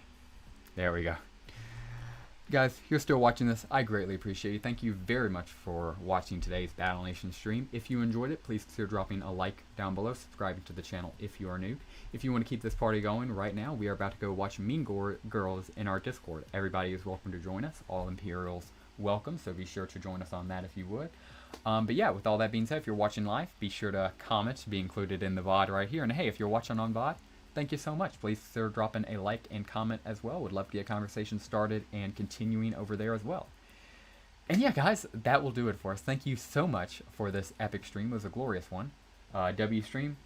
There we go. Guys, if you're still watching this, I greatly appreciate you. Thank you very much for watching today's Battle Nation stream. If you enjoyed it, please consider dropping a like down below, subscribing to the channel if you are new. If you want to keep this party going right now, we are about to go watch Mean Girls in our Discord. Everybody is welcome to join us. All Imperials welcome, so be sure to join us on that if you would. But yeah, with all that being said, if you're watching live, be sure to comment, be included in the VOD right here. And hey, if you're watching on VOD, thank you so much. Please consider dropping a like and comment as well. Would love to get a conversation started and continuing over there as well. And yeah, guys, that will do it for us. Thank you so much for this epic stream. It was a glorious one. W stream,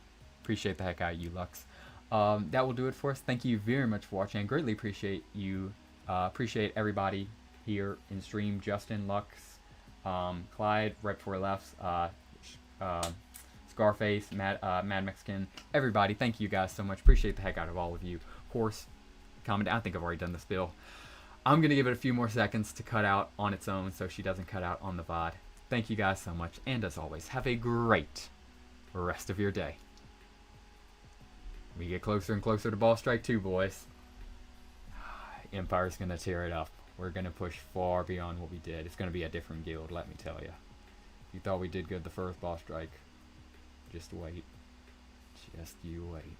appreciate the heck out of you, Lux. That will do it for us. Thank you very much for watching. I greatly appreciate you. Appreciate everybody here in stream. Justin, Lux, Clyde, right before he left, Scarface, Mad Mexican, everybody. Thank you guys so much. Appreciate the heck out of all of you. Of course, comment. I think I've already done this bill. I'm going to give it a few more seconds to cut out on its own so she doesn't cut out on the VOD. Thank you guys so much, and as always, have a great rest of your day. We get closer and closer to Boss Strike 2, boys. Empire's going to tear it up. We're going to push far beyond what we did. It's going to be a different guild, let me tell you. You thought we did good the first Boss Strike. Just wait. Just you wait.